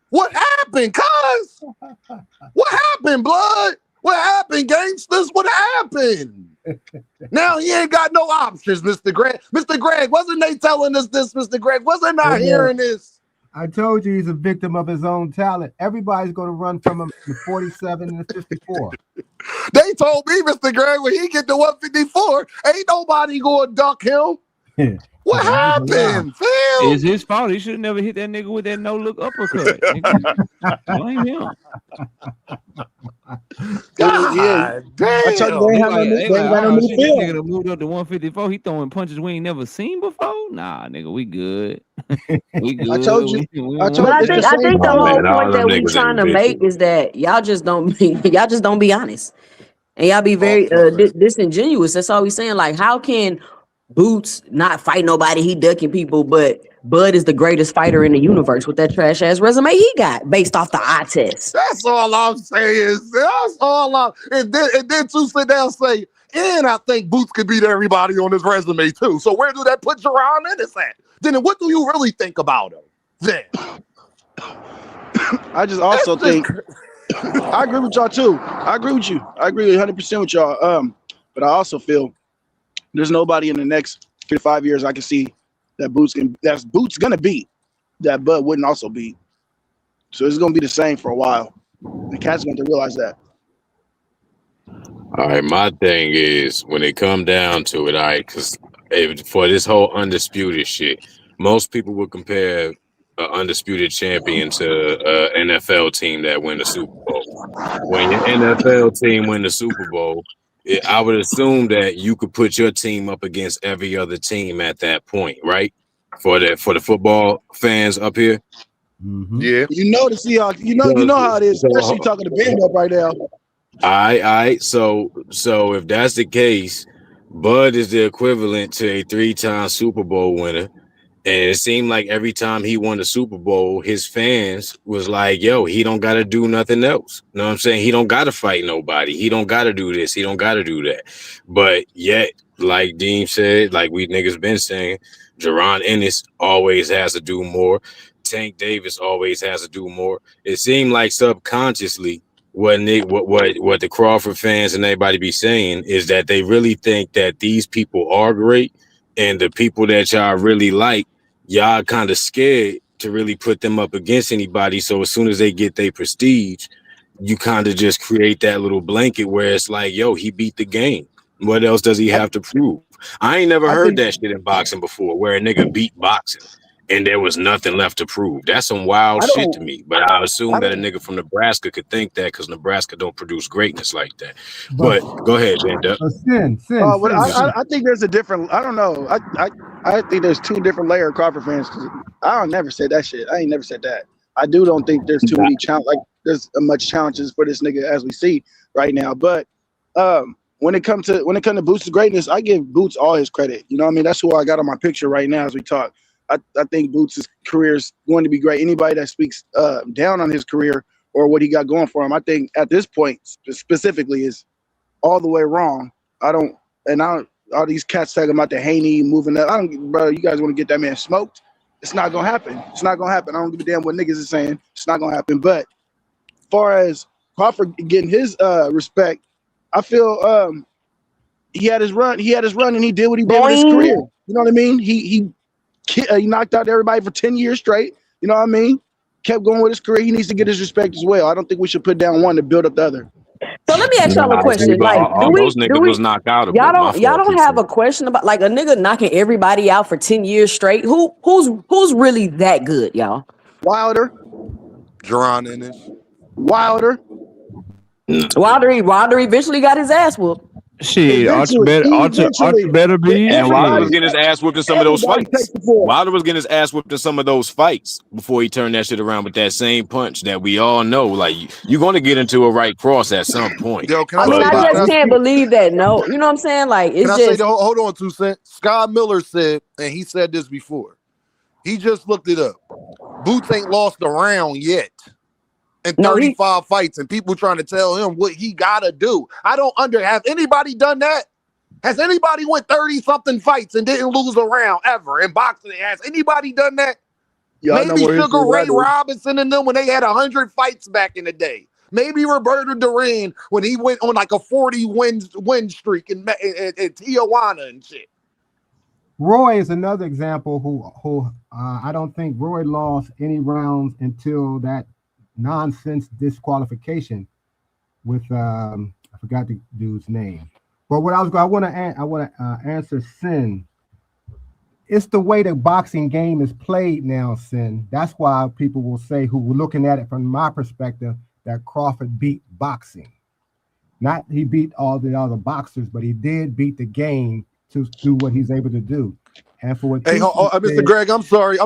What happened, cuz? What happened, blood? What happened, gangsters? What happened? Now he ain't got no options, Mr. Greg. Mr. Greg, wasn't they telling us this, Mr. Greg? Wasn't I hearing this? I told you he's a victim of his own talent. Everybody's going to run from him to 47 and 54. They told me, Mr. Greg, when he get to 154, ain't nobody going to duck him. What happened, Phil? It's his fault. He should have never hit that nigga with that no-look uppercut. Blame him. God damn. I told you they nigga moved up to 154. He throwing punches we ain't never seen before. Nah, nigga, we good. We good. I told you. I think the whole point that we trying to make is that y'all just don't be honest, and y'all be very disingenuous. That's all we saying. Like, how can Boots not fight nobody? He ducking people, but Bud is the greatest fighter in the universe with that trash ass resume he got based off the eye test. That's all I'm saying. That's all I'm. And then to sit down and say, and I think Boots could beat everybody on his resume too. So where do that put Jerron Ennis at? Then what do you really think about him? Then I just also think I agree with y'all too. I agree with you. I agree 100% with y'all. But I also feel there's nobody in the next 3 to 5 years I can see that Boots gonna beat that Bud wouldn't also beat. So it's gonna be the same for a while. The cats going to realize that. All right, my thing is when it come down to it, all right, because for this whole undisputed shit, most people would compare an undisputed champion to an NFL team that win the Super Bowl. When your NFL team win the Super Bowl, I would assume that you could put your team up against every other team at that point, right? For the football fans up here. Yeah. You know the Seahawks. You know how it is, especially talking to Band up right now. All right. So if that's the case, Bud is the equivalent to a 3-time Super Bowl winner. And it seemed like every time he won the Super Bowl, his fans was like, yo, he don't got to do nothing else. You know what I'm saying? He don't got to fight nobody. He don't got to do this. He don't got to do that. But yet, like Dean said, like we niggas been saying, Jerron Ennis always has to do more. Tank Davis always has to do more. It seemed like subconsciously what the Crawford fans and everybody be saying is that they really think that these people are great, and the people that y'all really like, y'all kind of scared to really put them up against anybody. So as soon as they get their prestige, you kind of just create that little blanket where it's like, yo, he beat the game. What else does he have to prove? I ain't never heard that shit in boxing before, where a nigga beat boxing and there was nothing left to prove. That's some wild shit to me. But I assume that a nigga from Nebraska could think that because Nebraska don't produce greatness like that. But go ahead, Vanda. I think there's a different. I don't know. I think there's two different layer of Crawford fans. I don't never said that shit. I ain't never said that. I don't think there's too many there's much challenges for this nigga as we see right now. But when it comes to Boots' greatness, I give Boots all his credit. You know what I mean? That's who I got on my picture right now as we talk. I think Boots' career is going to be great. Anybody that speaks down on his career or what he got going for him, I think at this point specifically is all the way wrong. All these cats talking about the Haney moving up. Bro, you guys want to get that man smoked? It's not gonna happen. It's not gonna happen. I don't give a damn what niggas is saying. It's not gonna happen. But as far as Crawford getting his respect, I feel he had his run. He had his run, and he did what he did with his career. You know what I mean? He knocked out everybody for 10 years straight. You know what I mean? Kept going with his career. He needs to get his respect as well. I don't think we should put down one to build up the other. So let me ask y'all a question. Like, those niggas was knocked out. Y'all don't have a question about like a nigga knocking everybody out for 10 years straight? Who's really that good, y'all? Wilder. Jerron Ennis. Wilder eventually got his ass whooped. Shit, Archer better be. And Wilder was getting his ass whipped in some of those fights. Wilder was getting his ass whipped in some of those fights before he turned that shit around with that same punch that we all know. Like, you're going to get into a right cross at some point. Yo, I just can't believe that. No, you know what I'm saying? Like, it's can I say, hold on 2 cents. Scott Miller said, and he said this before. He just looked it up. Boots ain't lost a round yet. In 35 fights, and people trying to tell him what he gotta do. I don't have anybody done that? Has anybody went 30-something fights and didn't lose a round ever in boxing? Has anybody done that? Maybe Sugar Ray Robinson and them when they had 100 fights back in the day. Maybe Roberto Duran when he went on like a 40 win streak in Tijuana and shit. Roy is another example who I don't think Roy lost any rounds until that nonsense disqualification with I forgot the dude's name. But what I want to answer Sin. It's the way the boxing game is played now, Sin. That's why people will say, who were looking at it from my perspective, that Crawford beat boxing. Not he beat all the other boxers, but he did beat the game to do what he's able to do. And for what Mr. Greg, I'm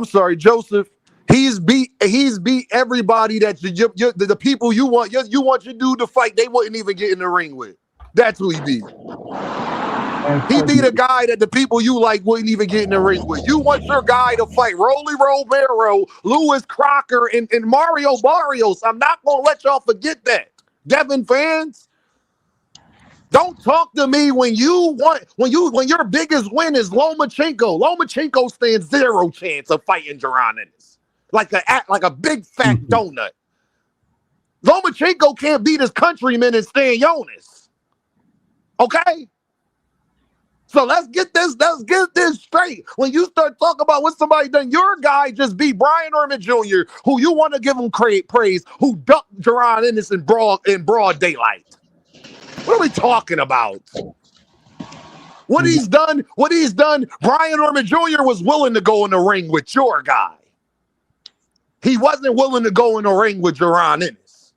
sorry, Joseph. He's beat everybody that the people you want your dude to fight. They wouldn't even get in the ring with. That's who he beat. He beat a guy that the people you like wouldn't even get in the ring with. You want your guy to fight Rolly Romero, Louis Crocker, and Mario Barrios. I'm not gonna let y'all forget that. Devin fans, don't talk to me when your biggest win is Lomachenko. Lomachenko stands 0 chance of fighting Jerron Ennis. Like a big fat donut. Lomachenko can't beat his countryman in Stan Jonas. Okay? So let's get this straight. When you start talking about what somebody done, your guy just beat Brian Orman Jr., who you want to give him praise, who ducked Jerron Ennis in broad daylight. What are we talking about? What he's done, Brian Orman Jr. was willing to go in the ring with your guy. He wasn't willing to go in the ring with Jerron Ennis.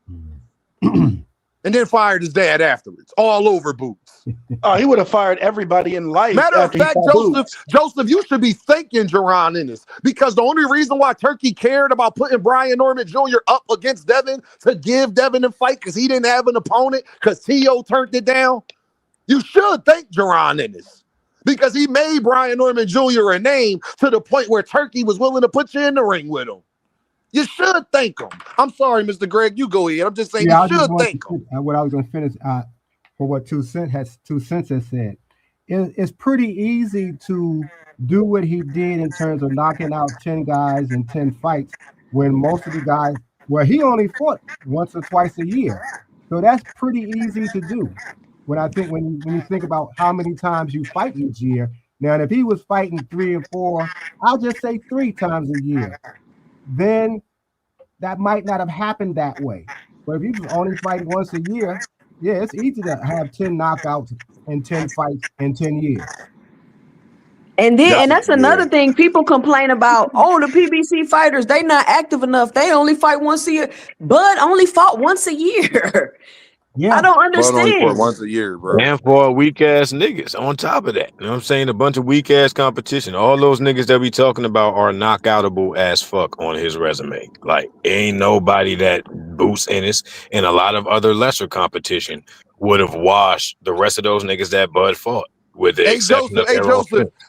and then fired his dad afterwards, all over Boots. Oh, he would have fired everybody in life. Matter of after he fact, fought Joseph, you should be thanking Jerron Ennis, because the only reason why Turkey cared about putting Brian Norman Jr. up against Devin to give Devin a fight because he didn't have an opponent because T.O. turned it down. You should thank Jerron Ennis, because he made Brian Norman Jr. a name to the point where Turkey was willing to put you in the ring with him. You should thank him. I'm sorry, Mr. Greg, you go ahead. I'm just saying you should thank him. What I was going to finish for what 2 Cents has said. It's pretty easy to do what he did in terms of knocking out 10 guys in 10 fights when most of the guys, well, he only fought once or twice a year. So that's pretty easy to do. When you think about how many times you fight each year. Now, if he was fighting 3 or 4, I'll just say 3 times a year, then that might not have happened that way. But if you only fight once a year, yeah, it's easy to have 10 knockouts and 10 fights in 10 years. And that's another thing people complain about. Oh, the PBC fighters, they not active enough. They only fight once a year. Bud only fought once a year. Yeah, I don't understand. For once a year, bro. And for weak ass niggas on top of that. You know what I'm saying? A bunch of weak ass competition. All those niggas that we talking about are knockoutable as fuck on his resume. Like, ain't nobody that Boots Ennis and a lot of other lesser competition would have washed the rest of those niggas that Bud fought. With the exception of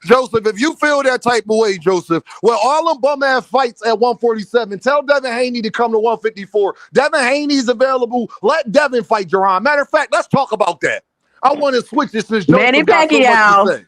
Joseph, if you feel that type of way, Joseph, well, all them bum ass fights at 147, tell Devin Haney to come to 154. Devin Haney's available. Let Devin fight Jerron. Matter of fact, let's talk about that. I want to switch this since Joseph got so much to say.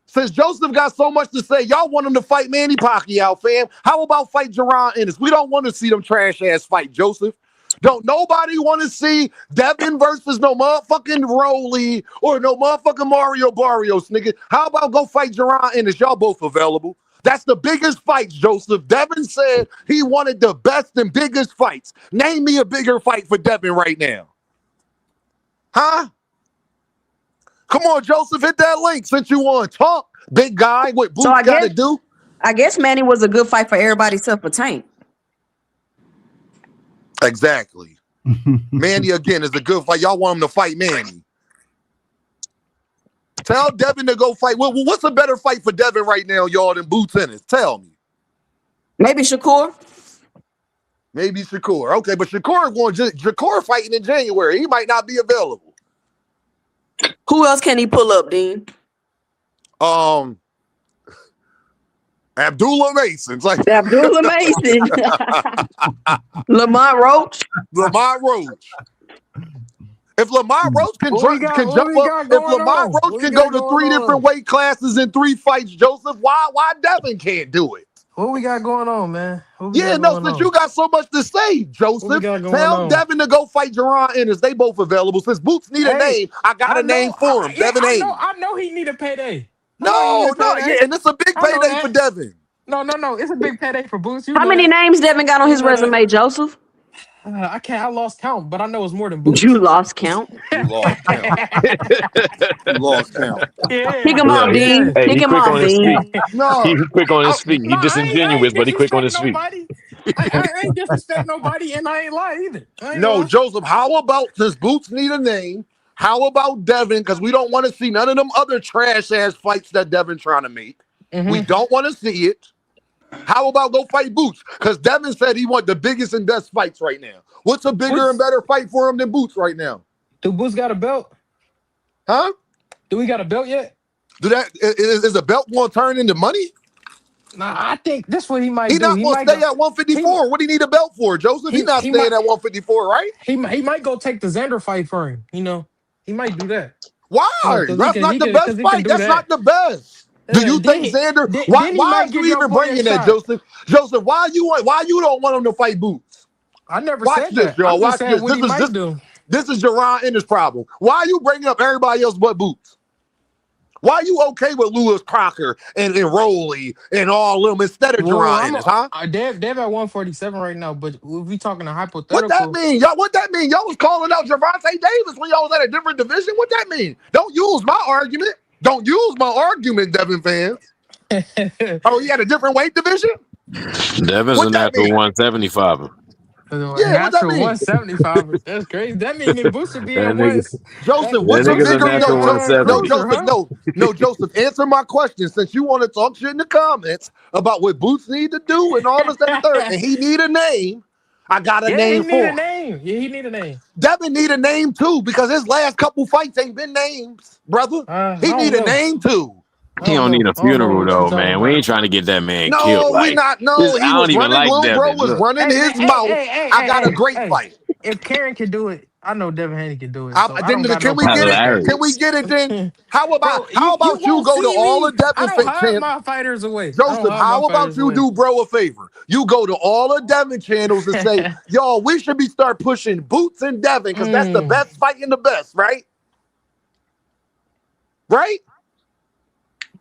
Since Joseph got so much to say, y'all want him to fight Manny Pacquiao, fam. How about fight Jerron Ennis? We don't want to see them trash ass fight, Joseph. Don't nobody want to see Devin versus no motherfucking Rolly or no motherfucking Mario Barrios, nigga. How about go fight Jerron Ennis? Y'all both available. That's the biggest fights, Joseph. Devin said he wanted the best and biggest fights. Name me a bigger fight for Devin right now. Huh? Come on, Joseph, hit that link since you want to talk. Big guy, what Boots got to do? I guess Manny was a good fight for everybody except for Tank. Exactly. Manny again is a good fight. Y'all want him to fight Manny. Tell Devin to go fight. Well, what's a better fight for Devin right now, y'all, than Boots Ennis? Tell me. Maybe Shakur. Maybe Shakur. Okay, but Shakur fighting in January. He might not be available. Who else can he pull up, Dean? Abdullah Mason. Like Abdullah Mason. Lamont Roach. Lamont Roach. If Lamont Roach can jump up, if Lamont Roach can go to 3 different weight classes in 3 fights, Joseph, why Devin can't do it? What we got going on, man? Since you got so much to say, Joseph, tell Devin to go fight Jerron Ennis. They both available. Since Boots need a name, I got a name for him. Devin Haney. I know he need a payday. And it's a big payday for Devin. No, it's a big payday for Boots. How many names Devin got on his resume, Joseph? I can't. I lost count, but I know it's more than Boots. You lost count. You lost count. You lost count. Yeah. Pick him off, Dean. Pick him off, Dean. No, he's quick on his feet. He's disingenuous, but he quick on his feet. I ain't disrespect nobody, and I ain't lie either. No, Joseph. How about since Boots need a name? How about Devin? Because we don't want to see none of them other trash ass fights that Devin trying to make. Mm-hmm. We don't want to see it. How about go fight Boots? Because Devin said he want the biggest and best fights right now. What's a bigger and better fight for him than Boots right now? Do Boots got a belt? Huh? Do we got a belt yet? Is a belt going to turn into money? Nah, I think this what he might do. He's not going to stay at 154. What do you need a belt for, Joseph? He's not staying at 154, right? He might go take the Xander fight for him. You know, he might do that. Why? That's not the best fight. That's not the best. Do you think Xander? Why are you even bringing that, Joseph? Joseph, why you don't want him to fight Boots? I never Watch said this, that. y'all. Watch this. This is Jerron Ennis' problem. Why are you bringing up everybody else but Boots? Why are you okay with Lewis Crocker and Roley and all of them instead of Jerron Ennis, huh? They're at 147 right now, but if we talking a hypothetical. What that mean? Y'all was calling out Gervonta Davis when y'all was at a different division? What that mean? Don't use my argument. Don't use my argument, Devin fans. Oh, he had a different weight division? Devin's a natural 175. Yeah, what that Natural mean? 175. That's crazy. That means if Boots should be That in nigga, Joseph, what's that a nigga's a bigger natural no, no, 170. Joseph, no, Joseph, answer my question. Since you want to talk shit in the comments about what Boots need to do and all this and the third, and he need a name, I got a Yeah, he name need for a him. name. Yeah, he need a name. Devin need a name too, because his last couple fights ain't been names, brother. I He don't need a know. name too. He don't need a I don't know funeral what you though, talking man. We about. ain't trying to get that man killed. No, we Like not. No, this, he I was don't even running. like Little bro Devin. was Look, running Hey, his hey, mouth. hey, I got a great hey. fight. If Karen can do it, I know Devin Haney can do it. So I Then don't got can no we problem get with it? that. Can we hilarious. get it then? How Bro, about you you won't go to see all me. the Devin I don't hide channels? my fighters away. I don't Joseph, hide my how about fighters you away. do bro a favor? You go to all the Devin channels and say, y'all, we should be start pushing Boots and Devin because that's the best fighting the best, right? Right?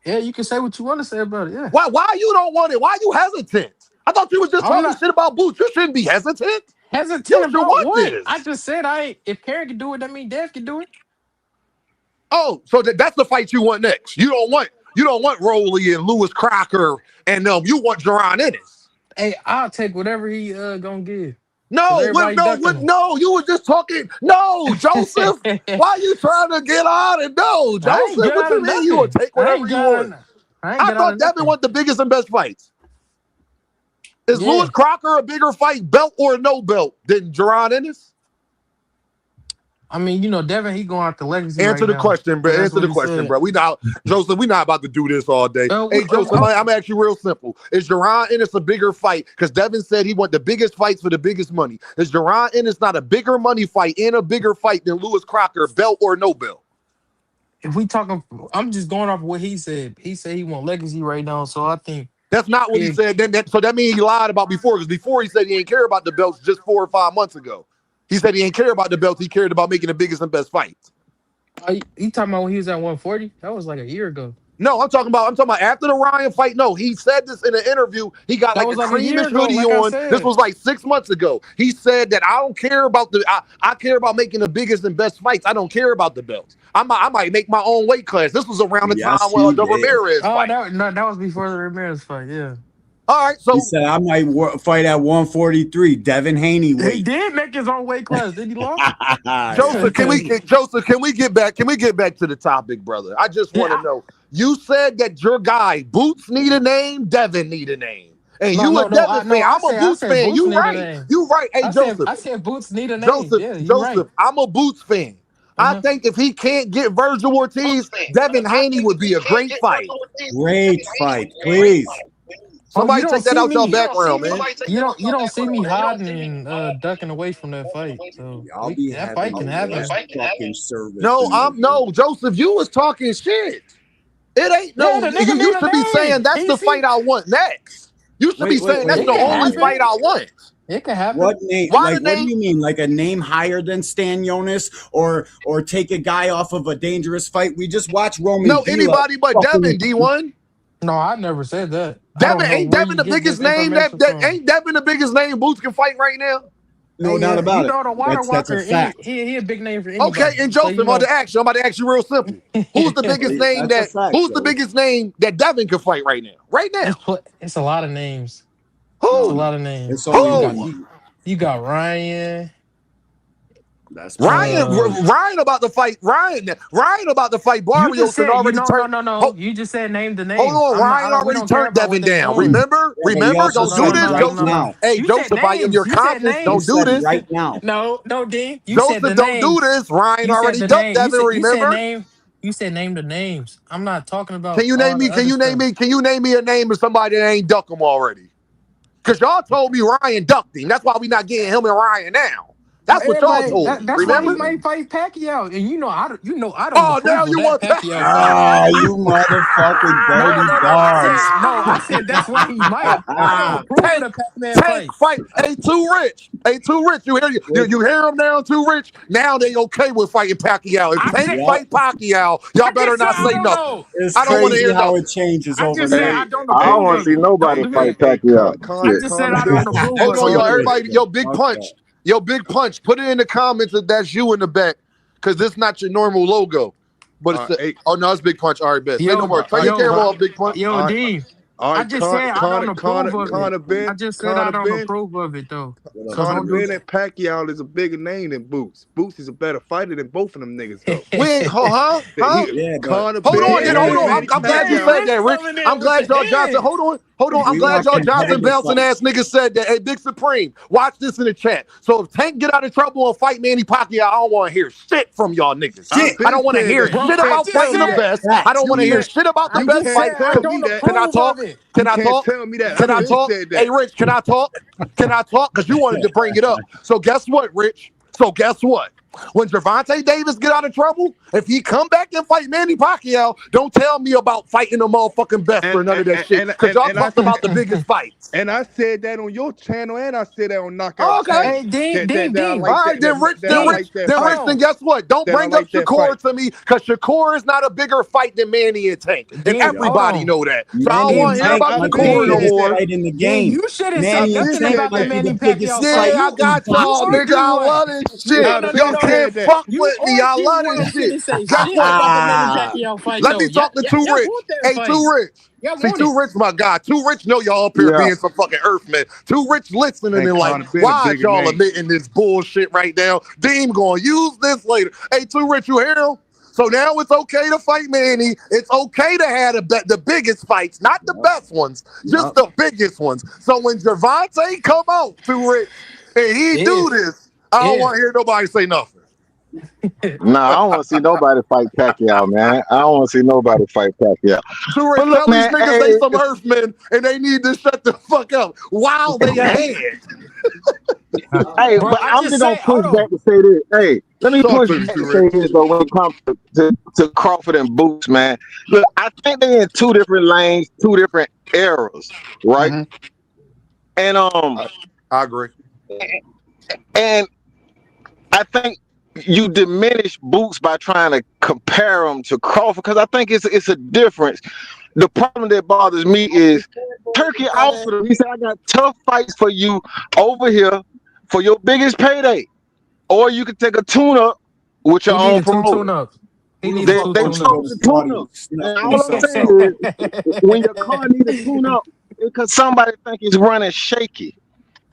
Yeah, you can say what you want to say about it. Yeah. Why you don't want it? Why you hesitant? I thought you was just I'm talking not shit about Boots. You shouldn't be hesitant. hesitant You should about want what? this. I just said if Karen can do it, that means Dev can do it. Oh, so that's the fight you want next. You don't want Rolly and Lewis Crocker and you want Jerron Ennis. Hey, I'll take whatever he gonna give. No, you were just talking. No, Joseph, why you trying to get out of no, Joseph? I ain't get What out you of mean you will nothing. take whatever you want? I thought Devin want the biggest and best fights. Is Lewis Crocker a bigger fight, belt or no belt, than Jerron Ennis? I mean, Devin, he going out the legacy. Answer the question, bro. That's Answer what the he question, said. bro. Joseph, we not about to do this all day. Hey, Joseph, I'm actually real simple. Is Jerron Ennis a bigger fight? Because Devin said he want the biggest fights for the biggest money. Is Jerron Ennis not a bigger money fight and a bigger fight than Lewis Crocker, belt or no belt? If we talking, I'm just going off of what he said. He said he want legacy right now, so I think that's not what he said. So that means he lied about before, because before he said he ain't care about the belts just 4 or 5 months ago. He said he ain't care about the belts. He cared about making the biggest and best fights. You talking about when he was at 140? That was like a year ago. No, I'm talking about after the Ryan fight. No, he said this in an interview. He got like a creamish hoodie on. This was like 6 months ago. He said that I don't care about I care about making the biggest and best fights. I don't care about the belts. I might make my own weight class. This was around the time when the Ramirez fight. That was before the Ramirez fight. Yeah. All right, so he said I might fight at 143. Devin Haney weight. He did make his own weight class. Did he lose? Joseph, can we get back to the topic, brother? I just want to know. You said that your guy Boots need a name, Devin need a name, and you a Devin fan. I'm a Boots fan. You right. You right. Hey, Joseph. I said Boots need a name. Joseph, I'm a Boots fan. I think if he can't get Virgil Ortiz, Devin Haney would be a great fight. Great fight, please. Somebody take that out your background, man. You don't see me hiding and ducking away from that fight. So that fight can happen. No, Joseph, you was talking shit. It ain't you used to be saying that's the fight I want next. You should be saying that's the only fight I want. It can happen. What name? What do you mean? Like a name higher than Stan Jonas, or take a guy off of a dangerous fight? We just watched Roman. No, anybody but Devin, D1. No, I never said that. Ain't Devin the biggest name ain't Devin the biggest name Boots can fight right now? No doubt about it. The Water Walker, a fact. He a big name for anybody. Okay, and Joseph, I'm about to ask you real simple. Who's the biggest name the biggest name that Devin can fight right now? Right now. It's a lot of names. Who? It's a lot of names. You got Ryan. That's Ryan about to fight Ryan about to fight Barrios and already turned. No. You just said name the name. Hold on, Ryan already turned Devin down. Remember? Don't do this, Joseph. Hey, Joseph, I am your conscience. Don't do this right now. No, Dean. Joseph, don't do this. Ryan already ducked Devin. Remember? You said name the names. I'm not talking about. Can you name me a name of somebody that ain't ducked him already? Because y'all told me Ryan ducked him. That's why we not getting him and Ryan now. That's what y'all told me. That's remember? Why he might fight Pacquiao, and I don't. Oh, now you want Pacquiao? Ah, you motherfucking dirty dogs! No, I said that's why he might. Tank fight. Hey, Too Rich. You hear him now, Too Rich? Now they okay with fighting Pacquiao. If Tank fight Pacquiao, y'all better not say nothing. I don't want to hear how it changes over there. I don't want to see nobody fight Pacquiao. I just said I don't approve. Hold on, y'all. Everybody, Big Punch. Yo, Big Punch, put it in the comments if that's you in the back, because this is not your normal logo. But it's no, it's Big Punch. All right, bet. Say no more. Turn your camera off, Big Punch. Yo, D. All I right, just said I don't approve of it. Ben, I just said I don't approve of it though. So don't do Ben that. and Pacquiao is a bigger name than Boots. Boots is a better fighter than both of them niggas though. Wait, huh? Yeah, but Hold on, then hold on. Manny I'm glad you said that, Rich. I'm glad y'all Johnson. Hold on. I'm We glad want y'all Johnson competitive bouncing ass niggas said that. Hey, Big Supreme, watch this in the chat. So if Tank get out of trouble and fight Manny Pacquiao, I don't want to hear shit from y'all niggas. I don't want to hear shit about fighting the best. I don't want to hear shit about the best fight. Can I talk? Can I talk? Tell me that. Can I been talk? said that. Hey, Rich, can I talk? Can I talk? Because you wanted to bring it up. So guess what, Rich? So guess what? When Gervonta Davis get out of trouble, if he come back and fight Manny Pacquiao, don't tell me about fighting the motherfucking best or none of that shit. Because y'all talked about the biggest fights. And I said that on your channel, and I said that on Knockout. Oh, okay. Hey, Dean. All right, then Rich, then guess what? Don't bring up Shakur to me, because Shakur is not a bigger fight than Manny and Tank. And everybody know that. So I don't want to hear about Shakur no more. In the game. You shouldn't say nothing about the Manny Pacquiao fight. Yeah, I got y'all, nigga. I love this shit. Y'all can't fuck with me. I love this shit. Guess what? Let me talk to Too Rich. Hey, Too Rich. See, Too Rich, my guy. Too Rich know y'all up here being some fucking earthmen. Too Rich listening and like, why is y'all admitting this bullshit right now? Dean gonna use this later. Hey, Too Rich, you hear him? So now it's okay to fight Manny. It's okay to have the biggest fights, not the best ones, just the biggest ones. So when Gervonta come out, Too Rich, and he do this, I don't want to hear nobody say nothing. Nah, I don't want to see nobody fight Pacquiao, man. I don't want to see nobody fight Pacquiao. Too Rich, tell these niggas they some earthmen and they need to shut the fuck up while they ahead. Hey, but I'm just gonna push back to say this. Hey, let me push back to say this though when it comes to Crawford and Boots, man. Look, I think they're in two different lanes, two different eras, right? Mm-hmm. And I agree. And I think you diminish Boots by trying to compare him to Crawford, because I think it's a difference. The problem that bothers me is Turkey offered him. He said, I got tough fights for you over here for your biggest payday. Or you can take a tune-up with your own promoter. They chose the tune-up. And all I'm saying is, when your car needs a tune-up, it's because somebody think it's running shaky.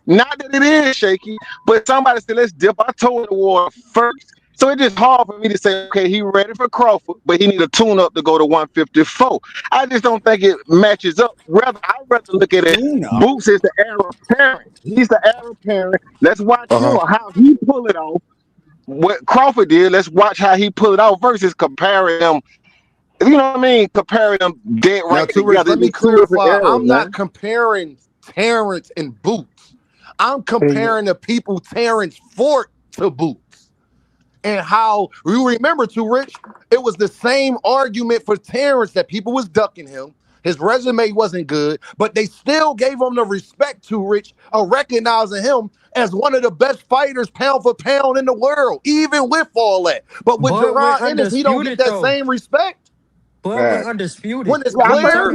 Not that it is shaky, but somebody said, let's dip our toe in the water first. So it's just hard for me to say, okay, he ready for Crawford, but he need a tune-up to go to 154. I just don't think it matches up. I'd rather look at it. Boots is the heir apparent. He's the heir apparent. Let's watch how he pull it off. What Crawford did, let's watch how he pull it off versus comparing them. You know what I mean? Comparing them dead right together. Let me clarify. I'm not comparing Terrence and Boots. I'm comparing the people Terrence fought to Boots. And how you remember, Too Rich, it was the same argument for Terrence that people was ducking him. His resume wasn't good, but they still gave him the respect, Too Rich, of recognizing him as one of the best fighters pound for pound in the world, even with all that. But with Gerard Ennis, he don't get that same respect. But we're undisputed. When it's clear,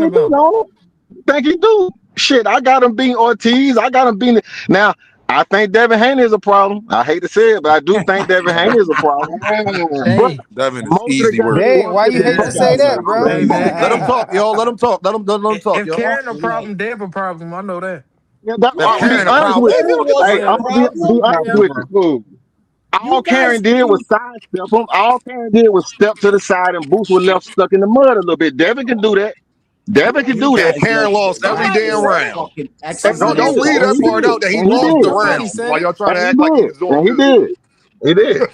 think he do. Shit, I got him beating Ortiz. I got him beating. Now, I think Devin Haney is a problem. I hate to say it, but I do think Devin Haney is a problem. Hey, Devin is easy word. Hey, why you hate to say that, bro? Hey, let him talk, y'all. Let him talk. Let him talk, if y'all. Karen a problem, Dev a problem. I know that. Yeah, I'm gonna be honest with you. All Karen did was sidestep him. All Karen did was step to the side, and Boots was left stuck in the mud a little bit. Devin can do that. Devin can do that. Karen lost every damn round. Don't leave that part out that he lost the round while y'all trying to act like he was doing good. He did.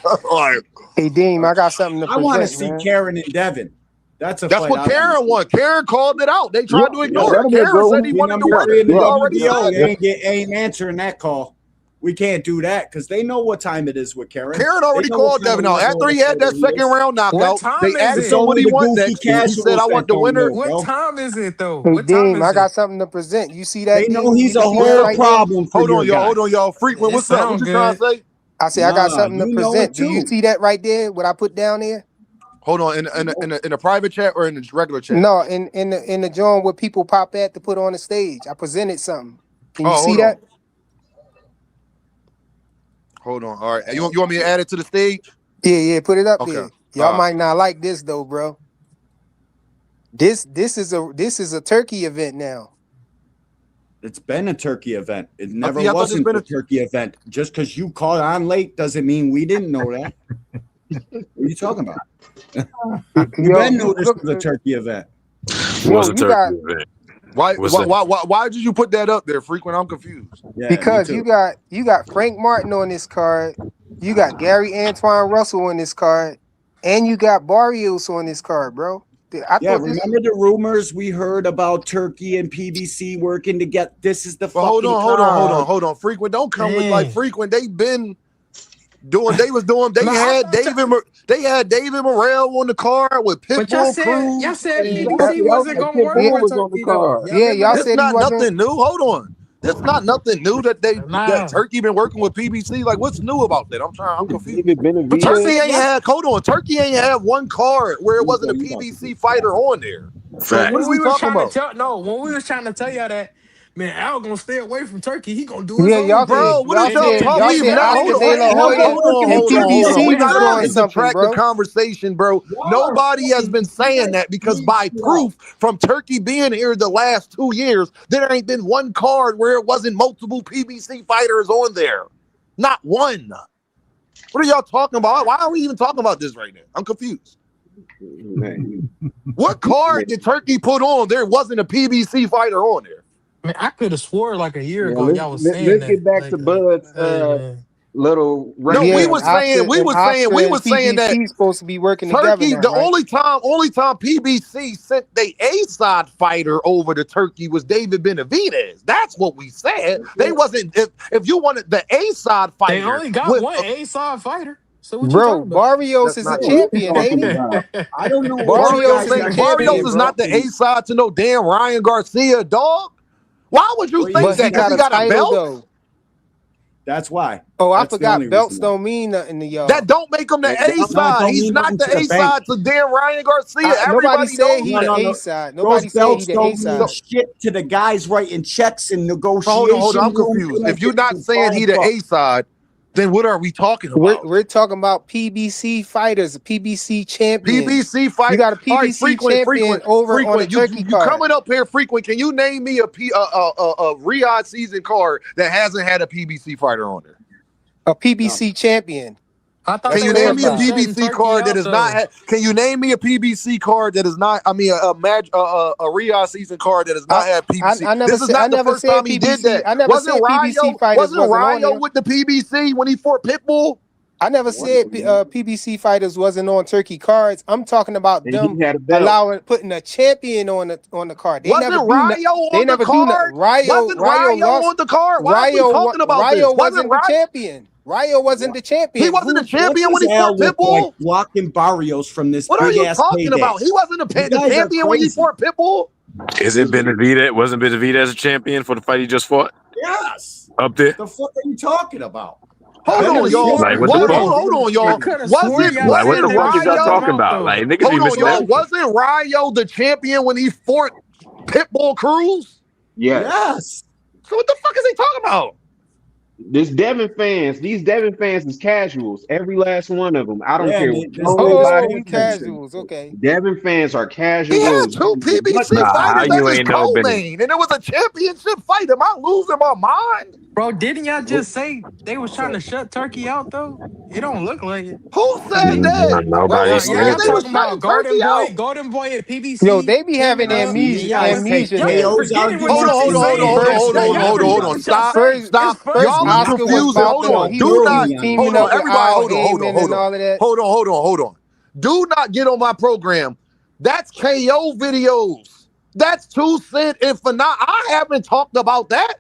Hey, Dean, I got something to present. I want to see Karen and Devin. That's what Karen wanted. Karen called it out. They tried to ignore it. Karen said he wanted to win it. He already said it. Ain't answering that call. We can't do that because they know what time it is with Karen. Karen already called Devin out. After he had that second round knockout, they asked him what he wanted next. He said, I want the winner. What time is it, though? Hey, Dean, I got something to present. You see that? They know he's a whole problem. Hold on, y'all. Frequent, what's up? What you trying to say? I say I got something to present. Do you see that right there? What I put down there? Hold on, in a private chat or in the regular chat? No, in the joint where people pop at to put on the stage. I presented something. Can you see that? Hold on. All right. You want me to add it to the stage? Yeah. Put it up there. Y'all might not like this though, bro. This is a turkey event now. It's been a turkey event. It never I thought this wasn't been a turkey event. Just because you called on late doesn't mean we didn't know that. What are you talking about? You've been noticed as a turkey event. What's a turkey event? Why did you put that up there, Frequent? I'm confused. Yeah, Because you got Frank Martin on this card, you got Gary Antoine Russell on this card, and you got Barrios on this card, bro. Remember the rumors we heard about Turkey and PBC working to get this is the Hold fucking on. Frequent, don't come with like Frequent. They've been doing. They had David Morrell on the card with Pitbull Cruz. Y'all said PBC wasn't gonna work with Turkey though. Y'all said not nothing new. Hold on. That's not nothing new that that Turkey been working with PBC. Like, what's new about that? I'm confused. But Turkey ain't had. Hold on, Turkey ain't had one card where it wasn't a PBC fighter on there. So what are we talking about? When we was trying to tell y'all that, man, Al gonna stay away from Turkey. He gonna do his own y'all thing. Bro, what are y'all talking about? The conversation, bro. Nobody has been saying that because by proof from Turkey being here the last 2 years, there ain't been one card where it wasn't multiple PBC fighters on there. Not one. What are y'all talking about? Why are we even talking about this right now? I'm confused. What card did Turkey put on? There wasn't a PBC fighter on there. Man, I could have swore like a year ago y'all was saying let's that. get back to Bud's little. No, we was saying that he's supposed to be working Turkey. together. The only time PBC sent the A-side fighter over to Turkey was David Benavidez. That's what we said. They wasn't. If you wanted the A-side fighter, They only got one A-side fighter. So what bro, Barrios is a champion, ain't he? I don't know. Barrios is not the A-side to no damn Ryan Garcia, dog. Why would you think that? Because he got a belt? Though. That's why. Oh, I forgot belts don't mean nothing to y'all. That don't make him the A-side. He's not the A-side to damn Ryan Garcia. Nobody said he's the A-side. Nobody said he's the A-side. Shit to the guys writing checks and negotiations. Hold on, I'm confused. If you're not saying he the A-side, then what are we talking about? We're talking about PBC fighters, PBC champion. PBC fighter. You got a PBC champion over on the Turkey card. You coming up here frequent. Can you name me a Riyadh season card that hasn't had a PBC fighter on there? A PBC champion. Can you name me a PBC card that is not? Can you name me a PBC card that is not? I mean, a Riyadh season card that has not had PBC. This is not the first time he did that. Wasn't Ryo with the PBC when he fought Pitbull? I never said PBC fighters wasn't on Turkey cards. I'm talking about them putting a champion on the card. They wasn't Ryo on the card? Wasn't Ryo on the card? Why are we talking about this? Ryo wasn't the champion. Ryo wasn't the champion. He wasn't the champion when he fought Pitbull. Like blocking Barrios from this. What are you talking about? He wasn't the champion when he fought Pitbull. Isn't Benavidez? Wasn't Benavidez a champion for the fight he just fought? Yes. Up there. The fuck are you talking about? Hold on, y'all. Like, hold on, y'all. What the fuck is y'all talking about? Like, niggas be missing that. Wasn't Ryo the champion when he fought Pitbull Cruz? Yes. So what the fuck is he talking about? These Devin fans is casuals. Every last one of them. I don't care. Casuals, okay. Devin fans are casuals. He had two PBC fighters as his co-main, and it was a championship fight. Am I losing my mind? Bro, didn't y'all just say they was trying to shut Turkey out though? It don't look like it. Who said that? Nobody said y'all talking about Golden Boy at PBC. Yo, they be having amnesia. Hold on. Stop. Y'all are confusing. Hold on. Do not get on my program. That's KO videos. That's 2 Cent and Fanat. I haven't talked about that.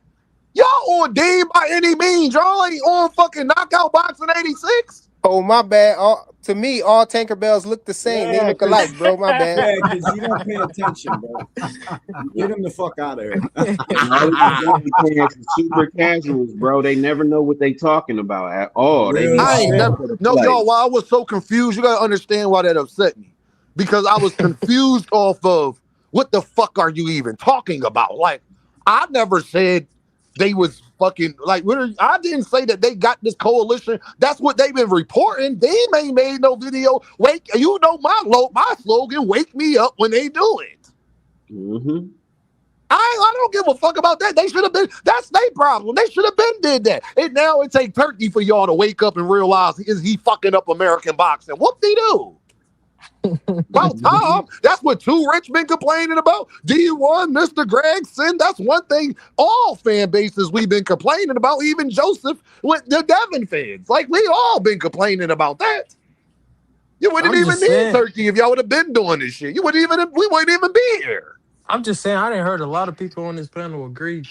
Y'all on Dean by any means. Y'all ain't on fucking Knockout Boxing 86. Oh, my bad. To me, all Tanker Bells look the same. They look alike, bro. My bad. Yeah, because you don't pay attention, bro. Get them the fuck out of here. Super casuals, bro. They never know what they talking about at all. Y'all, while I was so confused, you gotta understand why that upset me. Because I was confused off of what the fuck are you even talking about? Like, I never said they was fucking like. I didn't say that they got this coalition. That's what they've been reporting. They ain't made no video. My slogan. Wake me up when they do it. Mm-hmm. I don't give a fuck about that. They should have been. That's their problem. They should have been did that. And now it take turkey for y'all to wake up and realize is he fucking up American boxing? Whoop-de-doo. About time. That's what Too Rich been complaining about. D1, Mr. Gregson. That's one thing all fan bases we've been complaining about. Even Joseph with the Devin fans. Like we all been complaining about that. You wouldn't even need turkey if y'all would have been doing this shit. We wouldn't even be here. I'm just saying, I didn't heard a lot of people on this panel agree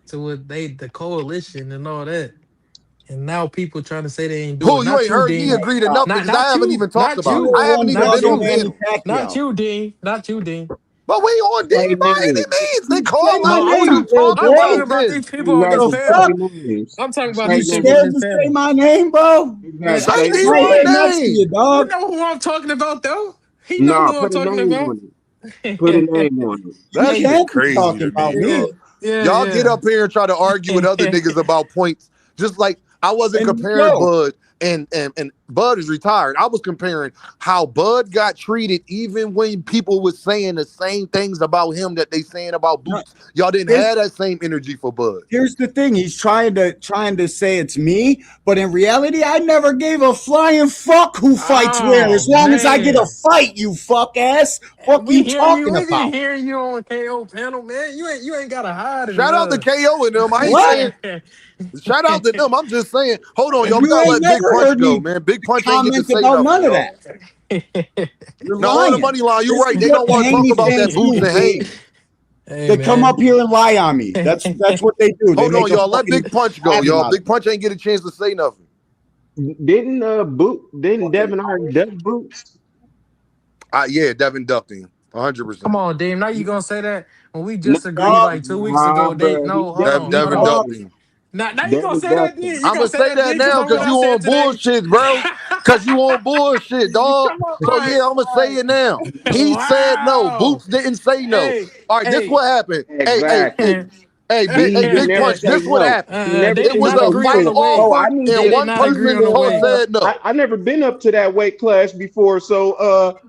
to what the coalition and all that. And now people trying to say they ain't doing it. You ain't heard me agree to nothing because I haven't even talked about it. I haven't even been on panel. Not you, Dean. Not you, Dean. But we on Dean by any means. They call out I'm who you talking talking about these people on this panel. I'm talking about these people on this panel. Say my name, bro. Say D1 next to you, dog. You know who I'm talking about, though? He know who I'm talking about. Put a name on it. That's can't be crazy talking to about me. me. Dog. Y'all get up here and try to argue with other niggas about points. Just like I wasn't comparing Bud and Bud is retired. I was comparing how Bud got treated even when people was saying the same things about him that they saying about Boots. Y'all didn't have that same energy for Bud. Here's the thing. He's trying to say it's me, but in reality, I never gave a flying fuck who fights where. As long as I get a fight, you fuck ass. Fuck you talking We about? can hear you on KO panel, man. You ain't gotta hide it. Shout out to KO and them. I ain't saying shout out to them. I'm just saying, hold on, y'all. We gotta let Big Punch go, man. Big Punch ain't get to say about nothing, none of that. No, on the money line, you're right. They don't want to talk about that Boots and Hayes. They come up here and lie on me. That's what they do. Hold on, y'all. Let Big Punch go, y'all. Big Punch ain't get a chance to say nothing. Didn't Devin already duck Boots? Yeah, Devin ducked him 100%. Come on, Dave. Now you gonna say that when we just agreed like 2 weeks ago? Devin ducked him. Now you gonna say that? I'm gonna say that now because you on bullshit, bro. Because you on bullshit, dog. So yeah, I'm gonna say it now. He said no. Boots didn't say no. All right, this what happened. Hey, Big Punch, this what happened. It was a fight offer, and one person said no. I never been up to that weight class before, so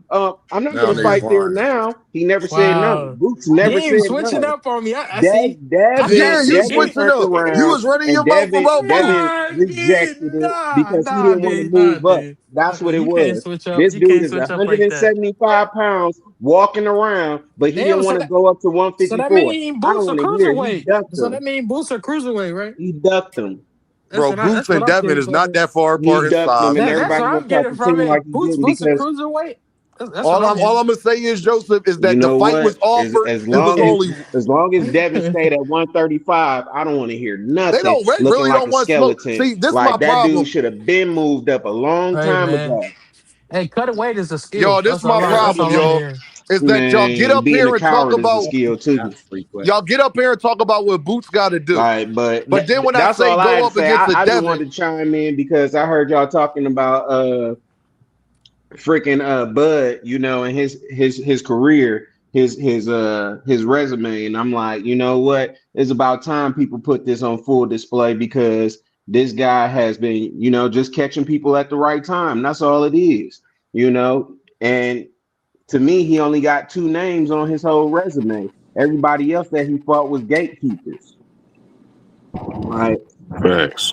I'm not gonna fight there now. He never said no. Boots never said no. Switching up on me. I see. You switching up. You was running your mouth about Devin rejected it because he didn't want to move up. That's what it was. This dude is 175 pounds walking around, but he didn't want to go up to 154. So that means Boots are cruiserweight. So that means Boots are cruiserweight, right? He ducked him. Bro, Boots and Devin is not that far apart in size. That's what I'm getting from it. Boots are cruiserweight. All I'm gonna say is, Joseph, is that the fight was offered. As long as Devin stayed at 135, I don't want to hear nothing. They don't really like don't want smoke. See, this like my that problem. Dude should have been moved up a long time ago. Hey, cutting weight is a skill. Yo, this is my problem, y'all. Is that y'all get up here and talk about skill too? Y'all get up here and talk about what Boots got to do. Right, but then when I say go up against the I Devin, just wanted to chime in because I heard y'all talking about freaking Bud, you know, and his career, his resume, and I'm like, you know what? It's about time people put this on full display because this guy has been, you know, just catching people at the right time. That's all it is, you know. And to me, he only got 2 names on his whole resume. Everybody else that he fought was gatekeepers. Right. Thanks.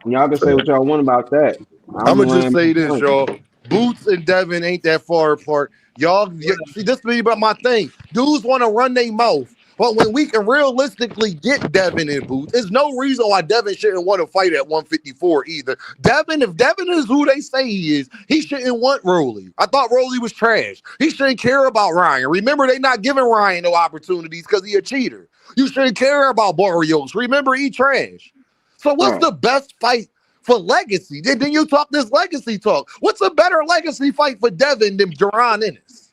Y'all can say what y'all want about that. I'm gonna just say this, y'all. Boots and Devin ain't that far apart. Y'all see this be about my thing. Dudes want to run their mouth. But when we can realistically get Devin and Boots, there's no reason why Devin shouldn't want to fight at 154 either. If Devin is who they say he is, he shouldn't want Rolly. I thought Rolly was trash. He shouldn't care about Ryan. Remember, they not giving Ryan no opportunities because he a cheater. You shouldn't care about Barrios. Remember, he trash. So what's the best fight for legacy? Then you talk this legacy talk. What's a better legacy fight for Devin than Duran Ennis?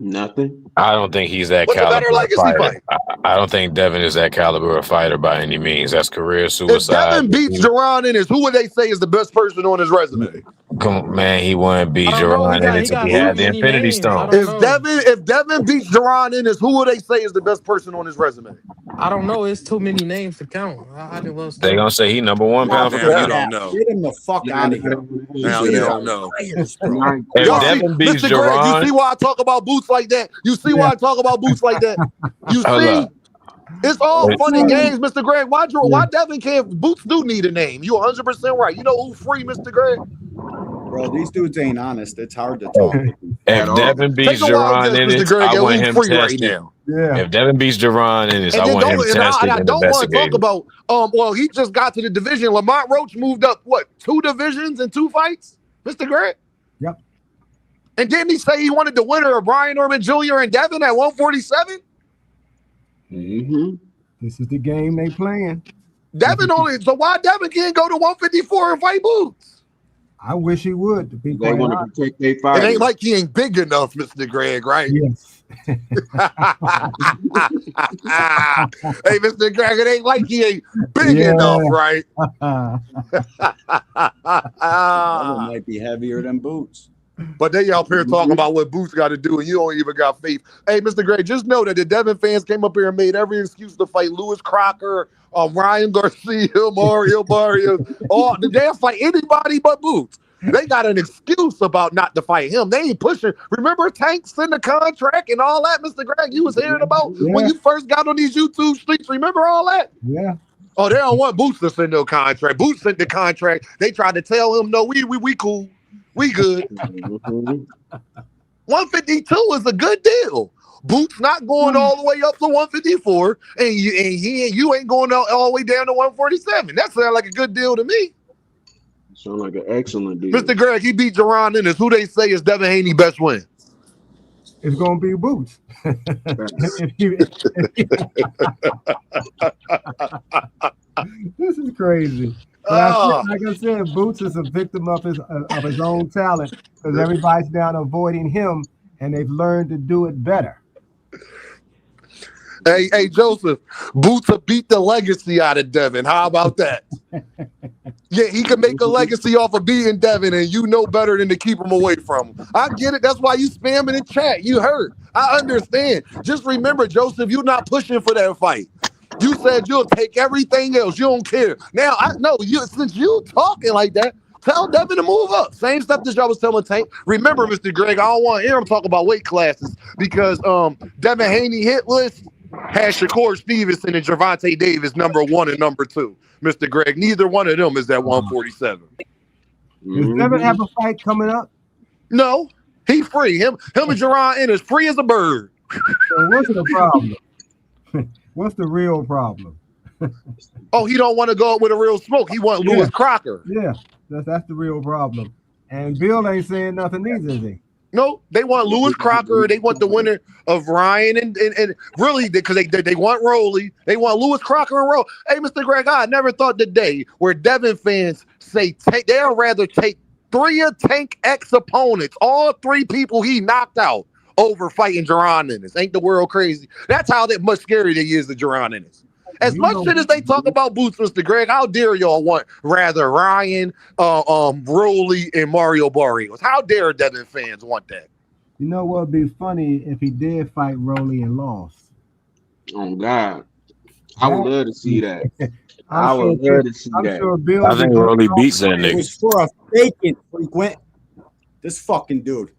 Nothing. I don't think he's that What's a better caliber legacy fighter. fight? I don't think Devin is that caliber of fighter by any means. That's career suicide. If Devin beats Jerron Ennis, who would they say is the best person on his resume? Man, he wouldn't beat I don't know. Jerron Ennis if he had the Many Infinity names. I Stone. don't know. If Devin beats Jerron Ennis, who would they say is the best person on his resume? I don't know. It's too many names to count. I just love They gonna say he number one pound for Now you pound. don't know. Get him the fuck out of here. Now you don't know. If Y'all see, Devin beats Mr. Greg, you Jerron, see why I talk about boots like that? You see why I talk about boots like that? You Hold see? up. It's all fun and games, Mr. Greg. Why Devin can't? Boots do need a name. You 100% right. You know who free, Mr. Greg? Bro, these dudes ain't honest. It's hard to talk. if Devin beats Take a wild Jerron guess, Mr. Ennis, Greg, I and want who him free right tested. now. Yeah. If Devin beats Jerron Ennis, And I then want him tested I and don't want to talk investigated. about. Well, he just got to the division. Lamont Roach moved up what 2 divisions in 2 fights, Mr. Greg. Yep. And didn't he say he wanted the winner of Brian Norman Jr. and Devin at 147? Mm-hmm. This is the game they playing. Devin only. So why Devin can't go to 154 and fight Boots? I wish he would. To be They quite want to honest. protect their It fighters. ain't like he ain't big enough, Mr. Greg, right? Yes. Hey, Mr. Greg, it ain't like he ain't big enough, right? Devin might be heavier than Boots. But they out here talking about what Boots got to do, and you don't even got faith. Hey, Mr. Gray, just know that the Devin fans came up here and made every excuse to fight Lewis Crocker, Ryan Garcia, Mario Barrios. They'll fight anybody but Boots. They got an excuse about not to fight him. They ain't pushing. Remember Tanks in the contract and all that, Mr. Greg, you was hearing about when you first got on these YouTube streets. Remember all that? Yeah. Oh, they don't want Boots to send no contract. Boots sent the contract. They tried to tell him, no, we cool. We good. 152 is a good deal. Boots not going all the way up to 154, and you ain't going all the way down to 147. That sounds like a good deal to me. Sound like an excellent deal. Mr. Greg, he beat Jerron Ennis. Who they say is Devin Haney best win? It's gonna be Boots. This is crazy. But like I said, Boots is a victim of his own talent because everybody's down avoiding him, and they've learned to do it better. Hey, Joseph, Boots will beat the legacy out of Devin. How about that? Yeah, he can make a legacy off of beating Devin, and you know better than to keep him away from him. I get it. That's why you spamming in chat. You heard. I understand. Just remember, Joseph, you're not pushing for that fight. You said you'll take everything else. You don't care. Now, I know since you talking like that, tell Devin to move up. Same stuff that y'all was telling Tank. Remember, Mr. Greg, I don't want to hear him talk about weight classes because Devin Haney hit list has Shakur Stevenson and Gervonta Davis number 1 and number 2. Mr. Greg, neither one of them is at 147. Does Devin have a fight coming up? No, he free. Him and Jerron Ennis free as a bird. So what's the problem? What's the real problem? Oh, he don't want to go up with a real smoke. He want Lewis Crocker. Yeah, that's the real problem. And Bill ain't saying nothing either, is he? No, they want Lewis Crocker. They want the winner of Ryan and really because they want Rolly. They want Lewis Crocker and Rolly. Hey, Mr. Greg, I never thought the day where Devin fans say they'll rather take 3 of Tank ex-opponents, all 3 people he knocked out over fighting Jerron Ennis. Ain't the world crazy? That's how much scary they is to Jerron Ennis. As much shit as they talk about Boots, Mr. Greg, how dare y'all want rather Ryan, Rolly, and Mario Barrios? How dare Devin fans want that? You know what would be funny if he did fight Rolly and lost? Oh God, I would love to see that. I I'm would love to see that. sure Bill. I think Rolly beats that It nigga. was for a faking frequent. This fucking dude.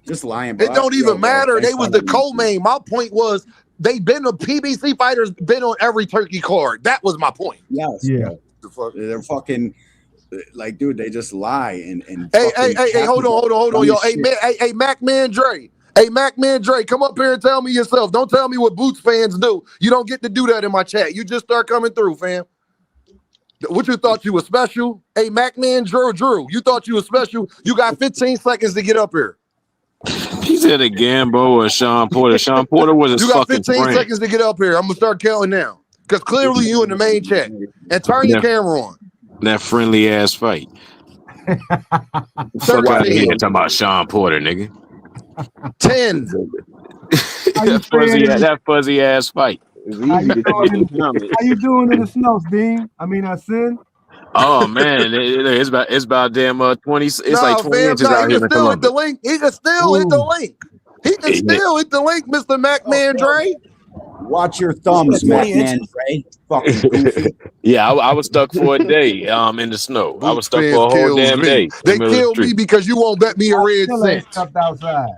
Just lying. Bro. It don't even matter. They was the co-main. My point was the PBC fighters been on every turkey card. That was my point. Yes. Yeah. They're fucking like, dude. They just lie and. Hey, hold on, y'all. Hey, Mac Man Dre. Hey, Mac Man Dre, come up here and tell me yourself. Don't tell me what Boots fans do. You don't get to do that in my chat. You just start coming through, fam. What you thought you was special? Hey, Mac Man Drew, you thought you was special? You got 15 seconds to get up here. He said a Gambo or Sean Porter. Sean Porter was his You got fucking 15 friend. seconds to get up here. I'm gonna start counting now. Because clearly you in the main chat. And turn your camera on. That friendly ass fight. Fuck out of here talking about Sean Porter, nigga. 10. That fuzzy ass fight. It's How easy you to doing take in his the, comments. how you doing in the snow, Dean? I mean, Sin. Oh man, it's about damn 20. It's like Nah, 20 fam, inches nah, he out here can in still hit the Columbus. link. He can still hit the Ooh. link. He can Yeah. still hit the link, Mr. McMahon Dre. Watch your thumbs, 20 McMahon inches. Ray. Fucking goofy. Yeah, I was stuck for a day in the snow. I was Boots stuck fans for a whole kills damn me. day in the They middle of the kill me street. because you won't bet me a I red still ain't cent. stepped outside.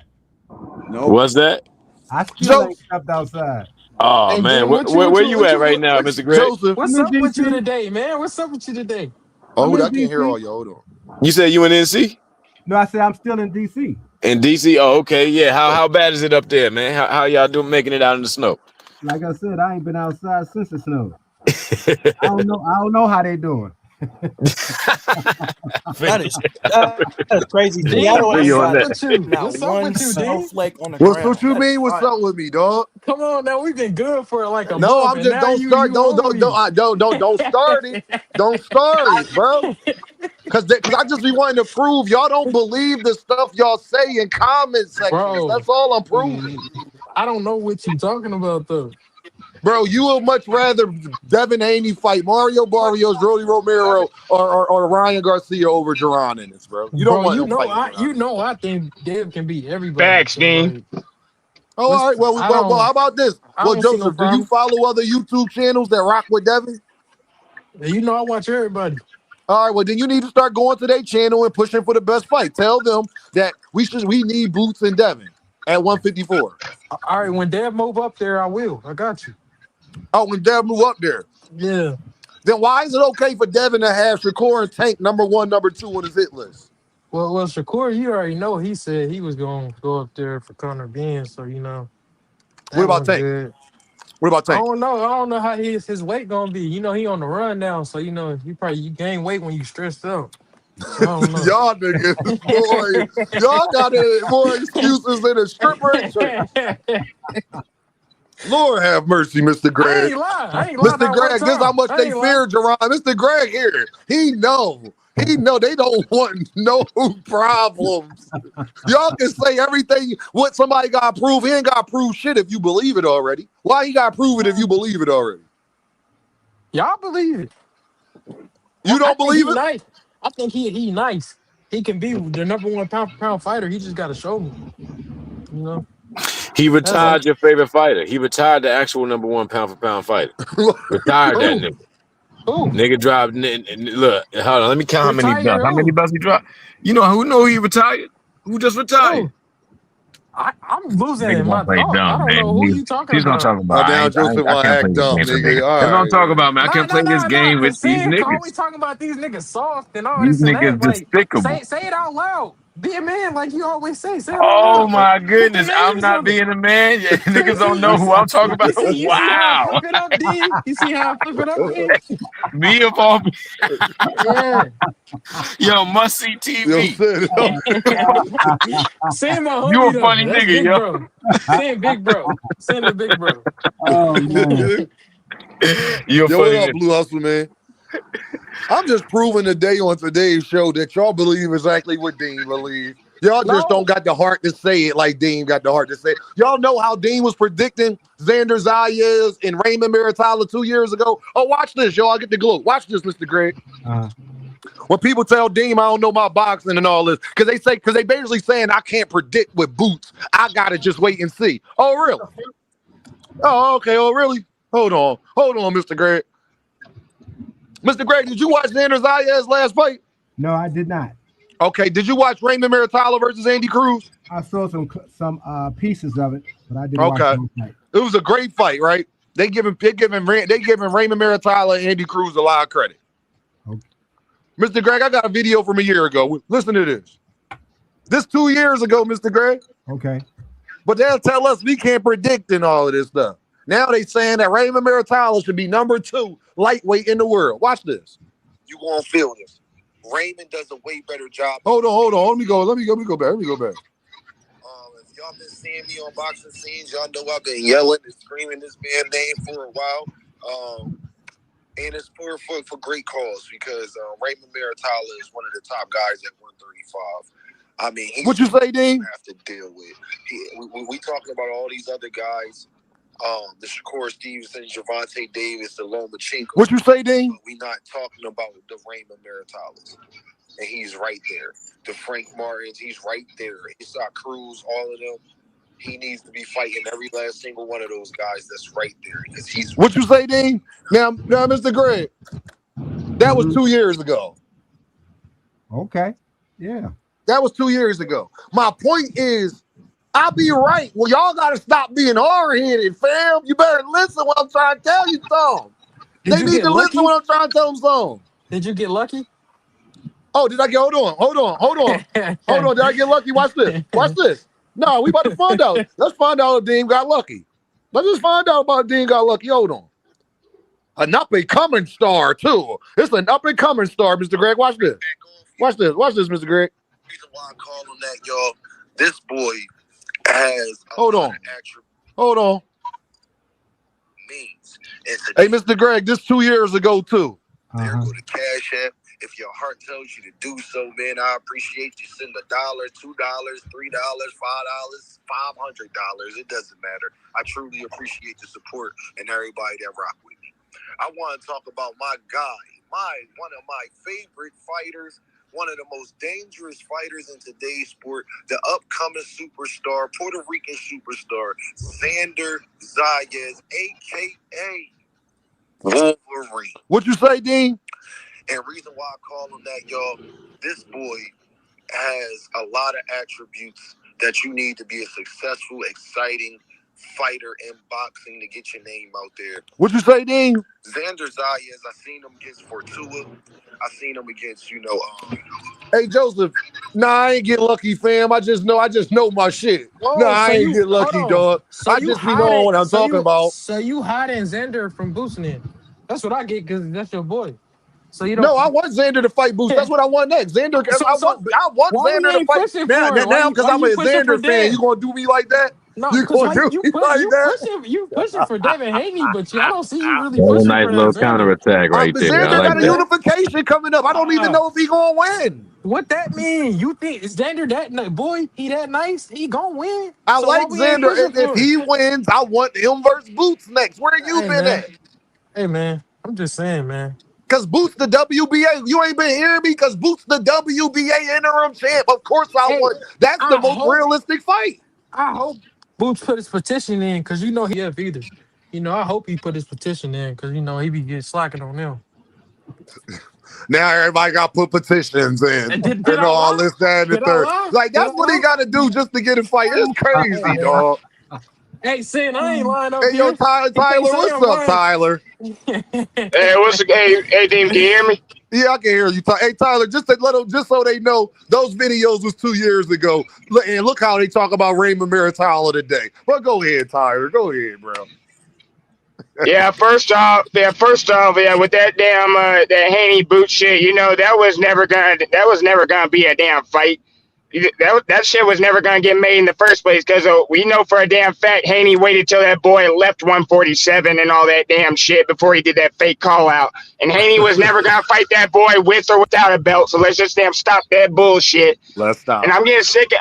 Nope. What's that? I still Joe, ain't stepped outside. Oh Hey, man, Dean, where you at right now, Mr. Greg? Joseph. I'm what's in up with you DC. today, man? What's up with you today? I'm Oh, in I can't hear DC. all y'all. Hold on. You said you in NC? No, I said I'm still in DC. In DC? Oh, okay. Yeah. How bad is it up there, man? How y'all doing making it out in the snow? Like I said, I ain't been outside since the snow. I don't know how they doing. That is crazy. I Dean, Seattle feel ain't what's you on up got that. with you? not What's up one with you, Dean? snowflake on the What's what ground. you That is mean? What's fire. up with me, dog? Come on now, we've been good for like a No, month, I'm and just now don't start. you over me. Don't start it. Don't start it, bro. Cause I just be wanting to prove y'all don't believe the stuff y'all say in comment sections. Bro, That's all I'm proving. I don't know what you talking about though. Bro, you would much rather Devin Haney fight Mario Barrios, Brody Romero, or Ryan Garcia over Duran in this, bro. You don't Bro, want him fighting I think Dev can beat everybody. Facts, So Dean. like, Oh, all right. Well, how about this? I Well, don't see no Joseph, do you problem. follow other YouTube channels that rock with Devin? You know I watch everybody. All right, well, then you need to start going to their channel and pushing for the best fight. Tell them that we need Boots and Devin at 154. All right, when Dev move up there, I will. I got you. Oh, when Devin move up there. Yeah. Then why is it okay for Devin to have Shakur and Tank number 1, number 2 on his hit list? Well, Shakur, you already know he said he was going to go up there for Conor Ben, so you know What that about wasn't Tank? good. What about I Tank? don't know. I don't know how his weight gonna be. You know he on the run now, so you know you gain weight when you stressed out. So I don't know. Y'all niggas, boy, y'all got more excuses than a stripper in church. Lord have mercy, Mr. I Greg. ain't lying. I ain't lying Mr. not one Greg, this is how time. much I they ain't lying. fear Jerron. Mr. Greg here. He know they don't want no problems. Y'all can say everything what somebody got to prove. He ain't got to prove shit if you believe it already. Why he got to prove it if you believe it already? Y'all believe it. You I don't think believe he it? nice. I think he nice. He can be the number 1 pound for pound fighter. He just got to show me. You know. He That's all. retired your favorite fighter. He retired the actual number 1 pound for pound fighter. Retired that Who? nigga. Who? Nigga dropped. Look, hold on. Let me count how many Retire belts. How many who? belts he dropped? You know he retired? Who just retired? Who? I'm losing Niggas gonna my play thought. I dumb, don't man. know who you talking He's gonna about. talk about. Oh, down Joseph I want to can't play act this dumb, game for nigga. niggas. All That's what I'm right, talking man. about, man. I can't play this game with Cause these Sam niggas. always talking about these niggas soft and all These this and niggas that. Like, despicable. say it out loud. Be a man, like you always say. Say it out Oh loud. my Put the goodness, I'm names not on it. being a man. Niggas don't know You who I'm talking about. see how I Wow. flip it up, D? You see how I flip it up, D? Me of all Yeah. yo, must see Yo, TV. said Sam my You homie a though. funny That's nigga, big yo. bro. Sam big bro. Sam the big bro. Oh man. You a Yo, what funny up, nigga. Blue Hustle, man? I'm just proving today on today's show that y'all believe exactly what Dean believes. Y'all just don't No. got the heart to say it like Dean got the heart to say it. Y'all know how Dean was predicting Xander Zayas and Raymond Maritala 2 years ago? Oh, watch this, y'all. I get the glue. Watch this, Mr. Greg. When people tell Dean I don't know my boxing and all this, because they basically saying I can't predict with Boots. I gotta just wait and see. Oh, really? Oh, okay. Oh, really? Hold on, Mr. Greg. Mr. Greg, did you watch Xander Zayas' last fight? No, I did not. Okay, did you watch Raymond Maritala versus Andy Cruz? I saw some pieces of it, but I didn't watch Okay, the whole fight. it was a great fight, right? They giving Raymond Maritala and Andy Cruz a lot of credit. Okay. Mr. Greg, I got a video from a year ago. Listen to this. This 2 years ago, Mr. Greg. Okay. But they'll tell us we can't predict and all of this stuff. Now they saying that Raymond Maritala should be number 2 lightweight in the world. Watch this. You gonna feel this. Raymond does a way better job. Hold on. Let me go back. If y'all been seeing me on boxing scenes, y'all know I've been yelling and screaming this man's name for a while. And it's for great cause because Raymond Maritala is one of the top guys at 135. I mean, what you say, Dean? Have to deal with. We talking about all these other guys. the Shakur Stevenson, Javante Davis, the Lomachenko. What you say, Dean? We're not talking about the Raymond Maritalis. And he's right there. The Frank Martins, he's right there. Issa Cruz, all of them. He needs to be fighting every last single one of those guys that's right there. Because he's what you say, Dean? Now, Mr. Greg, that was 2 years ago. Okay. Yeah. That was 2 years ago. My point is, I'll be right. Well, y'all got to stop being hard-headed, fam. You better listen when I'm trying to tell you something. They need to listen when I'm trying to tell them something. Did you get lucky? Oh, did I get? Hold on. Did I get lucky? Watch this. No, we about to find out. Let's find out if Dean got lucky. Let's just find out about if Dean got lucky. Hold on. An up-and-coming star, too. It's an up-and-coming star, Mr. Greg. Watch this. Watch this, Mr. Greg. The reason why I call him that, y'all, this boy has Hold on. Means. Hey, Mr. Greg, this 2 years ago, too. There go to Cash App. If your heart tells you to do so, man, I appreciate you. Send $1, $2, $3, $5, $500. It doesn't matter. I truly appreciate the support and everybody that rock with me. I want to talk about my guy, one of my favorite fighters, one of the most dangerous fighters in today's sport, the upcoming superstar, Puerto Rican superstar, Xander Zayas, a.k.a. Wolverine. What you say, Dean? And reason why I call him that, y'all, this boy has a lot of attributes that you need to be a successful, exciting fighter in boxing to get your name out there. What you say, Dean? Xander Zayas, I seen him against Fortua. I seen him against, Hey, Joseph. Nah, I ain't get lucky, fam. I just know my shit. Whoa, I ain't get lucky, dog. I just be knowing what I'm talking about. So you hiding Xander from boosting it. That's what I get because that's your boy. So you don't. No, I want Xander to fight Boost. That's what I want next. Xander, I want Xander to fight now because I'm a Xander fan. You gonna do me like that? No, you gonna do me like that? You pushing for David Haney, but I don't see you really That's pushing a nice for little that counterattack right there. Xander I like got a that. unification coming up. I don't even know if he gonna win. What that mean? You think is Xander that boy? He that nice? He gonna win? I like Xander. If he wins, I want him versus Boots next. Where you been at? Hey man, I'm just saying, man. Because Boots the WBA. You ain't been hearing me? Because Boots the WBA interim champ. Of course I want. That's the most realistic fight. I hope Boots put his petition in because he have either. I hope he put his petition in because he be getting slacking on them. Now everybody got put petitions in did and all this, that, and the third. Like that's what he got to do just to get a fight. It's crazy, dog. Hey, Sin, I ain't lying up here. Hey, yo, Tyler, what's up, Tyler? Hey, hey, Dean, can you hear me? Yeah, I can hear you. Hey, Tyler, just so they know, those videos was 2 years ago. And look how they talk about Raymond Maritala today. But go ahead, Tyler. Go ahead, bro. First off, with that damn that Haney boot shit, that was never gonna be a damn fight. That shit was never gonna get made in the first place because we know for a damn fact Haney waited till that boy left 147 and all that damn shit before he did that fake call out. And Haney was never gonna fight that boy with or without a belt. So let's just damn stop that bullshit. Let's stop. And I'm getting sick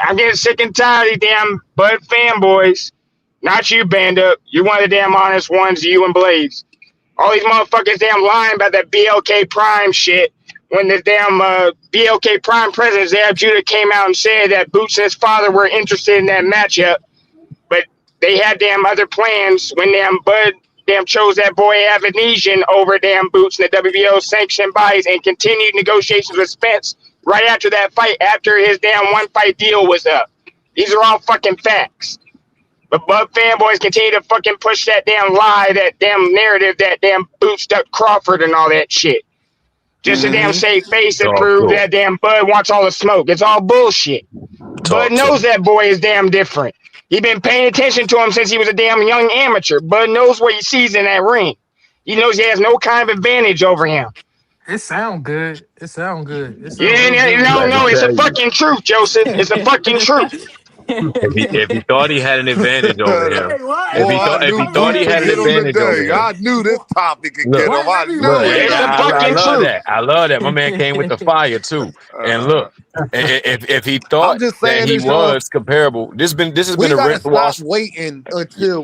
and tired of these damn Bud fanboys. Not you, Banda. You're one of the damn honest ones, you and Blaze. All these motherfuckers damn lying about that BLK Prime shit. When the damn BLK Prime president, Zab Judah, came out and said that Boots and his father were interested in that matchup. But they had damn other plans when damn Bud damn chose that boy Avanesian over damn Boots and the WBO sanctioned bodies and continued negotiations with Spence right after that fight, after his damn one-fight deal was up. These are all fucking facts. But Bud fanboys continue to fucking push that damn lie, that damn narrative, that damn Boots ducked Crawford and all that shit. Just to damn save face and prove that damn Bud wants all the smoke. It's all bullshit. Bud knows that boy is damn different. He been paying attention to him since he was a damn young amateur. Bud knows what he sees in that ring. He knows he has no kind of advantage over him. It sound good. No, it's a fucking truth, Joseph. It's a fucking truth. If he thought he had an advantage over him, I knew this topic could get him. I love that. My man came with the fire too. And look, if he thought that he was comparable, this has been a stop red wash. waiting until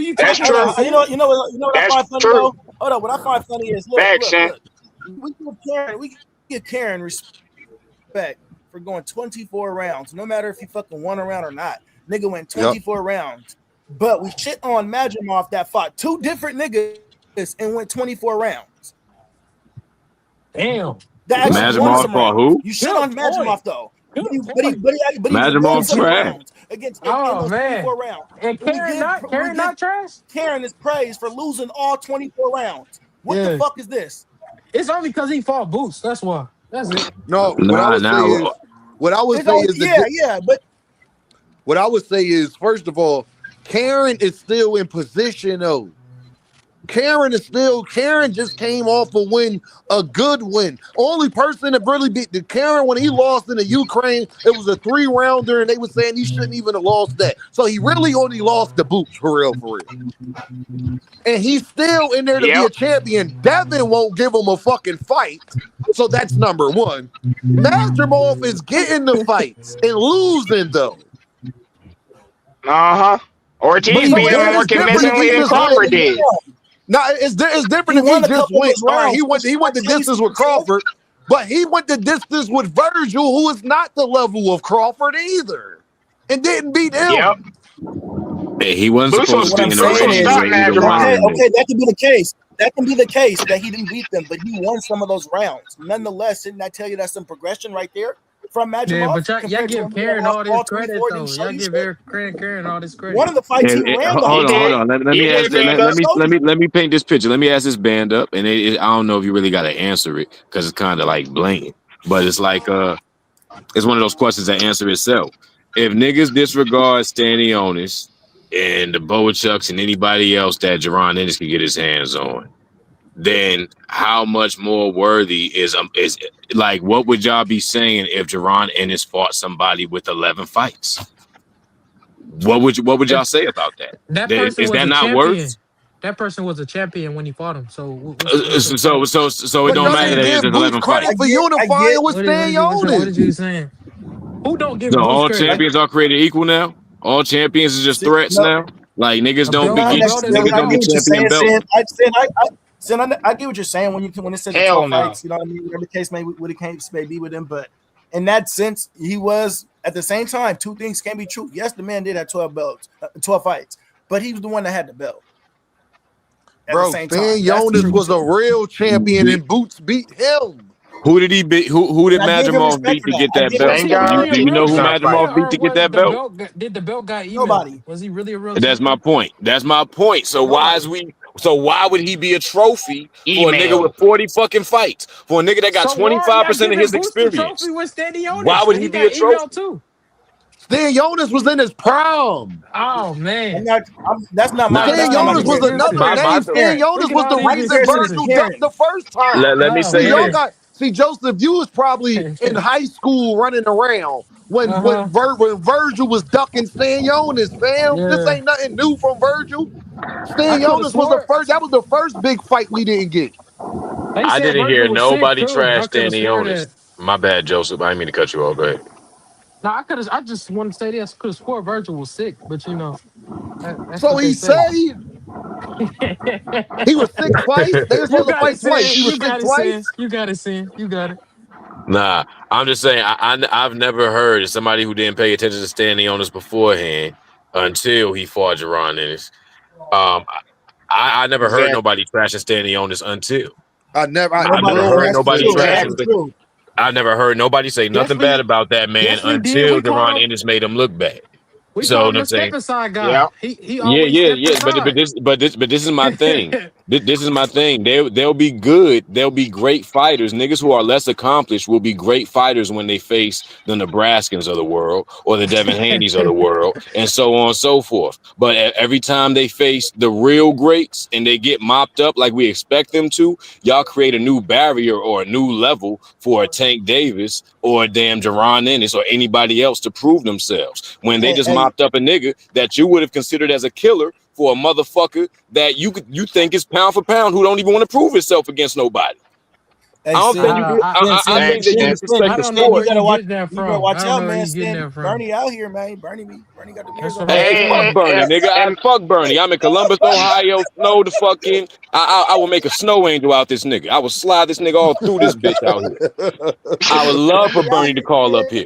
you That's talking true. about? You know what I That's find funny true. though? Hold up. What I find funny is Facts, man. look. We give Karen respect for going 24 rounds, no matter if he fucking won a round or not. Nigga went 24 rounds. But we shit on Majimov that fought two different niggas this and went 24 rounds. Damn. That actually won Majimov some fought rounds. who? You shit on Majimov though. But he won Majimov some trash. rounds against in Oh those man. 24 rounds. And Karen not trash? Karen is praised for losing all 24 rounds. What the fuck is this? It's only because he fought Boots. That's why. That's it. No, what I would say is what I would say is but what I would say is, first of all, Karen is still in position though. Karen just came off a win, a good win. Only person that really beat the Karen when he lost in the Ukraine, it was a 3-rounder, and they were saying he shouldn't even have lost that. So he really only lost the Boots for real. And he's still in there to be a champion. Devin won't give him a fucking fight. So that's number one. Majimov is getting the fights and losing though. Ortiz beat him more convincingly than Crawford did. No, it's different if he just went. All right, he went the distance with Crawford, but he went the distance with Virgil, who is not the level of Crawford either, and didn't beat him. Yep. Hey, he wasn't supposed to be in the range. Okay, that could be the case. That can be the case that he didn't beat them, but he won some of those rounds. Nonetheless, didn't I tell you that's some progression right there from Majimov? Yeah, but y'all give Karen all this credit though. Y'all give Karen all this credit. One of the fights he ran. Hold on. Let me paint this picture. Let me ask this band up, and I don't know if you really got to answer it because it's kind of like blatant, but it's like it's one of those questions that answer itself. If niggas disregard Stanionis and the Boachucks and anybody else that Jaron Ennis can get his hands on, then how much more worthy is like what would y'all be saying if Jaron Ennis fought somebody with 11 fights? What would y'all say about that? That person is was that a not champion. worth? That person was a champion when he fought him. So so it don't matter that it's 11 fights. For unifying with Stanionis. What did you saying? Who don't give So all credit? champions are created equal now? All champions is just threats now? Like niggas don't get champion belt. I get what you're saying when it says 12 fights, you know what I mean? Whatever the case may be with him, but in that sense, he was at the same time. Two things can be true. Yes, the man did have 12 fights, but he was the one that had the belt. Bro, Stanionis was a real champion, and Boots beat him. Who did he beat? Who did Majimov beat to get that belt? Do you know who Majimov beat to get that belt? Did the belt got emailed? Nobody. Was he really a real? That's my point. So why would he be a trophy for a nigga with 40 fucking fights? For a nigga that got 25% of his experience? Why would he be a trophy? Too? Stanionis was in his prime. Oh man, that's not my. Stanionis was another name. Stanionis was the reason Virgil ducked the first time. Let me say this. See, Joseph, you was probably in high school running around when Virgil was ducking Stanionis, fam. Yeah. This ain't nothing new from Virgil. Stanionis was the first. That was the first big fight we didn't get. I didn't hear nobody trash Stanionis. My bad, Joseph. I didn't mean to cut you off. Go ahead. No, I just want to say this because poor Virgil was sick, but you know. So he say he was sick twice. They were supposed to fight twice. He was sick twice. You got it, Sin. You got it. Nah, I'm just saying. I've never heard of somebody who didn't pay attention to Stanionis beforehand until he fought Jaron Ennis. I never heard nobody trashing Stanionis until. I never heard nobody trashing. I never heard nobody say nothing bad about that man until Jaron Ennis made him look bad. We so I'm saying, guy. But this is my thing. This is my thing. They'll be good. They'll be great fighters. Niggas who are less accomplished will be great fighters when they face the Nebraskans of the world or the Devin Haney's of the world, and so on and so forth. But every time they face the real greats and they get mopped up like we expect them to, y'all create a new barrier or a new level for a Tank Davis or a damn Jaron Ennis or anybody else to prove themselves when they just mopped up a nigga that you would have considered as a killer for a motherfucker that you think is pound for pound who don't even want to prove himself against nobody. Hey, I don't think you can disrespect the sport. You gotta watch out, man. Bernie out here, man. Bernie got the gears on. Hey, fuck Bernie, nigga. Fuck Bernie. I'm in Columbus, Ohio. Snow the fucking. I will make a snow angel out this nigga. I will slide this nigga all through this bitch out here. I would love for Bernie to call up here.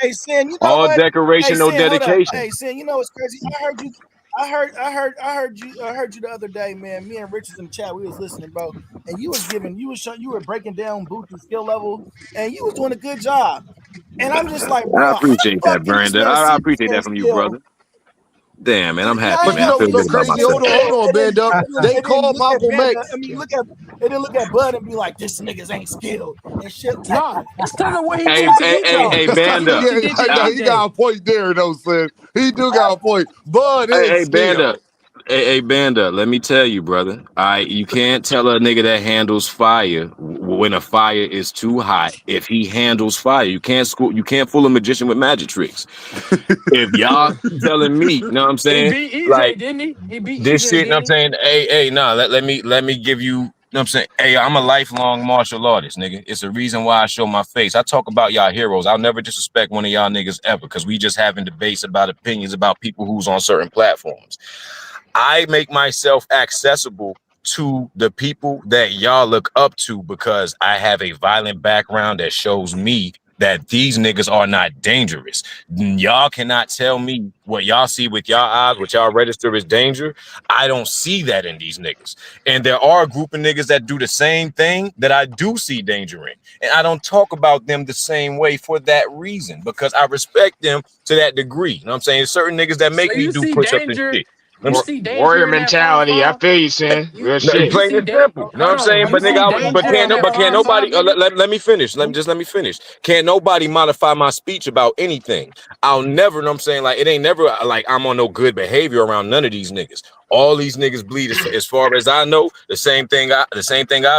Hey, Sin, you know All what? Hey, decoration, no Sin, hold up. dedication. Hey, Sin, you know what's crazy? I heard you. I heard you the other day, man. Me and Rich was in the chat. We was listening, bro, and you were breaking down Boots' skill level, and you was doing a good job. And I'm just like, bro, I how the appreciate fuck that, can this Brandon. man I see this appreciate that man's from you, skill? brother. Damn, man, I'm happy, Yeah, But you man. I know feel what's so good about crazy? myself. Hold on, man. Up. They And then called Malcolm Banda, X. look at Bud and be like, this niggas ain't skilled and shit. No, it's because of what he Hey, did to hey, hey, EJ. hey, It's because of Banda. what he Yeah, did to I know he got EJ. a point there, though, son. He do got a point. Bud Hey, is hey, Banda. skilled. Hey, Banda, let me tell you, brother. You can't tell a nigga that handles fire when a fire is too hot. If he handles fire, you can't fool a magician with magic tricks. If y'all telling me, you know what I'm He saying? beat EJ, Like didn't he? He beat this EJ, shit, you know what I'm didn't saying? Hey, nah, let me give you, you know what I'm saying? Hey, I'm a lifelong martial artist, nigga. It's a reason why I show my face. I talk about y'all heroes. I'll never disrespect one of y'all niggas ever, because we just having debates about opinions about people who's on certain platforms. I make myself accessible to the people that y'all look up to because I have a violent background that shows me that these niggas are not dangerous. Y'all cannot tell me what y'all see with y'all eyes, what y'all register as danger. I don't see that in these niggas. And there are a group of niggas that do the same thing that I do see danger in. And I don't talk about them the same way for that reason, because I respect them to that degree. You know what I'm saying? Certain niggas that he? So make me you do see push-ups and danger. shit. You see danger Warrior in that first mentality. I fall. feel you, son. Real No, shit. You plain see and simple. You know what I'm hold on. saying? You But see nigga, danger in that can't first fall, nobody nigga. let me finish. Let me finish. Can't nobody modify my speech about anything. I'll never, know what I'm saying? Like, it ain't never like I'm on no good behavior around none of these niggas. All these niggas bleed as far as I know, the same thing I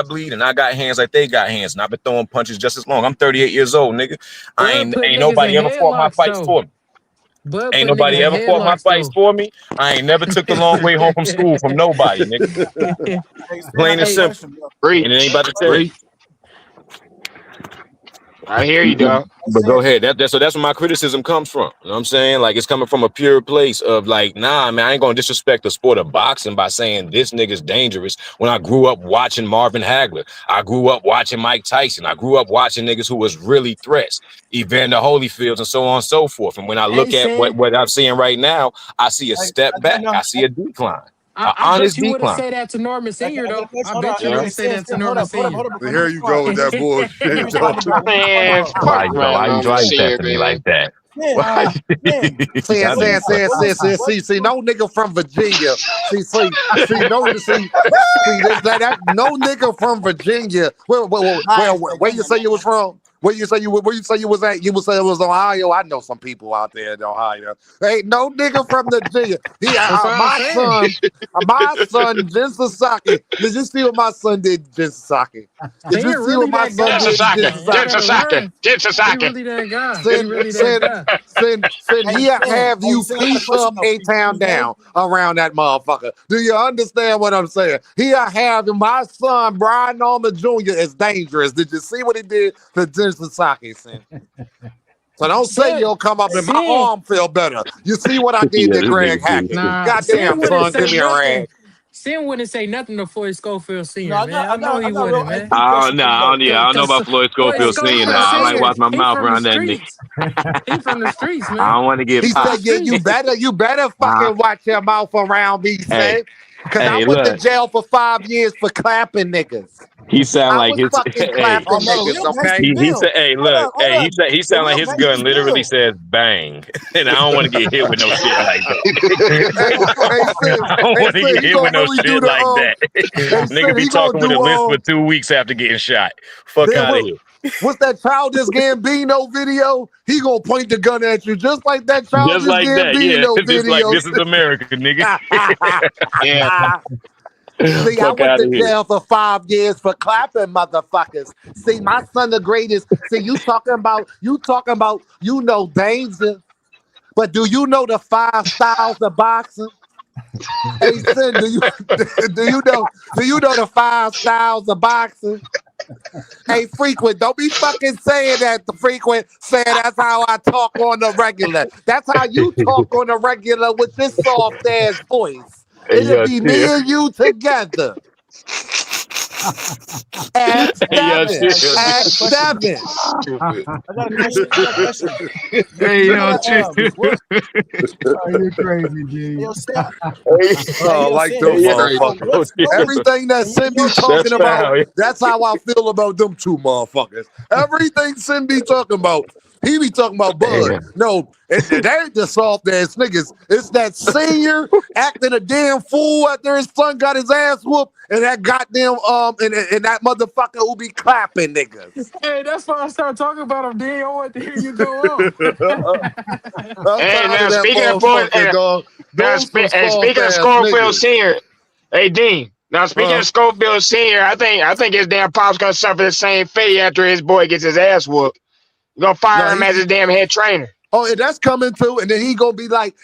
bleed, and I got hands like they got hands, and I've been throwing punches just as long. I'm 38 years old, nigga. Bud put Ain't niggas in nobody ever fought my headlocks fights though. for me. Bud Ain't put niggas nobody in ever fought my headlocks fights though. for me. I ain't never took the long way home from school from nobody, nigga. Hey, Spin, I Plain and got a Hey, simple. question, bro. And it ain't Preach. about to change. Preach. I hear you, dog. But go ahead. So that's where my criticism comes from. You know what I'm saying? Like, it's coming from a pure place of like, nah, man, I ain't gonna disrespect the sport of boxing by saying this nigga's dangerous when I grew up watching Marvin Hagler. I grew up watching Mike Tyson. I grew up watching niggas who was really threats, Evander Holyfields, and so on and so forth. And when I hey, look at Sin. what I'm seeing right now, I see a I step got back. no. I see a decline, an I bet honest you wouldn't decline. say that to Norman Senior I got a though. question. I Hold on. bet you Yeah. wouldn't say that to Hold Norman up. Senior. Before you Here you go respond, with that let me bullshit, respond though. to bro. Let me respond to Man, bro. fuck Why you Brandon on try this that shit, to me man. like that? Man, Why? man. Saying, What Goddamn saying, you funny. saying, what saying, you saying, what see, you no nigga from Virginia. See, that no nigga from Virginia. Where you say you was from? Where you say you was at? You would say it was Ohio. I know some people out there in Ohio. Ain't no nigga from Virginia. That's what I'm saying. My son, Jensen Saki. Did you see what my son did, Jensen Saki? Did you Senior see what really my that son guy, did, Saka. Jensen man. Y'all Saki? gotta learn. He Saka. really that guy. He Send, really that send, guy. send. Hey, He'll Sin. have Hey, you Sin, I got a push question up though. a town down around that motherfucker. Do you understand what I'm saying? He'll have my son, Brian Norman Jr. is dangerous. Did you see what he did to Jensen Saki, Sin? So don't say Sin, you'll come up and my Sin. arm feel better. You see what I did Yeah, to this Greg nigga Hackett. bullshit. Nah, Sin Goddamn, wouldn't son, say give me a rag. nothing. Sin wouldn't say nothing to Floyd Schofield No, Senior, man. I know he I got wouldn't, a man. quick question for you though. I don't know Cause about Floyd Floyd Schofield Hey, seeing Schofield that. I might Senior, watch my he mouth from the around that nigga. streets. He from the streets, I man. don't want to get He From the said, popped. yeah, you streets. better Uh, fucking watch your mouth around me, hey, son. Cause I hey, went to look, jail for 5 years for clapping niggas. he sound I like was his. fucking Hey, oh clapping no, the niggas, real gangster okay? he said, Bill. hey, look, hey, Hold up. he The sound like real his gun gangster literally Bill. says bang, and I don't want to get hit with no shit like Hey, that. Sid, I don't want to get he hit with gonna no really do shit the like that. Nigga Sid, be he gonna talking with a do list for 2 weeks after getting shot. Fuck then out of here. what's that Childish Gambino video? He gonna point the gun at you just like that Just Childish like that, yeah. Gambino Just like video. this is America, nigga. Yeah. See, I Fuck went out to of here. jail for 5 years for clapping motherfuckers. See, my son the greatest. See, you know danger, but do you know the 5 styles of boxing? Hey, son, do you know the 5 styles of boxing? Hey, Frequent, don't be fucking saying that. The Frequent saying that's how I talk on the regular. That's how you talk on the regular with your soft ass voice. Hey, It'll yo, be chill. me and you together. At Yo, 7. chill. At 7. Stupid. I got a question. Hey, You yo, know, chill. what, Oh, you're crazy, G. yo, Sam, Oh, I like Sam, them Hey, yo, motherfuckers. chill. Everything that Sin be yo, talking That's about, foul. that's how I feel about them two motherfuckers. Everything Sin be talking about, he be talking about Bud. Damn. No, they ain't the soft ass niggas. It's that senior acting a damn fool after his son got his ass whooped, and that goddamn and that motherfucker who be clapping niggas. Hey, that's why I started talking about him. Then I want to hear you go on. I'm Hey, tired now of that speaking of boys, motherfucker, dog. Those some soft speaking of ass Schofield niggas. Senior, hey Dean. Now speaking of Schofield Senior, I think his damn pop's gonna suffer the same fate after his boy gets his ass whooped. You're gonna fire him as his damn head trainer. Oh, and that's coming too. And then he gonna be like,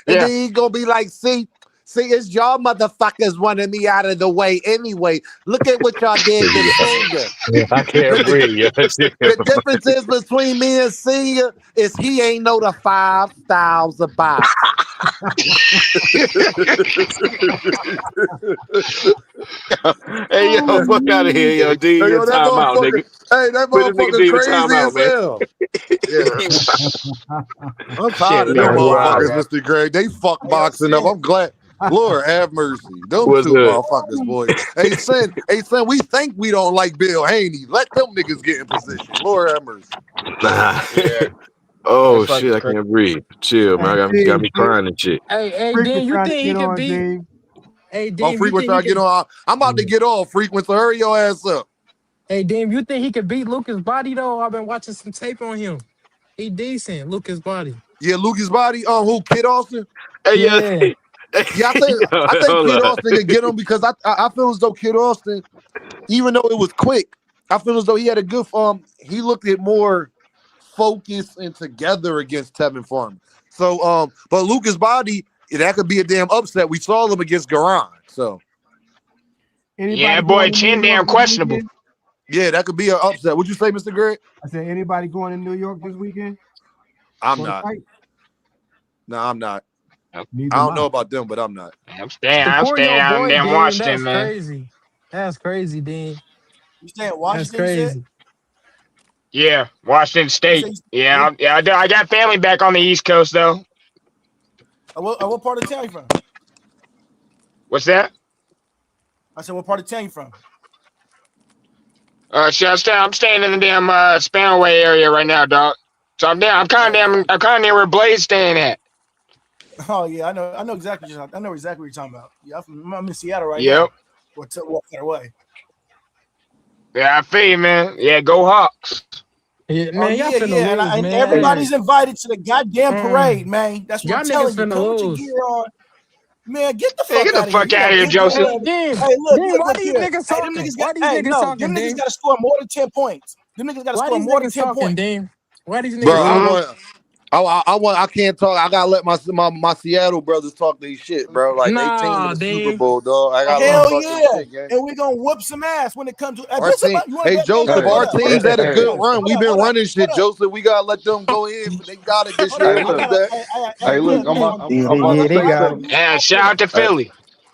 see, it's y'all motherfuckers wanting me out of the way anyway. Look at what y'all did to Senior. Yeah, I can't breathe. Yo, The difference is between me and Senior is he ain't know the 5 styles of box. Hey, yo, fuck out of here, yo, D. Hey, yo, that Time out, motherfucker. nigga. Hey, that Put this nigga motherfucker D in crazy time out, as man. hell. Yeah. I'm tired of them Nigga, motherfuckers, wow. Mr. Greg. They fuck boxing up. I'm glad. Lord have mercy. Them What's two good? motherfuckers, boy. Hey, son, we think we don't like Bill Haney. Let them niggas get in position. Lord have mercy. Nah. Yeah. Oh, That shit, I fucking can't breathe. Chill, man. Got me crying and shit. Hey, Freak was Dean, you trying to think he get could on, beat? Dave. Hey, Oh, Dean, you Frequent think trying he to get could? on. I'm about to get off, Frequent, so hurry your ass up. Hey, Dean, you think he could beat Lucas Body though? I've been watching some tape on him. He decent, Lucas Body. Yeah, Lucas Body, who, Kid Austin? Hey, Yeah. Yeah, I think hold Kid up. Austin could get him because I feel as though Kid Austin, even though it was quick, I feel as though he had a good he looked at more focused and together against Tevin Farmer. So but Lucas Body, that could be a damn upset. We saw him against Garan. So Anybody Yeah, boy, going to New Chin York damn this questionable. weekend? yeah, that could be an upset. Would you say, Mr. Greg? I said, anybody going to New York this weekend? I'm For the not. fight? No, I'm not. Neither I am don't I. know about them, but I'm not. I'm Support staying your out in boy, damn Dean. Washington, That's man. crazy. That's crazy, Dean. You saying That's Washington? You said? crazy. Yeah, Washington You State. said Yeah, I got family back on the East Coast though. what part of town you from? What's that? I said, what part of town you from? I'm staying in the damn Spanaway area right now, dog. So I'm kind of near where Blade's staying at. Oh yeah, I know exactly. I know exactly what you're talking about. Yeah, I'm in Seattle right Yep. now. What's that way? Yeah, I feel you, man. Yeah, go Hawks. Yeah, Oh man, y'all yeah, finna yeah, lose, and man. everybody's invited to the goddamn parade, man. That's what Y'all I'm niggas telling you. finna Come with your lose. gear on, man. Get the Hey, fuck get the out of here. fuck You out a of here, big Joseph. boy. Dean, Hey, Dean, why look these here. niggas Hey, them talking? niggas Why got. these Hey, niggas no, talking, them niggas Dean? got to score more than 10 points. Them niggas got to Why score these more than niggas 10 talking, points. Dean? Why these Bro, niggas talking? I can't talk. I gotta let my Seattle brothers talk their shit, bro. Like they team in Nah, the Super Dean. Bowl, dog. I gotta let them Hell talk their yeah, shit, gang. and we gonna whoop some ass when it comes to. Hey, Our put some, team, you want to hey bet? Hey, Joseph, our hold up, hold team's up, had a hold good up, run. We've been hold up, running shit, hold up. Joseph. We gotta let them go in. They got it this Hold up. year. I We'll be got back. hey, look, I'm about to say something. Yeah, shout out to Philly.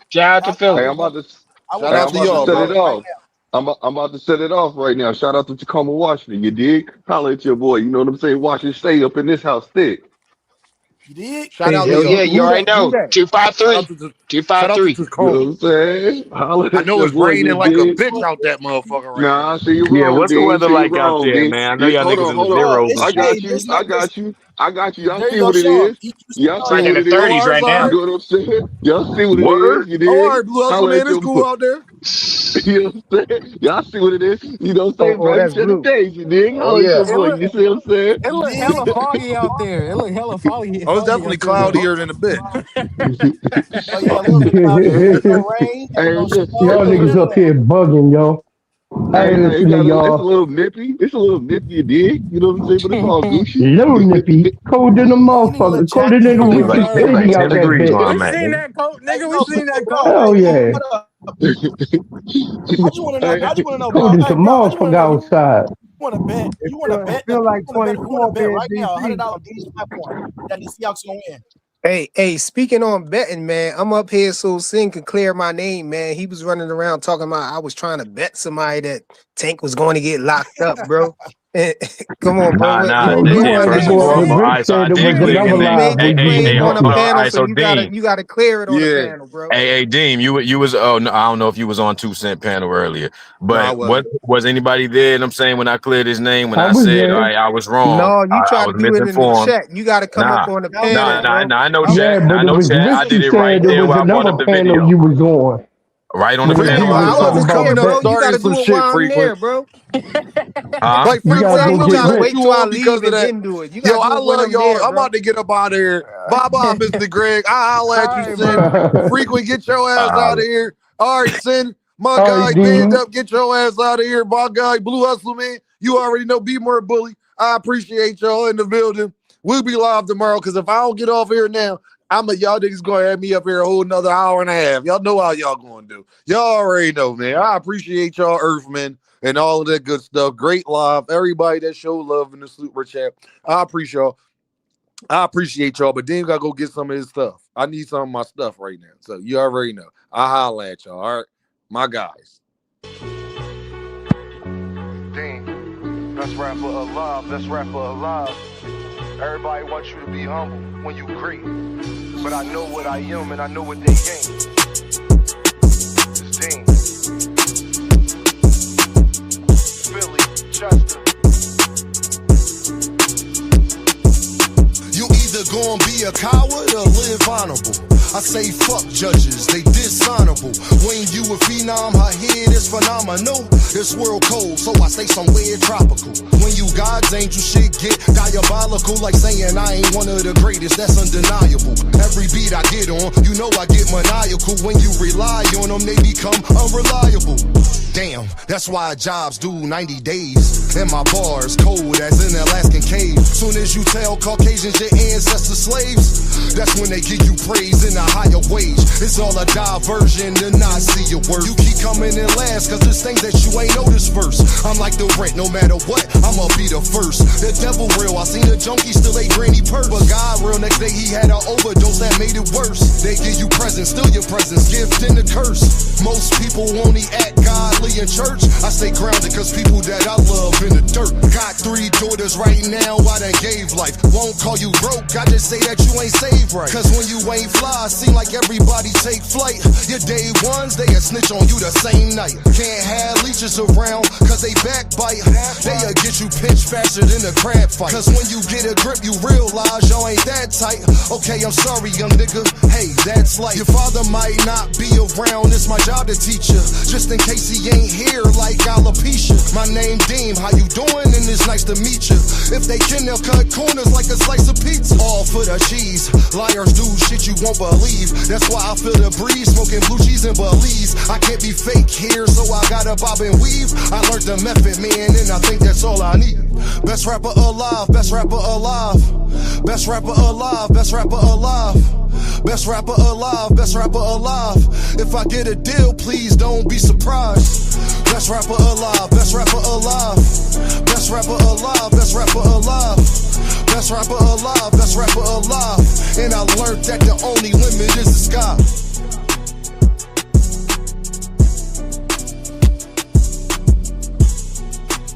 Shout out to Hey, Philly. I'm about to Shout hey, out I'm to about to y'all, set it bro. off. I'm about to set it off right now. Shout out to Tacoma, Washington. You dig? Holla at your boy. You know what I'm saying? Washington State up in this house thick. You did? Shout out to Hell yeah, y'all. you Who already that? Who know. that? Shout out 253. to shout out to 253. You know what Tacoma. I'm saying? Holla I at know your it's boy. You raining like a dig? bitch out that motherfucker right Nah, I now. see you Yeah, wrong, what's the Dean. weather See you like out wrong, there, Dean. man? I know y'all Hold niggas on, in the hold on. zeros and I shit. got It's you. like I got you. I got you. Y'all there you see go, what it Sean. is. Y'all It's see like in what the it Oh, is. 30s ours right all now. right. You know what I'm saying? Y'all see what it is. Word? You Oh, all dig? right, Blue Hustle, Holla man. at It's your boy. cool out there. You know what I'm saying? Y'all see what it is. You know what I'm saying? Baby that's said the blue. days. You dig? Oh Holla at yeah. your It boy. look, You see what I'm saying? it You look did? hella foggy out there. It look hella foggy Oh, it's definitely out there, though. cloudier than a bitch. Oh yeah, a little bit cloudy. Ain't no rain, ain't Hey, no look, snow, Y'all it's a ain't niggas none little, of up that. here bugging, yo. I hey, ain't hey, listening to it's a y'all. little nippy. It's a little nippy, you dig? You know what I'm saying? But it's all Gucci. Little nippy, cold in the You need a little motherfucker, colder jacket. than the It be winter. like Hold it be on, like Shady hold 10 out on. that degrees where bitch. I'm We at, seen nigga. that coat, Hey, nigga. We no, seen that hold coat. on, Hell wait, yeah. hold up. I just want to know. I just want to know, bro. Cold as a Hey, bro, I just want to motherfucker know. You outside. want to bet? It You want to feel, it bet? feel like We want to bet 24 up here in right now. DC. $100 on Dean's platform that the Seahawks gonna win. Hey, speaking on betting, man, I'm up here so Sin can clear my name, man. He was running around talking about I was trying to bet somebody that Tank was going to get locked up, bro. Come on, bro. Nah. What First and foremost, all right, so I did clear your name. Hey, on hold the on. All panel, right, so so you Dean. gotta clear it on the panel, bro. Hey, Deem, you was oh no, I don't know if you was on 2 Cent panel earlier, but what was anybody there? And I'm saying when I cleared his name, when I was said there. all right, I was wrong. No, you I try was to do it in the misinformed. chat. You got to come up on the panel, bro. I know Yeah, chat. but I it know was chat. I Rich did who it right said there there was while I brought another up the panel video. you was on. Right on the When panel. he I was talking wasn't about coming, bro. betting. You got to do it while I'm there, bro. Huh? Like You Frequent, gotta I go really get let Rich. you till I on because leave of and that. then do it. You Yo, gotta do I it when love I'm y'all. there, I'm bro. about to get up out of here. Bye, Mr. Greg. I'll let you, Sin. Frequent, get your ass out of here. All right, Sin. My All guy, right, Band Dean. Up, get your ass out of here. My guy, Blue Hustle, man. You already know, be more bully. I appreciate y'all in the building. We'll be live tomorrow because if I don't get off here now, y'all niggas gonna have me up here a whole another hour and a half. Y'all know how y'all gonna do. Y'all already know, man. I appreciate y'all, Earthmen, and all of that good stuff. Great live. Everybody that showed love in the super chat. I appreciate y'all, but then gotta go get some of his stuff. I need some of my stuff right now. So you already know. I holla at y'all. All right. My guys. Dean, best rapper alive, best rapper alive. Everybody wants you to be humble when you great. But I know what I am and I know what they ain't. It's Dean. Philly, Chester. You either gonna be a coward or live honorable. I say fuck judges, they dishonorable. When you a phenom, her head is phenomenal. This world cold, so I stay somewhere tropical. When you God's angel, shit get diabolical. Like saying I ain't one of the greatest, that's undeniable. Every beat I get on, you know I get maniacal. When you rely on them, they become unreliable. Damn, that's why jobs do 90 days. And my bars cold as an Alaskan cave. Soon as you tell Caucasians your ancestors slaves, that's when they give you praise in a higher wage. It's all a diversion to not see your worth. You keep coming in last, cause there's things that you ain't noticed first. I'm like the rent, no matter what, I'ma be the first. The devil real, I seen a junkie still ate granny purse. But God real, next day he had an overdose that made it worse. They give you presents, still your presents, gift and a curse. Most people only act godly in church. I stay grounded cause people that I love in the dirt. Got 3 daughters right now, I done gave life. Won't call you broke, I just say that you ain't saved right. Cause when you ain't fly, seem like everybody take flight. Your day ones, they a snitch on you the same night. Can't have leeches around, cause they backbite. They'll get you pinched faster than a crab fight. Cause when you get a grip, you realize y'all ain't that tight. Okay, I'm sorry, young nigga, hey, that's life. Your father might not be around, it's my job to teach you. Just in case he ain't here like alopecia. My name Deem, how you doing? And it's nice to meet you. If they can, they'll cut corners like a slice of pizza. All for the cheese. Liars do shit you won't believe. That's why I feel the breeze, smoking blue cheese and Belize. I can't be fake here, so I gotta bob and weave. I learned the method, man, and I think that's all I need. Best rapper alive, best rapper alive. Best rapper alive, best rapper alive. Best rapper alive, best rapper alive. If I get a deal, please don't be surprised. Best rapper alive, best rapper alive. Best rapper alive, best rapper alive. Best rapper alive, best rapper alive. And I learned that the only limit is the sky.